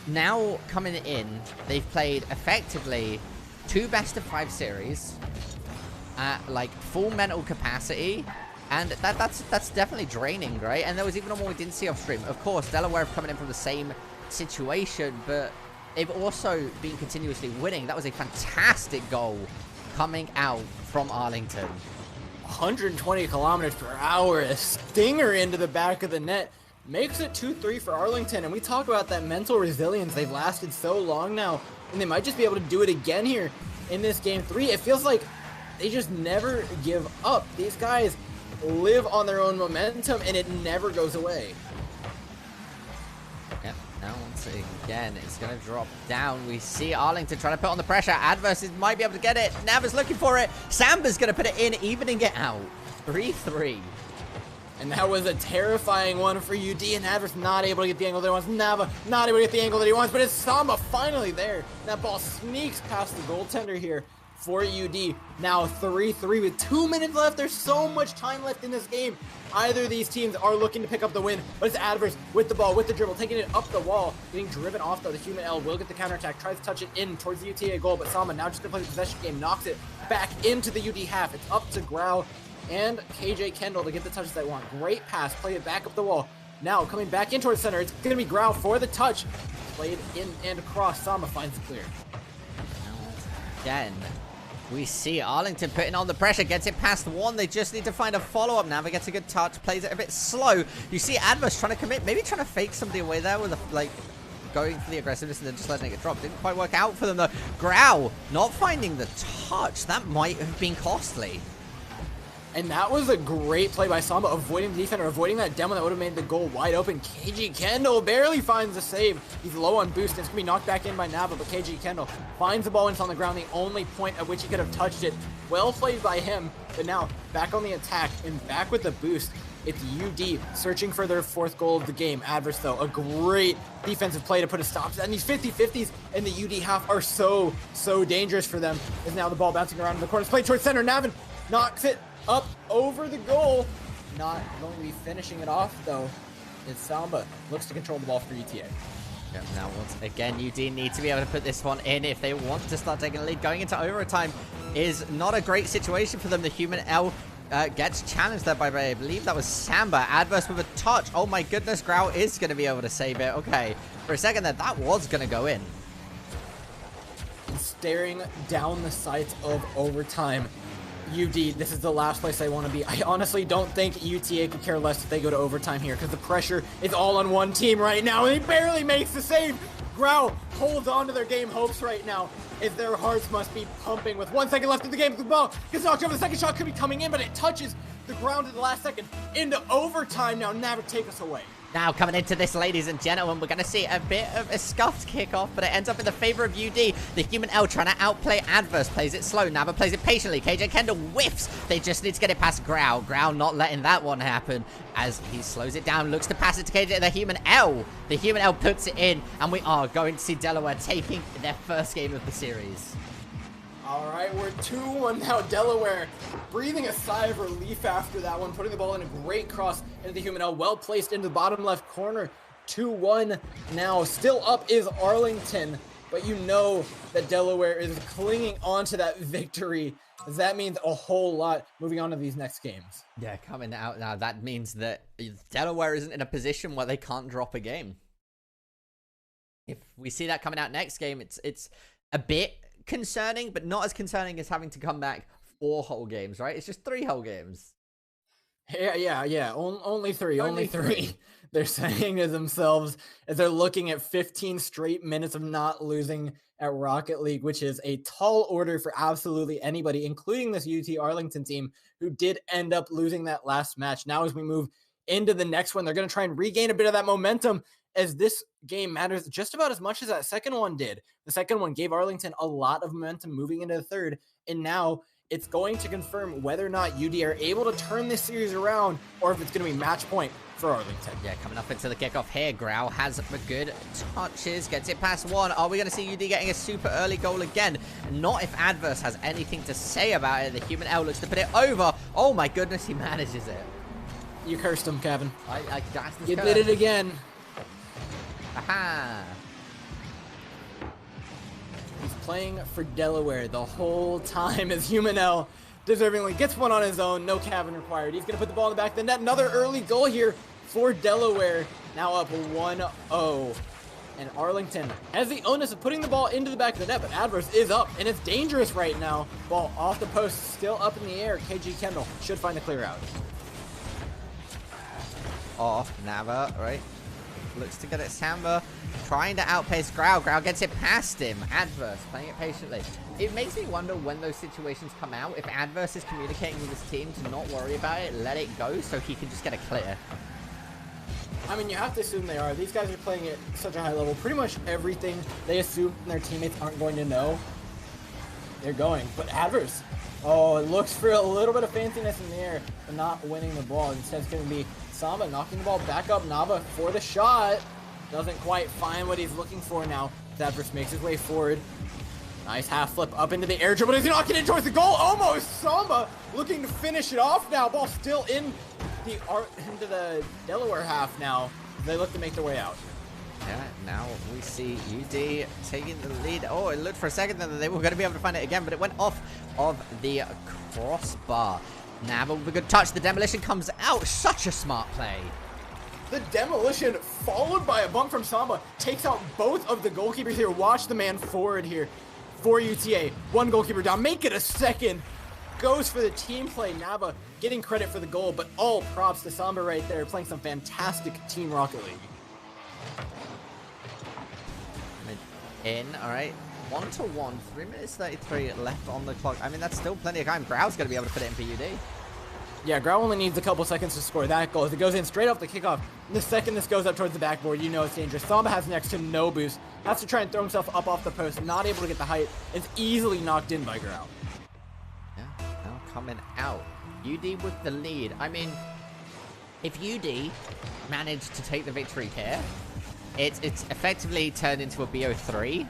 Now, coming in, they've played effectively 2 best-of-5 series at, like, full mental capacity. And that's definitely draining, right? And there was even one we didn't see off stream. Of course, Delaware coming in from the same situation, but they've also been continuously winning. That was a fantastic goal coming out from Arlington. 120 kilometers per hour, a stinger into the back of the net. Makes it 2-3 for Arlington, and we talk about that mental resilience. They've lasted so long now, and they might just be able to do it again here in this game 3. It feels like they just never give up. These guys live on their own momentum, and it never goes away. Yep, now once again, it's going to drop down. We see Arlington trying to put on the pressure. Adverses might be able to get it. Nava's looking for it. Samba's going to put it in, evening it out. 3-3. And that was a terrifying one for UD, and Adverse not able to get the angle that he wants. Nava not able to get the angle that he wants, but it's Samba finally there. That ball sneaks past the goaltender here for UD. Now 3-3 with 2 minutes left. There's so much time left in this game. Either of these teams are looking to pick up the win, but it's Adverse with the ball, with the dribble, taking it up the wall, getting driven off though. The human L will get the counterattack, tries to touch it in towards the UTA goal, but Samba now just gonna play the possession game, knocks it back into the UD half. It's up to Grau and KJ Kendall to get the touches they want. Great pass, play it back up the wall. Now coming back in towards center, it's going to be Grau for the touch. Played in and across, Samba finds it clear. Again, we see Arlington putting on the pressure, gets it past one. They just need to find a follow-up now. They gets a good touch, plays it a bit slow. You see Adverse trying to commit, maybe trying to fake somebody away there with a, like, going for the aggressiveness and then just letting it drop. Didn't quite work out for them though. Grau not finding the touch. That might have been costly. And that was a great play by Samba, avoiding the defender, avoiding that demo that would have made the goal wide open. KG Kendall barely finds the save. He's low on boost, and it's going to be knocked back in by Nava, but KG Kendall finds the ball when it's on the ground, the only point at which he could have touched it. Well played by him, but now back on the attack and back with the boost. It's UD searching for their 4th goal of the game. Adverse, though, a great defensive play to put a stop to that. And these 50-50s in the UD half are so dangerous for them. As now the ball bouncing around in the corners. Play towards center. Navin knocks it up over the goal. Not going to be finishing it off, though. It's Samba. Looks to control the ball for UTA. Yep, now once again, UD need to be able to put this one in if they want to start taking a lead. Going into overtime is not a great situation for them. The human L gets challenged there by, I believe that was Samba. Adverse with a touch. Oh my goodness, Grau is going to be able to save it. Okay, for a second there, that was going to go in. Staring down the sights of overtime. UD, this is the last place I want to be. I honestly don't think UTA could care less if they go to overtime here, because the pressure is all on one team right now, and he barely makes the save. Grau holds on to their game hopes right now, as their hearts must be pumping with 1 second left in the game. The ball gets knocked over. The second shot could be coming in, but it touches the ground at the last second. Into overtime now. Nava, take us away. Now coming into this, ladies and gentlemen, we're going to see a bit of a scuffed kickoff, but it ends up in the favor of UD. The human L trying to outplay Adverse, plays it slow. Nava plays it patiently. KJ Kendall whiffs. They just need to get it past Grau. Grau not letting that one happen as he slows it down, looks to pass it to KJ. The human L. The human L puts it in, and we are going to see Delaware taking their first game of the series. All right, we're 2-1 now. Delaware breathing a sigh of relief after that one, putting the ball in a great cross into the human L, well placed into the bottom left corner. 2-1 now. Still up is Arlington, but you know that Delaware is clinging on to that victory. That means a whole lot moving on to these next games. Yeah, coming out now, that means that Delaware isn't in a position where they can't drop a game. If we see that coming out next game, it's a bit concerning, but not as concerning as having to come back 4 whole games, right? It's just 3 whole games. Yeah. Only three. They're saying to themselves as they're looking at 15 straight minutes of not losing at Rocket League, which is a tall order for absolutely anybody, including this UT Arlington team, who did end up losing that last match. Now, as we move into the next one, they're going to try and regain a bit of that momentum as this game matters just about as much as that second one did. The second one gave Arlington a lot of momentum moving into the third, and now it's going to confirm whether or not UD are able to turn this series around, or if it's going to be match point for Arlington. Yeah, coming up into the kickoff here. Grau has the good touches, gets it past one. Are we going to see UD getting a super early goal again? Not if Adverse has anything to say about it. The Human L looks to put it over. Oh my goodness, he manages it. You cursed him, Kevin. You did it again. Aha. He's playing for Delaware the whole time as Human L deservingly gets one on his own. No Kevin required. He's going to put the ball in the back of the net. Another early goal here for Delaware. Now up 1-0. And Arlington has the onus of putting the ball into the back of the net, but Adverse is up, and it's dangerous right now. Ball off the post, still up in the air. KG Kendall should find a clear out. Off Nava, right? Looks to get it. Samba trying to outpace Grau. Grau gets it past him. Adverse playing it patiently. It makes me wonder when those situations come out, if Adverse is communicating with his team to not worry about it, let it go so he can just get a clear. I mean, you have to assume they are. These guys are playing at such a high level. Pretty much everything they assume their teammates aren't going to know, they're going. But Adverse, oh, it looks for a little bit of fanciness in the air, but not winning the ball. Instead, it's going to be Samba knocking the ball back up. Nava for the shot. Doesn't quite find what he's looking for now. Adverse makes his way forward. Nice half flip up into the air dribble. He's knocking it towards the goal. Almost. Samba looking to finish it off now. Ball still into the Delaware half now. They look to make their way out. Yeah, now we see UD taking the lead. Oh, it looked for a second that they were going to be able to find it again, but it went off of the crossbar. Nava with a good touch. The demolition comes out. Such a smart play. The demolition, followed by a bump from Samba, takes out both of the goalkeepers here. Watch the man forward here for UTA. One goalkeeper down. Make it a second. Goes for the team play. Nava getting credit for the goal, but all props to Samba right there, playing some fantastic Team Rocket League. In, all right. 1-1, 3 minutes 33 left on the clock. I mean, that's still plenty of time. Grau's going to be able to put it in for UD. Yeah, Grau only needs a couple seconds to score that goal. As it goes in straight off the kickoff, the second this goes up towards the backboard, you know it's dangerous. Samba has next to no boost. Has to try and throw himself up off the post. Not able to get the height. It's easily knocked in by Grau. Yeah, now coming out. UD with the lead. I mean, if UD managed to take the victory here, it's effectively turned into a BO3.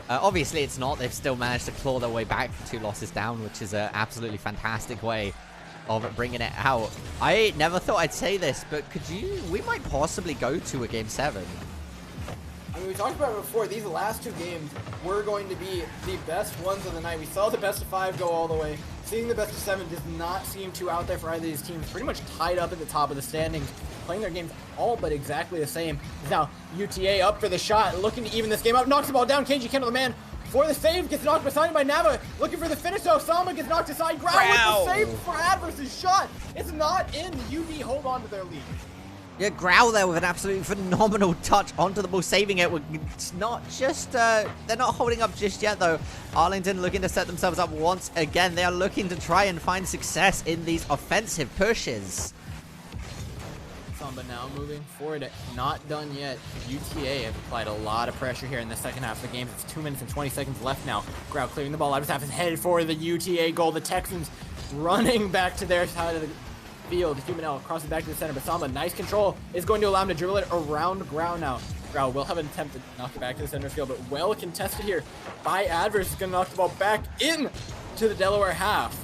Obviously, it's not. They've still managed to claw their way back from 2 losses down, which is an absolutely fantastic way of bringing it out. I never thought I'd say this, but we might possibly go to a Game 7. I mean, we talked about it before. These last 2 games were going to be the best ones of the night. We saw the best of 5 go all the way. Seeing the best of 7 does not seem too out there for either of these teams. Pretty much tied up at the top of the standings, playing their games all but exactly the same. Now, UTA up for the shot, looking to even this game up. Knocks the ball down. KG Kendall, the man for the save, gets knocked aside by Nava. Looking for the finish, though. Samba gets knocked aside. Grau with the save for Adverse's shot. It's not in. UD hold on to their lead. Yeah, Grau there with an absolutely phenomenal touch onto the ball, saving it. It's not just, they're not holding up just yet, though. Arlington looking to set themselves up once again. They are looking to try and find success in these offensive pushes. Samba now moving forward. Not done yet. UTA have applied a lot of pressure here in the second half of the game. It's 2 minutes and 20 seconds left now. Grau clearing the ball out of his half is headed for the UTA goal. The Texans running back to their side of the field. Human L crosses back to the center, but Samba, nice control, is going to allow him to dribble it around Grau now. Grau will have an attempt to knock it back to the center field, but well contested here by Adverse. Is going to knock the ball back in to the Delaware half.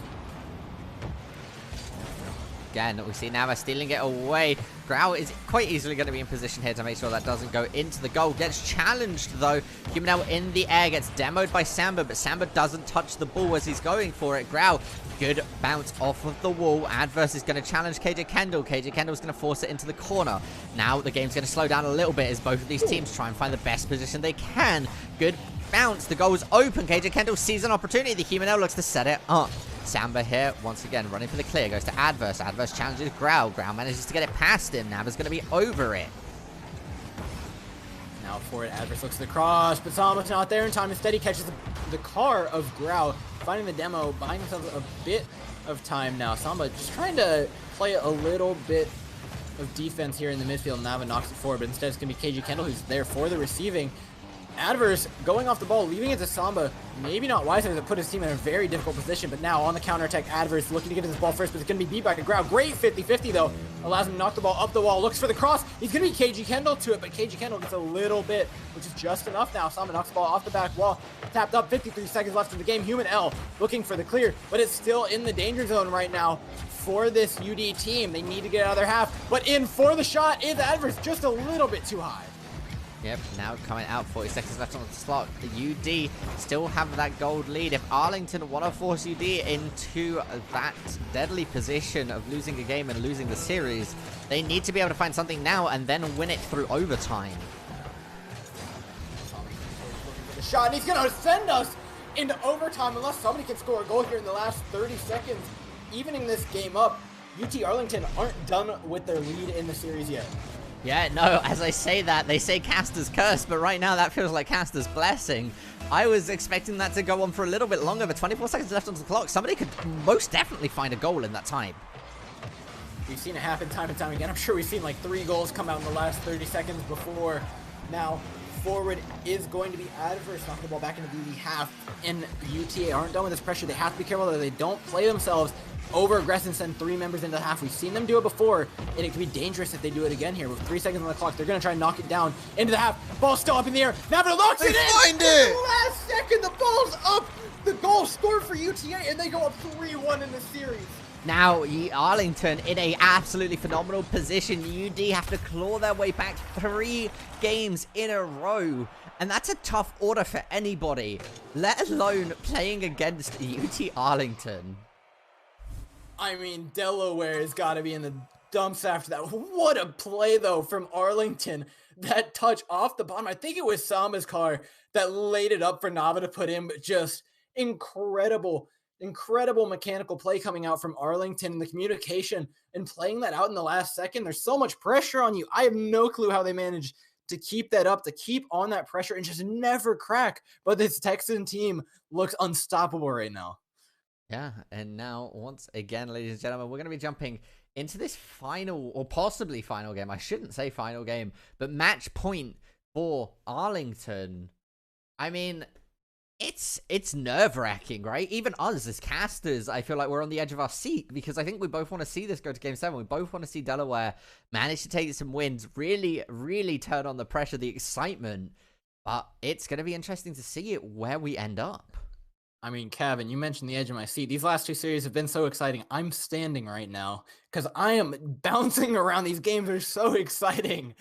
Again, we see Nava stealing it away. Grau is quite easily going to be in position here to make sure that doesn't go into the goal. Gets challenged, though. Human in the air, gets demoed by Samba, but Samba doesn't touch the ball as he's going for it. Grau, good bounce off of the wall. Adverse is going to challenge KJ Kendall. KJ Kendall's going to force it into the corner. Now the game's going to slow down a little bit as both of these teams try and find the best position they can. Good bounce. The goal is open. KJ Kendall sees an opportunity. The Human looks to set it up. Samba here, once again, running for the clear. Goes to Adverse. Adverse challenges Grau. Grau manages to get it past him. Nava's going to be over it. Now for it, Adverse looks at the cross, but Samba's not there in time. Instead, he catches the car of Grau, finding the demo, buying himself a bit of time now. Samba just trying to play it a little bit of defense here in the midfield. Nava knocks it forward, but instead it's going to be KG Kendall who's there for the receiving. Adverse going off the ball, leaving it to Samba. Maybe not wise to put his team in a very difficult position, but now on the counterattack, Adverse looking to get to this ball first, but it's going to be beat by Grau. Great 50-50 though. Allows him to knock the ball up the wall, looks for the cross. He's going to be KG Kendall to it, but KG Kendall gets a little bit, which is just enough now. Samba knocks the ball off the back wall. Tapped up, 53 seconds left in the game. Human L looking for the clear, but it's still in the danger zone right now for this UD team. They need to get out of their half, but in for the shot is Adverse, just a little bit too high. Yep, now coming out, 40 seconds left on the slot. The UD still have that gold lead. If Arlington want to force UD into that deadly position of losing a game and losing the series, they need to be able to find something now and then win it through overtime. The shot, and he's going to send us into overtime unless somebody can score a goal here in the last 30 seconds, evening this game up. UT Arlington aren't done with their lead in the series yet. Yeah, no, as I say that, they say Caster's curse, but right now that feels like Caster's blessing. I was expecting that to go on for a little bit longer, but 24 seconds left on the clock. Somebody could most definitely find a goal in that time. We've seen it happen time and time again. I'm sure we've seen like 3 goals come out in the last 30 seconds before. Now, forward is going to be Adverse, knocking the ball back into the half, and UTA aren't done with this pressure. They have to be careful that they don't play themselves over aggressive and send 3 members into the half. We've seen them do it before, and it could be dangerous if they do it again here. With 3 seconds on the clock, they're going to try and knock it down into the half. Ball's still up in the air. Nava locks it in! Find it! Last second, the ball's up! The goal scored for UTA, and they go up 3-1 in the series. Now, Arlington in a absolutely phenomenal position. UD have to claw their way back 3 games in a row. And that's a tough order for anybody, let alone playing against UT Arlington. I mean, Delaware has got to be in the dumps after that. What a play, though, from Arlington. That touch off the bottom. I think it was Samba's car that laid it up for Nava to put in, but just incredible mechanical play coming out from Arlington, and the communication and playing that out in the last second. There's so much pressure on you. I have no clue how they managed to keep that up, to keep on that pressure and just never crack. But this Texan team looks unstoppable right now. Yeah, and now, once again, ladies and gentlemen, we're going to be jumping into this final, or possibly final game. I shouldn't say final game, but match point for Arlington. I mean, it's nerve-wracking, right? Even us as casters, I feel like we're on the edge of our seat, because I think we both want to see this go to Game 7. We both want to see Delaware manage to take some wins, really turn on the pressure, the excitement. But it's going to be interesting to see where we end up. I mean, Kevin, you mentioned the edge of my seat. These last 2 series have been so exciting. I'm standing right now because I am bouncing around. These games are so exciting.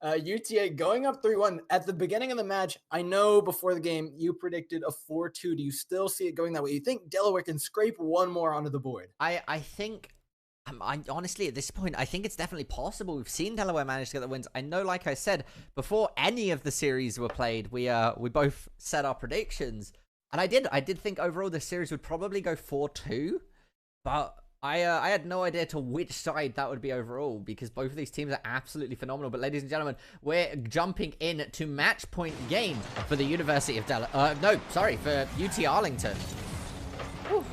UTA going up 3-1 at the beginning of the match. I know before the game you predicted a 4-2. Do you still see it going that way? You think Delaware can scrape one more onto the board? I think, I honestly, at this point, I think it's definitely possible. We've seen Delaware manage to get the wins. I know, like I said, before any of the series were played, we both set our predictions. And I did think overall this series would probably go 4-2, but I had no idea to which side that would be overall, because both of these teams are absolutely phenomenal. But ladies and gentlemen, we're jumping in to match point game for the University of for UT Arlington. Whew.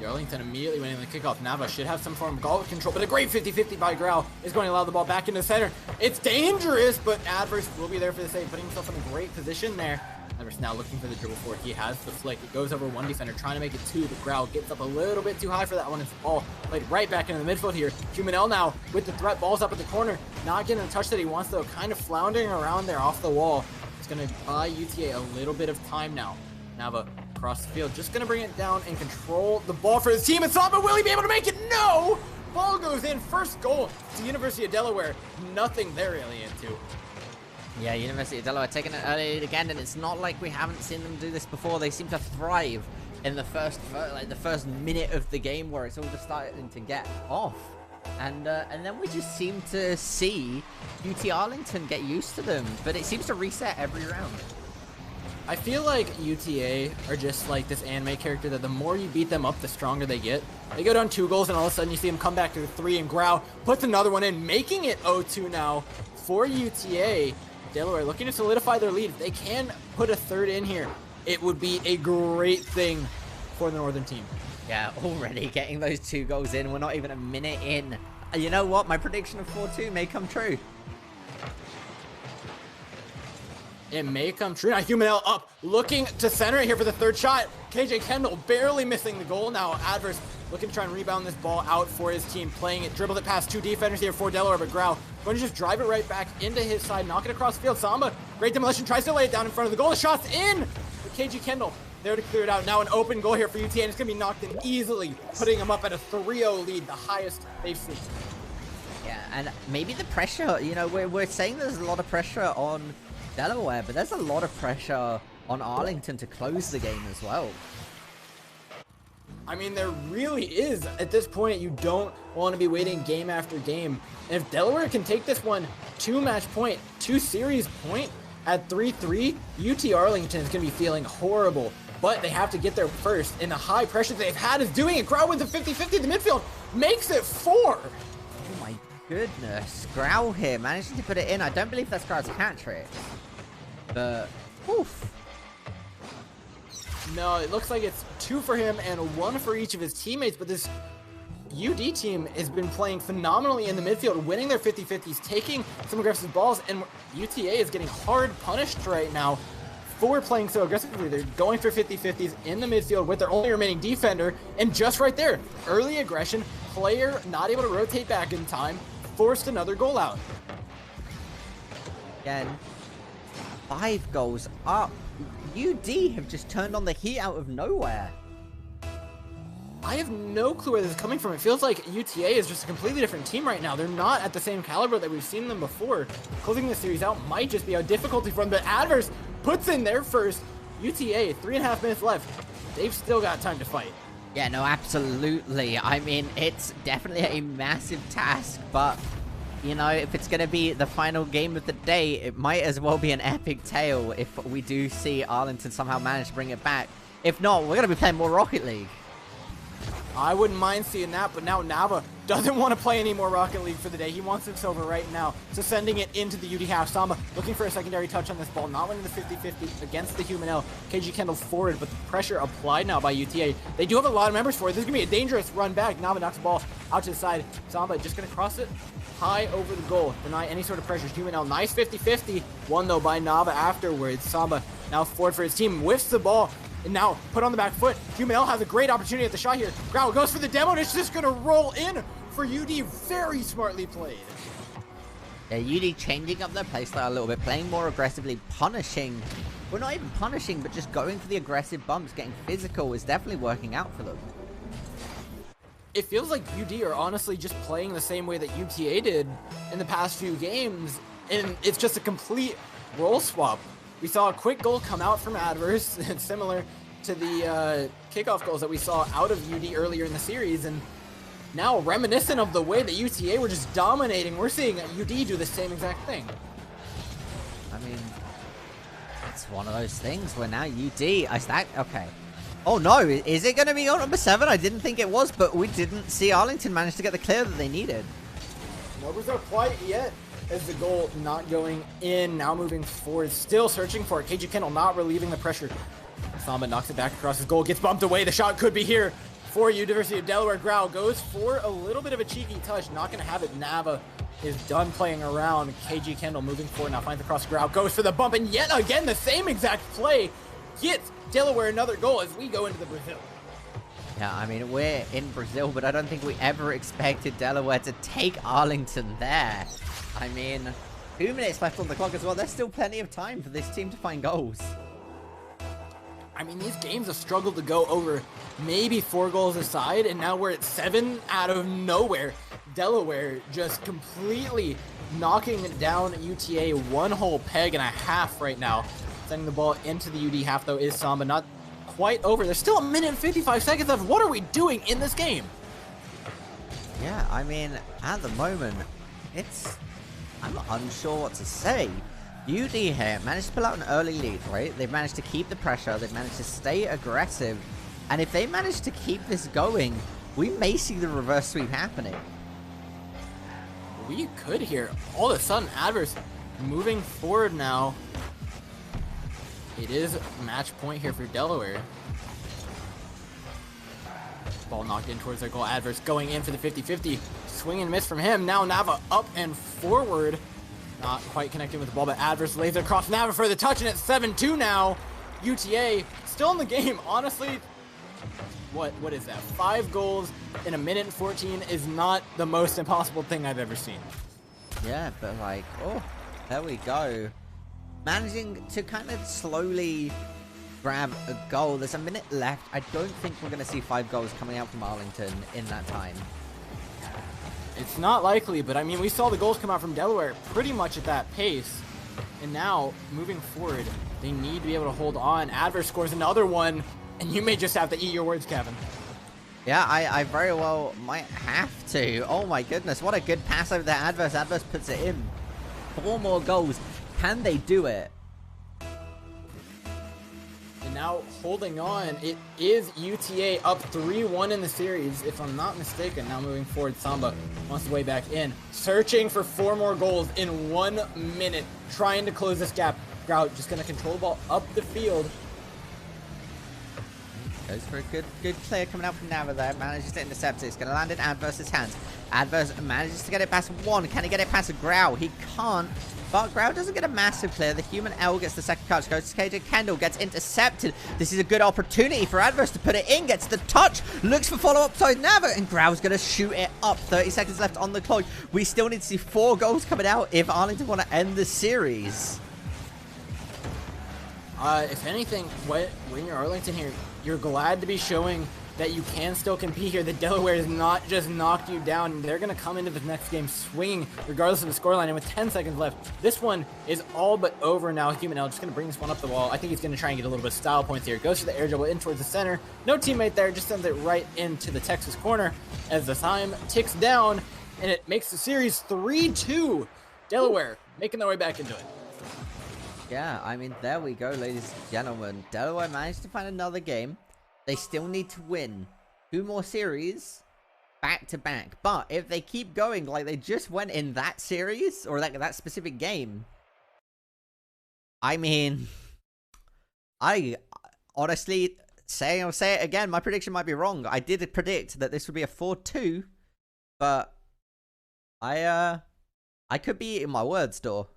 Arlington immediately winning the kickoff. Nava should have some form of goal control, but a great 50-50 by Grau is going to allow the ball back into the center. It's dangerous, but Adverse will be there for the save, putting himself in a great position there. Adverse now looking for the dribble forward. He has the flick. It goes over 1 defender, trying to make it 2, but Grau gets up a little bit too high for that one. It's ball played right back into the midfield here. Humanel now with the threat. Ball's up at the corner. Not getting the touch that he wants, though. Kind of floundering around there off the wall. It's going to buy UTA a little bit of time now. Nava across the field, just going to bring it down and control the ball for his team. It's not, but will he be able to make it? No! Ball goes in. First goal to University of Delaware. Nothing they're really into. Yeah, University of Delaware taking it early again, and it's not like we haven't seen them do this before. They seem to thrive in the first minute of the game, where it's all just starting to get off. And then we just seem to see UT Arlington get used to them, but it seems to reset every round. I feel like UTA are just like this anime character that the more you beat them up, the stronger they get. They go down 2 goals, and all of a sudden you see them come back to 3, and Grau puts another one in, making it 0-2 now for UTA. Delaware looking to solidify their lead. If they can put a 3rd in here, it would be a great thing for the Northern team. Yeah, already getting those 2 goals in. We're not even a minute in. you know what? My prediction of 4-2 may come true. It may come true. Now Humanel up, looking to center it here for the third shot. KJ Kendall barely missing the goal. Now Adverse looking to try and rebound this ball out for his team. Playing it, dribbled it past 2 defenders here for Delaware, but Grau going to just drive it right back into his side, knock it across the field. Samba, great demolition, tries to lay it down in front of the goal. The shot's in, but KJ Kendall there to clear it out. Now an open goal here for UTA, and it's going to be knocked in easily, putting them up at a 3-0 lead, the highest they've seen. Yeah, and maybe the pressure, you know, we're saying there's a lot of pressure on Delaware, but there's a lot of pressure on Arlington to close the game as well. I mean, there really is. At this point, you don't want to be waiting game after game. And if Delaware can take this one 2-match point, 2-series point at 3-3, UT Arlington is going to be feeling horrible. But they have to get there first, and the high pressure they've had is doing it. Grau wins a 50-50 the midfield, makes it 4. Oh my goodness. Grau here managing to put it in. I don't believe that's Grau's hat trick. But, oof. No, it looks like it's 2 for him and 1 for each of his teammates, but this UD team has been playing phenomenally in the midfield, winning their 50-50s, taking some aggressive balls, and UTA is getting hard punished right now for playing so aggressively. They're going for 50-50s in the midfield with their only remaining defender, and just right there, early aggression, player not able to rotate back in time, forced another goal out. Again, 5 goals up. UD have just turned on the heat out of nowhere. I have no clue where this is coming from. It feels like UTA is just a completely different team right now. They're not at the same caliber that we've seen them before. Closing this series out might just be a difficulty for them, but Adverse puts in their first. UTA, 3.5 minutes left. They've still got time to fight. Yeah, no, absolutely. I mean, it's definitely a massive task, but you know, if it's going to be the final game of the day, it might as well be an epic tale if we do see Arlington somehow manage to bring it back. If not, we're going to be playing more Rocket League. I wouldn't mind seeing that, but now Nava doesn't want to play any more Rocket League for the day. He wants this over right now. So sending it into the UD half. Samba looking for a secondary touch on this ball, not winning the 50-50 against the Humanel. KG Kendall forward, but the pressure applied now by UTA. They do have a lot of members for it. This is going to be a dangerous run back. Nava knocks the ball out to the side. Samba just going to cross it high over the goal. Deny any sort of pressure. Humanel, nice 50-50. Won though by Nava afterwards. Samba now forward for his team. Whiffs the ball. And now put on the back foot. Humanel has a great opportunity at the shot here. Grau goes for the demo, and it's just going to roll in for UD. Very smartly played. Yeah, UD changing up their playstyle a little bit, playing more aggressively, punishing. Well, not even punishing, but just going for the aggressive bumps, getting physical is definitely working out for them. It feels like UD are honestly just playing the same way that UTA did in the past few games, and it's just a complete role swap. We saw a quick goal come out from Adverse, similar to the kickoff goals that we saw out of UD earlier in the series, and now reminiscent of the way that UTA were just dominating, we're seeing UD do the same exact thing. I mean, it's one of those things where now UD, okay. Oh no, is it going to be on number 7? I didn't think it was, but we didn't see Arlington manage to get the clear that they needed. No result quite yet, as the goal not going in. Now moving forward, still searching for it. KG Kendall not relieving the pressure. Samba knocks it back across his goal, gets bumped away. The shot could be here for University of Delaware. Grau goes for a little bit of a cheeky touch, not going to have it. Nava is done playing around. KG Kendall moving forward now, finds across Grau, goes for the bump, and yet again the same exact play gets Delaware another goal as we go into the Brazil. Yeah, I mean, we're in Brazil, but I don't think we ever expected Delaware to take Arlington there. I mean, 2 minutes left on the clock as well. There's still plenty of time for this team to find goals. I mean, these games have struggled to go over maybe 4 goals aside, and now we're at 7 out of nowhere. Delaware just completely knocking down UTA 1 whole peg and a half right now. Sending the ball into the UD half, though, is Samba. Not quite over. There's still 1 minute and 55 seconds left. What are we doing in this game? Yeah, I mean, at the moment, I'm unsure what to say. UD here managed to pull out an early lead, right? They've managed to keep the pressure. They've managed to stay aggressive. And if they manage to keep this going, we may see the reverse sweep happening. We could here. All of a sudden, Adverse moving forward now. It is match point here for Delaware. Ball knocked in towards their goal. Adverse going in for the 50-50. Swing and miss from him. Now Nava up and forward. Not quite connecting with the ball, but Adverse lays it across Nava for the touch, and it's 7-2 now. UTA still in the game. Honestly, what is that? 5 goals in a minute and 14 is not the most impossible thing I've ever seen. Yeah, but like, oh, there we go. Managing to kind of slowly grab a goal. There's a minute left. I don't think we're going to see 5 goals coming out from Arlington in that time. It's not likely, but I mean, we saw the goals come out from Delaware pretty much at that pace. And now, moving forward, they need to be able to hold on. Adverse scores another one, and you may just have to eat your words, Kevin. Yeah, I very well might have to. Oh my goodness, what a good pass over there. Adverse puts it in. 4 more goals. Can they do it? And now holding on, it is UTA up 3-1 in the series, if I'm not mistaken. Now moving forward, Samba wants the way back in, searching for 4 more goals in 1 minute, trying to close this gap. Grout just going to control the ball up the field. Goes for a good clear coming out from Nava there. Manages to intercept it. It's going to land in Adverse's hands. Adverse manages to get it past 1. Can he get it past Grau? He can't. But Grau doesn't get a massive clear. The human L gets the second touch. Goes to KJ Kendall. Gets intercepted. This is a good opportunity for Adverse to put it in. Gets the touch. Looks for follow-up side Nava. And Grau's going to shoot it up. 30 seconds left on the clock. We still need to see 4 goals coming out if Arlington want to end the series. If anything, when you're Arlington here, you're glad to be showing that you can still compete here. The Delaware has not just knocked you down. They're going to come into the next game swinging regardless of the scoreline. And with 10 seconds left, this one is all but over now. Human L just going to bring this one up the wall. I think he's going to try and get a little bit of style points here. Goes for the air dribble in towards the center. No teammate there. Just sends it right into the Texas corner as the time ticks down. And it makes the series 3-2. Delaware making their way back into it. Yeah, I mean, there we go, ladies and gentlemen. Delaware managed to find another game. They still need to win 2 more series back to back. But if they keep going like they just went in that series, or like that specific game, I mean, I honestly I'll say it again, my prediction might be wrong. I did predict that this would be a 4-2, but I could be eating my words, though.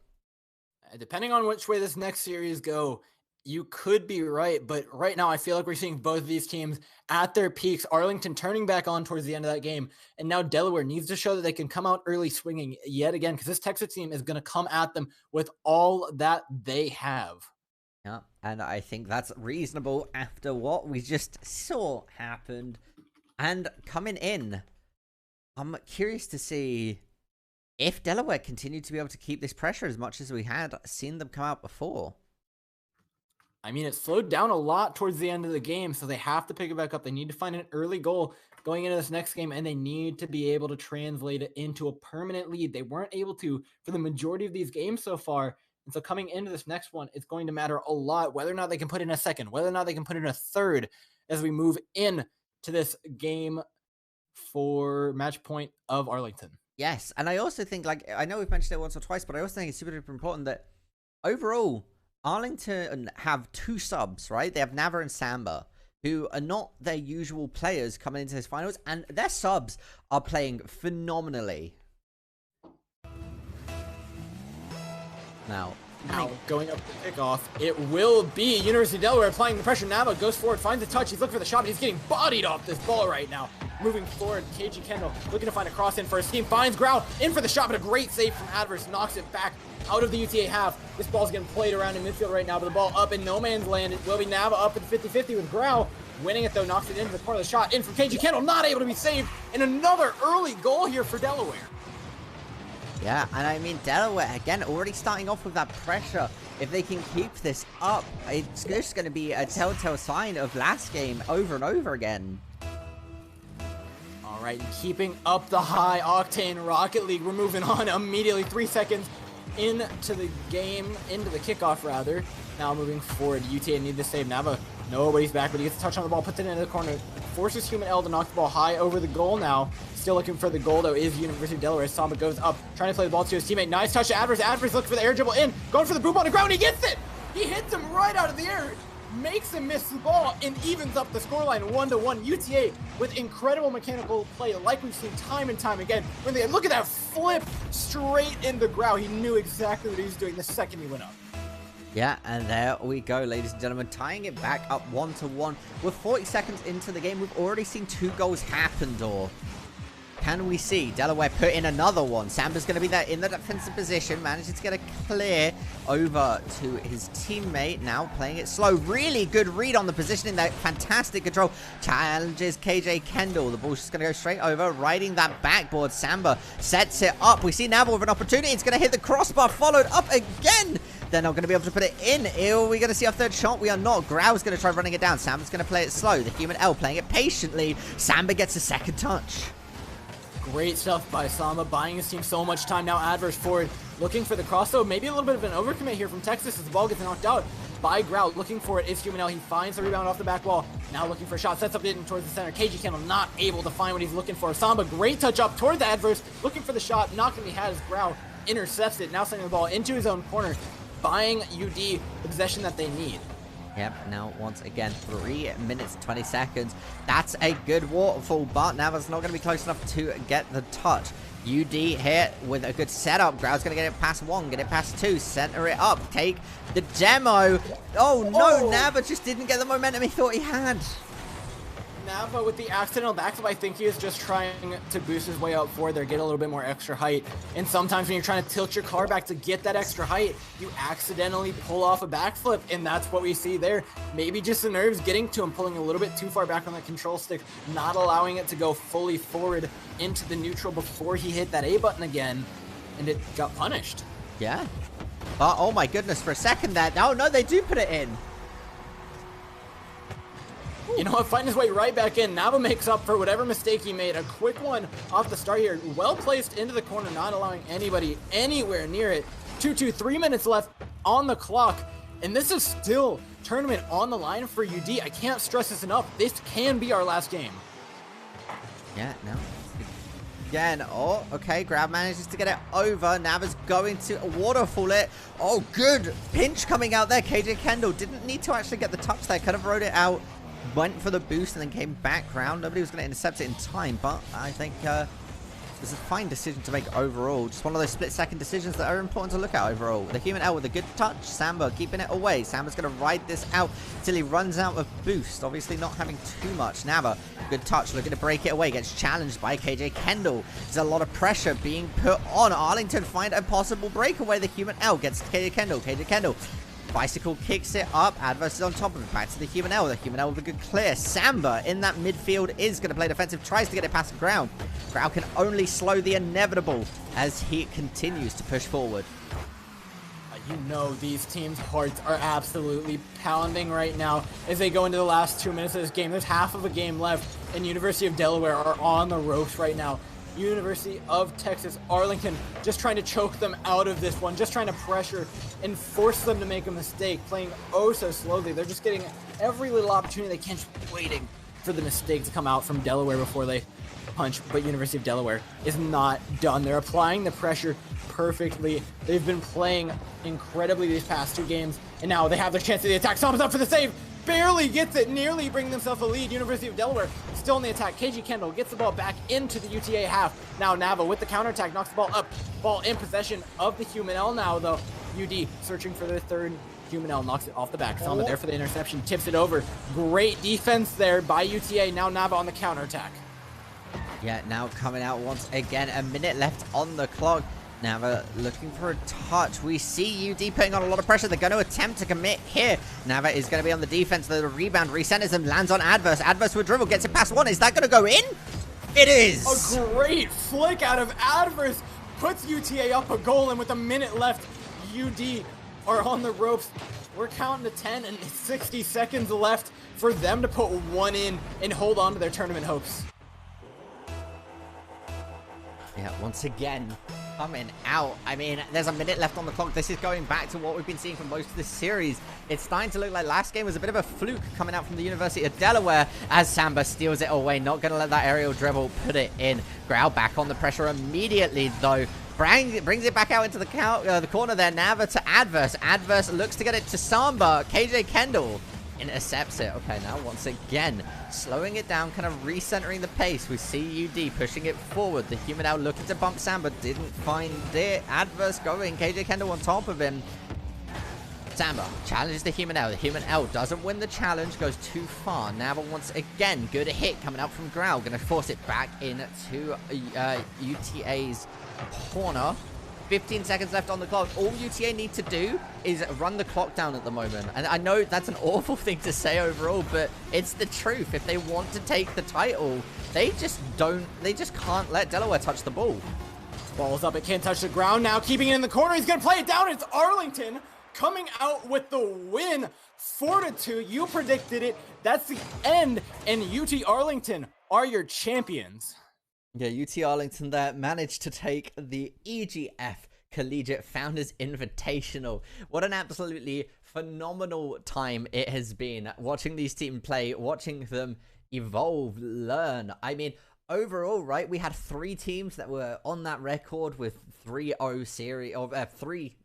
Depending on which way this next series go, you could be right, but right now I feel like we're seeing both of these teams at their peaks. Arlington turning back on towards the end of that game, and now Delaware needs to show that they can come out early swinging yet again, because this Texas team is going to come at them with all that they have. Yeah, and I think that's reasonable after what we just saw happened. And coming in, I'm curious to see if Delaware continued to be able to keep this pressure as much as we had seen them come out before. I mean, it slowed down a lot towards the end of the game, so they have to pick it back up. They need to find an early goal going into this next game, and they need to be able to translate it into a permanent lead. They weren't able to for the majority of these games so far, and so coming into this next one, it's going to matter a lot whether or not they can put in a second, whether or not they can put in a third as we move in to this game for match point of Arlington. Yes, and I also think, like, I know we've mentioned it once or twice, but I also think it's super important that overall, Arlington have 2 subs, right? They have Nava and Samba, who are not their usual players coming into this finals, and their subs are playing phenomenally. Now, going up the kickoff, it will be University of Delaware applying the pressure. Nava goes forward, finds the touch. He's looking for the shot, but he's getting bodied off this ball right now. Moving forward, KG Kendall looking to find a cross in for his team. Finds Grau in for the shot, but a great save from Adverse. Knocks it back out of the UTA half. This ball's getting played around in midfield right now, but the ball up in no man's land. It will be Nava up at the 50-50 with Grau. Winning it, though, knocks it into the corner of the shot. In from KG Kendall, not able to be saved. And another early goal here for Delaware. yeah, and I mean, Delaware, again, already starting off with that pressure. If they can keep this up, it's just going to be a telltale sign of last game over and over again. All right, keeping up the high octane Rocket League. We're moving on immediately. 3 seconds into the game, into the kickoff rather. Now moving forward, UTA need to save. Nava, nobody's back, but he gets a touch on the ball, puts it into the corner, forces Human L to knock the ball high over the goal now. Still looking for the goal, though, is University of Delaware. Samba goes up, trying to play the ball to his teammate. Nice touch to Adverse. Adverse looking for the air dribble in, going for the boot ball to ground. He gets it! He hits him right out of the air. makes him miss the ball, and evens up the scoreline 1-1. UTA with incredible mechanical play, like we've seen time and time again. When they look at that flip straight in the ground, he knew exactly what he was doing the second he went up. Yeah, and there we go, ladies and gentlemen, tying it back up 1-1. We're 40 seconds into the game. We've already seen 2 goals happen, or can we see Delaware put in another one? Samba's going to be there in the defensive position, manages to get a clear over to his teammate. Now playing it slow. Really good read on the positioning there. Fantastic control. Challenges KJ Kendall. The ball's just going to go straight over, riding that backboard. Samba sets it up. We see Nava with an opportunity. It's going to hit the crossbar, followed up again. They're not going to be able to put it in. Are we going to see our third shot? We are not. Grau's going to try running it down. Samba's going to play it slow. The human L playing it patiently. Samba gets a second touch. Great stuff by Samba, buying his team so much time. Now adverse forward, looking for the cross, though. Maybe a little bit of an overcommit here from Texas as the ball gets knocked out by Grau. Looking for it is Human L. He finds the rebound off the back wall. Now looking for a shot, sets up it towards the center. KG Kendall not able to find what he's looking for. Samba, great touch up toward the adverse, looking for the shot. Not going to be had as Grau intercepts it. Now sending the ball into his own corner, buying UD the possession that they need. Yep, now once again, 3 minutes, 20 seconds. That's a good waterfall, but Nava's not going to be close enough to get the touch. UD here with a good setup. Grau's going to get it past 1, get it past 2, center it up, take the demo. Oh no, Nava just didn't get the momentum he thought he had. Nava with the accidental backflip, I think he is just trying to boost his way out forward there, get a little bit more extra height. And sometimes when you're trying to tilt your car back to get that extra height, you accidentally pull off a backflip, and that's what we see there. Maybe just the nerves getting to him, pulling a little bit too far back on that control stick, not allowing it to go fully forward into the neutral before he hit that A button again, and it got punished. Yeah. But, oh my goodness, for a second there. Oh no, they do put it in. You know what, fighting his way right back in. Nava makes up for whatever mistake he made. A quick one off the start here. Well placed into the corner, not allowing anybody anywhere near it. 2-2, 3 minutes left on the clock. And this is still tournament on the line for UD. I can't stress this enough. This can be our last game. Yeah, no. Again, oh, okay, Grab manages to get it over. Nava's going to waterfall it. Oh, good pinch coming out there. KJ Kendall didn't need to actually get the touch there. Could have rode it out. Went for the boost and then came back round. Nobody was going to intercept it in time, but I think it's a fine decision to make overall. Just one of those split-second decisions that are important to look at overall. The human L with a good touch. Samba keeping it away. Samba's going to ride this out till he runs out of boost. Obviously not having too much. Nava, good touch, looking to break it away. Gets challenged by KJ Kendall. There's a lot of pressure being put on. Arlington find a possible breakaway. The human L gets KJ Kendall. KJ Kendall. Bicycle kicks it up. Adverse is on top of it. Back to the human L. The human L with a good clear. Samba in that midfield is going to play defensive. Tries to get it past the ground. Grau can only slow the inevitable as he continues to push forward. You know these teams' hearts are absolutely pounding right now as they go into the last 2 minutes of this game. There's half of a game left, and University of Delaware are on the ropes right now. University of Texas Arlington just trying to choke them out of this one, just trying to pressure and force them to make a mistake, playing oh so slowly. They're just getting every little opportunity they can, just waiting for the mistake to come out from Delaware before they punch. But University of Delaware is not done. They're applying the pressure perfectly. They've been playing incredibly these past 2 games, and now they have their chance to the attack. Samba's up for the save. Barely gets it, nearly bringing themselves a lead. University of Delaware still in the attack. KG Kendall gets the ball back into the UTA half. Now Nava with the counterattack knocks the ball up. Ball in possession of the human L now, though. UD searching for their third. Human L knocks it off the back. Samba there for the interception, tips it over. Great defense there by UTA. Now Nava on the counterattack. Yeah, now coming out once again. A minute left on the clock. Nava looking for a touch. We see UD putting on a lot of pressure. They're going to attempt to commit here. Nava is going to be on the defense. The rebound recenters and lands on Adverse. Adverse with dribble. Gets it past 1. Is that going to go in? It is. A great flick out of Adverse. Puts UTA up a goal. And with a minute left, UD are on the ropes. We're counting to 10 and 60 seconds left for them to put 1 in and hold on to their tournament hopes. Yeah, once again, coming out. I mean, there's a minute left on the clock. This is going back to what we've been seeing for most of this series. It's starting to look like last game was a bit of a fluke coming out from the University of Delaware as Samba steals it away. Not going to let that aerial dribble put it in. Grau back on the pressure immediately, though. Brings it back out into the corner there. Nava to Adverse. Adverse looks to get it to Samba. KJ Kendall intercepts it. Okay, now once again, slowing it down, kind of recentering the pace. We see UD pushing it forward. The Human looking to bump Sam, but didn't find it. Adverse going. KJ Kendall on top of him. Samba challenges the Human L. The Human L doesn't win the challenge, goes too far. Now, once again, good hit coming out from Grau. Going to force it back into UTA's corner. 15 seconds left on the clock. All UTA need to do is run the clock down at the moment. And I know that's an awful thing to say overall, but it's the truth. If they want to take the title, they just can't let Delaware touch the ball. Ball's up, it can't touch the ground now, keeping it in the corner. He's going to play it down. It's Arlington coming out with the win. 4-2, you predicted it. That's the end, and UT Arlington are your champions. Yeah, UT Arlington there managed to take the EGF Collegiate Founders Invitational. What an absolutely phenomenal time it has been watching these teams play, watching them evolve, learn. I mean, overall, right, we had 3 teams that were on that record with 3-0 series, or 3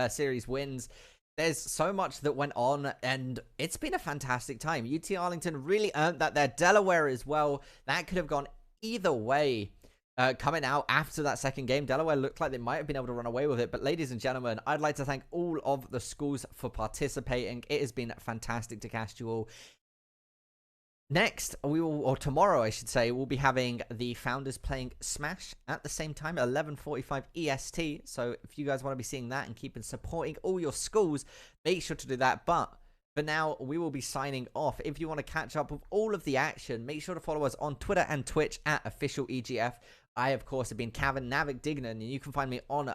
series wins. There's so much that went on, and it's been a fantastic time. UT Arlington really earned that there. Delaware as well. That could have gone either way. Coming out after that second game, Delaware looked like they might have been able to run away with it. But ladies and gentlemen, I'd like to thank all of the schools for participating. It has been fantastic to cast you all. Next, or tomorrow, I should say, we'll be having the Founders playing Smash at the same time at 11:45 EST. So if you guys want to be seeing that and keeping supporting all your schools, make sure to do that. But for now, we will be signing off. If you want to catch up with all of the action, make sure to follow us on Twitter and Twitch at @OfficialEGF. I, of course, have been Kevin Navik Dignan, and you can find me on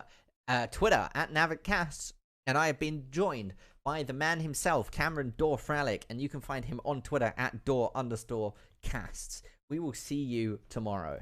Twitter at NavikCasts. And I have been joined by the man himself, Cameron Dorfralic, and you can find him on Twitter at Door_casts. We will see you tomorrow.